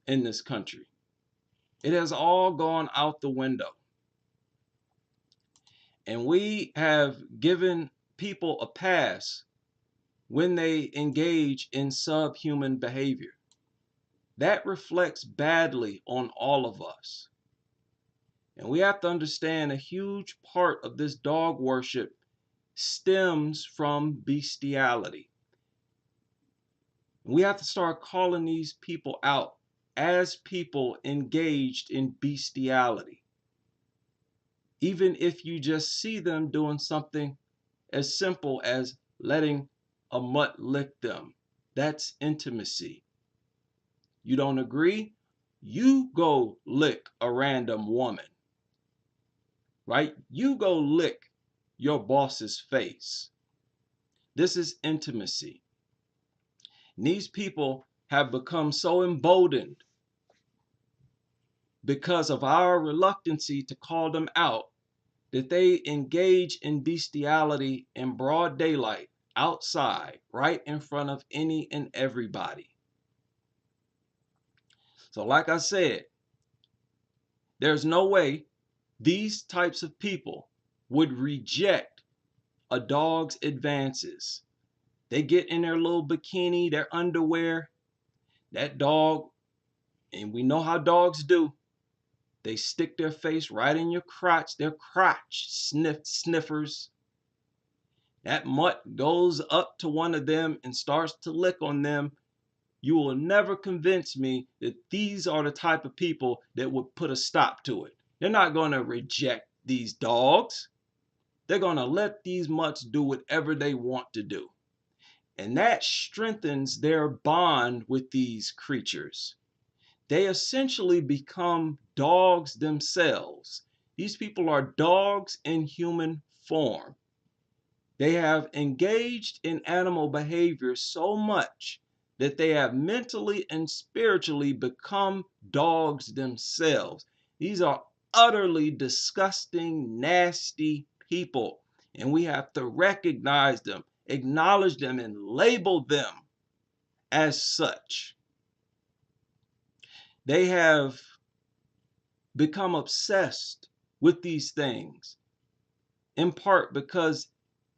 in this country. It has all gone out the window. And we have given people a pass when they engage in subhuman behavior. That reflects badly on all of us. And we have to understand a huge part of this dog worship stems from bestiality. We have to start calling these people out as people engaged in bestiality. Even if you just see them doing something as simple as letting a mutt lick them, that's intimacy. You don't agree? You go lick a random woman, right? You go lick your boss's face. This is intimacy. And these people have become so emboldened because of our reluctancy to call them out that they engage in bestiality in broad daylight, outside, right in front of any and everybody. So like I said, there's no way these types of people would reject a dog's advances. They get in their little bikini, their underwear, that dog, and we know how dogs do. They stick their face right in your crotch, their crotch sniffers. That mutt goes up to one of them and starts to lick on them. You will never convince me that these are the type of people that would put a stop to it. They're not going to reject these dogs. They're going to let these mutts do whatever they want to do. And that strengthens their bond with these creatures. They essentially become dogs themselves. These people are dogs in human form. They have engaged in animal behavior so much that they have mentally and spiritually become dogs themselves. These are utterly disgusting, nasty people, and we have to recognize them, acknowledge them, and label them as such. They have become obsessed with these things, in part because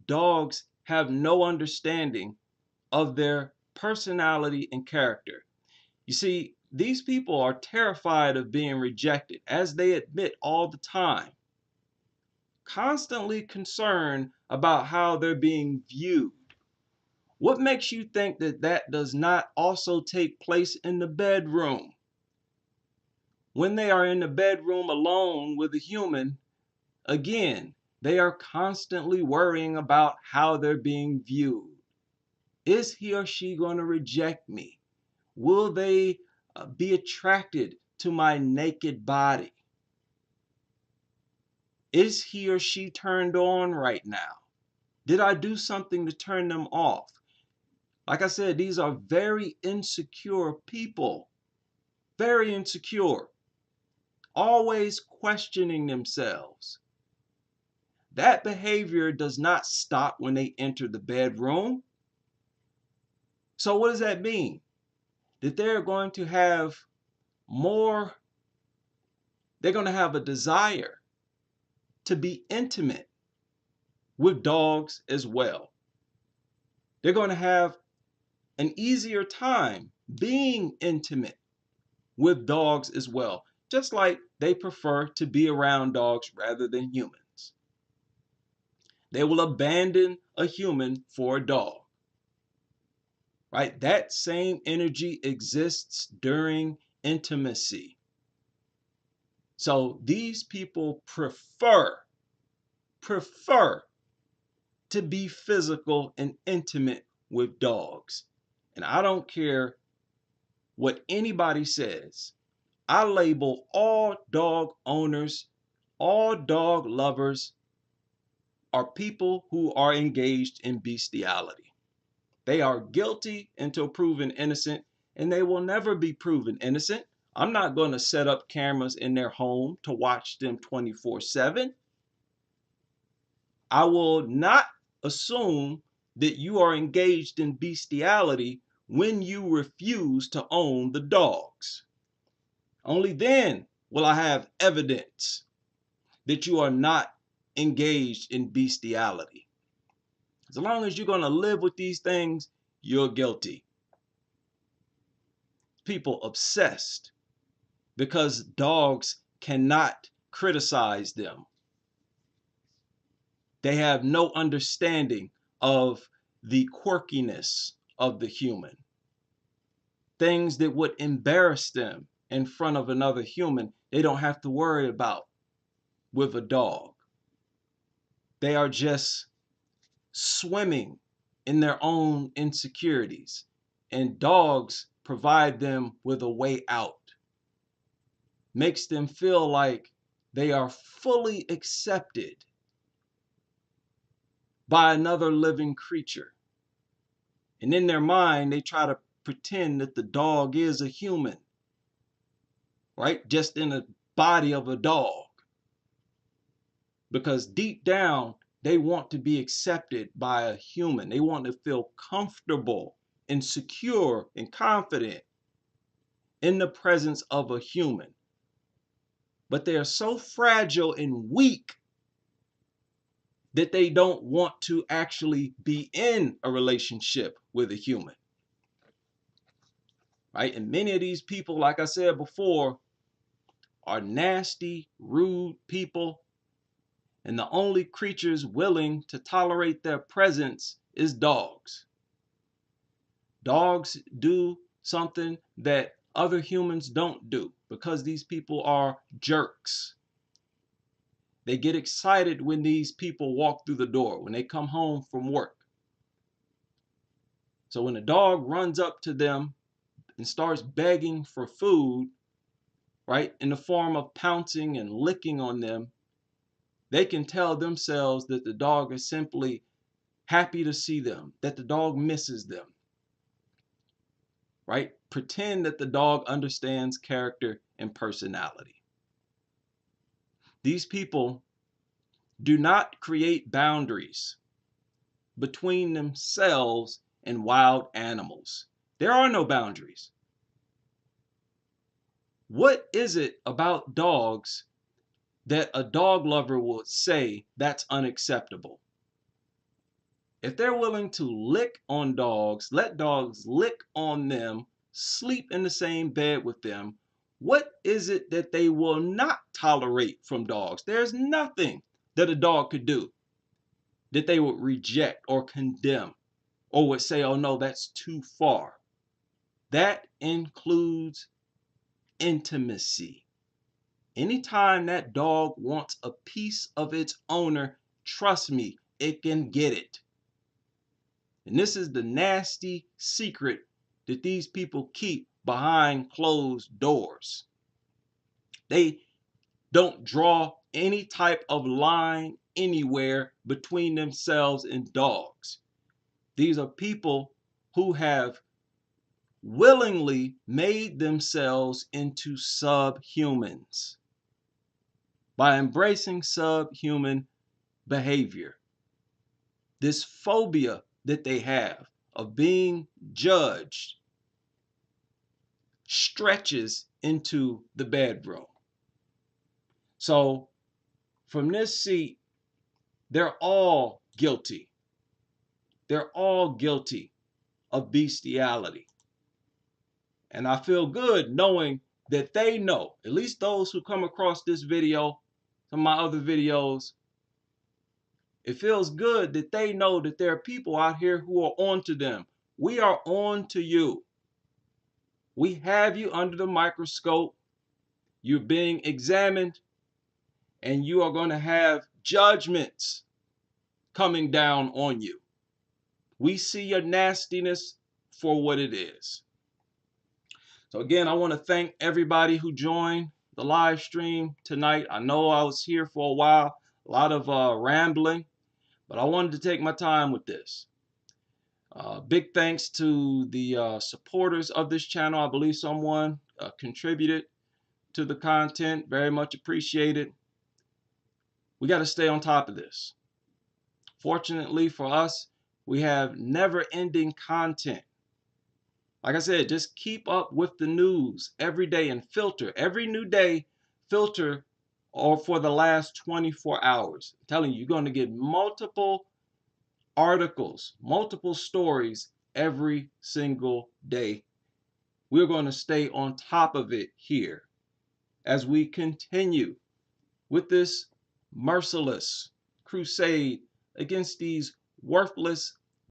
dogs have no understanding of their personality and character. You see, these people are terrified of being rejected, as they admit all the time, constantly concerned about how they're being viewed. What makes you think that that does not also take place in the bedroom? When they are in the bedroom alone with a human, again, they are constantly worrying about how they're being viewed. Is he or she going to reject me? Will they be attracted to my naked body? Is he or she turned on right now? Did I do something to turn them off? Like I said, these are very insecure people. Very insecure. Always questioning themselves. That behavior does not stop when they enter the bedroom. So what does that mean? That they're going to have more, they're going to have a desire to be intimate with dogs as well. They're going to have an easier time being intimate with dogs as well, just like they prefer to be around dogs rather than humans. They will abandon a human for a dog. Right? That same energy exists during intimacy. So these people prefer to be physical and intimate with dogs. And I don't care what anybody says. I label all dog owners, all dog lovers are people who are engaged in bestiality. They are guilty until proven innocent, and they will never be proven innocent. I'm not going to set up cameras in their home to watch them 24/7. I will not assume that you are engaged in bestiality when you refuse to own the dogs. Only then will I have evidence that you are not engaged in bestiality. As long as you're going to live with these things, you're guilty. People obsessed because dogs cannot criticize them. They have no understanding of the quirkiness of the human. Things that would embarrass them in front of another human, they don't have to worry about with a dog. They are just swimming in their own insecurities, and dogs provide them with a way out. Makes them feel like they are fully accepted by another living creature. And in their mind, they try to pretend that the dog is a human, right? Just in the body of a dog. Because deep down, they want to be accepted by a human. They want to feel comfortable and secure and confident in the presence of a human. But they are so fragile and weak that they don't want to actually be in a relationship with a human. Right? And many of these people, like I said before, are nasty, rude people. And the only creatures willing to tolerate their presence is dogs. Dogs do something that other humans don't do because these people are jerks. They get excited when these people walk through the door, when they come home from work. So when a dog runs up to them and starts begging for food, right, in the form of pouncing and licking on them, They can tell themselves that the dog is simply happy to see them, that the dog misses them, right? Pretend that the dog understands character and personality. These people do not create boundaries between themselves and wild animals. There are no boundaries. What is it about dogs that a dog lover would say that's unacceptable? If they're willing to lick on dogs, let dogs lick on them, sleep in the same bed with them, what is it that they will not tolerate from dogs? There's nothing that a dog could do that they would reject or condemn or would say, oh no, that's too far. That includes intimacy. Anytime that dog wants a piece of its owner, trust me, it can get it. And this is the nasty secret that these people keep behind closed doors. They don't draw any type of line anywhere between themselves and dogs. These are people who have willingly made themselves into subhumans by embracing subhuman behavior. This phobia that they have of being judged stretches into the bedroom. So from this seat, they're all guilty. They're all guilty of bestiality. And I feel good knowing that they know, at least those who come across this video, some of my other videos, it feels good that they know that there are people out here who are on to them. We are on to you. We have you under the microscope. You're being examined, and you are going to have judgments coming down on you. We see your nastiness for what it is. So again, I want to thank everybody who joined the live stream tonight. I know I was here for a while, a lot of rambling, but I wanted to take my time with this. Big thanks to the supporters of this channel. I believe someone contributed to the content. Very much appreciated. We got to stay on top of this. Fortunately for us, we have never-ending content. Like I said, just keep up with the news every day and filter. Every new day, filter or for the last 24 hours. I'm telling you, you're going to get multiple articles, multiple stories every single day. We're going to stay on top of it here as we continue with this merciless crusade against these worthless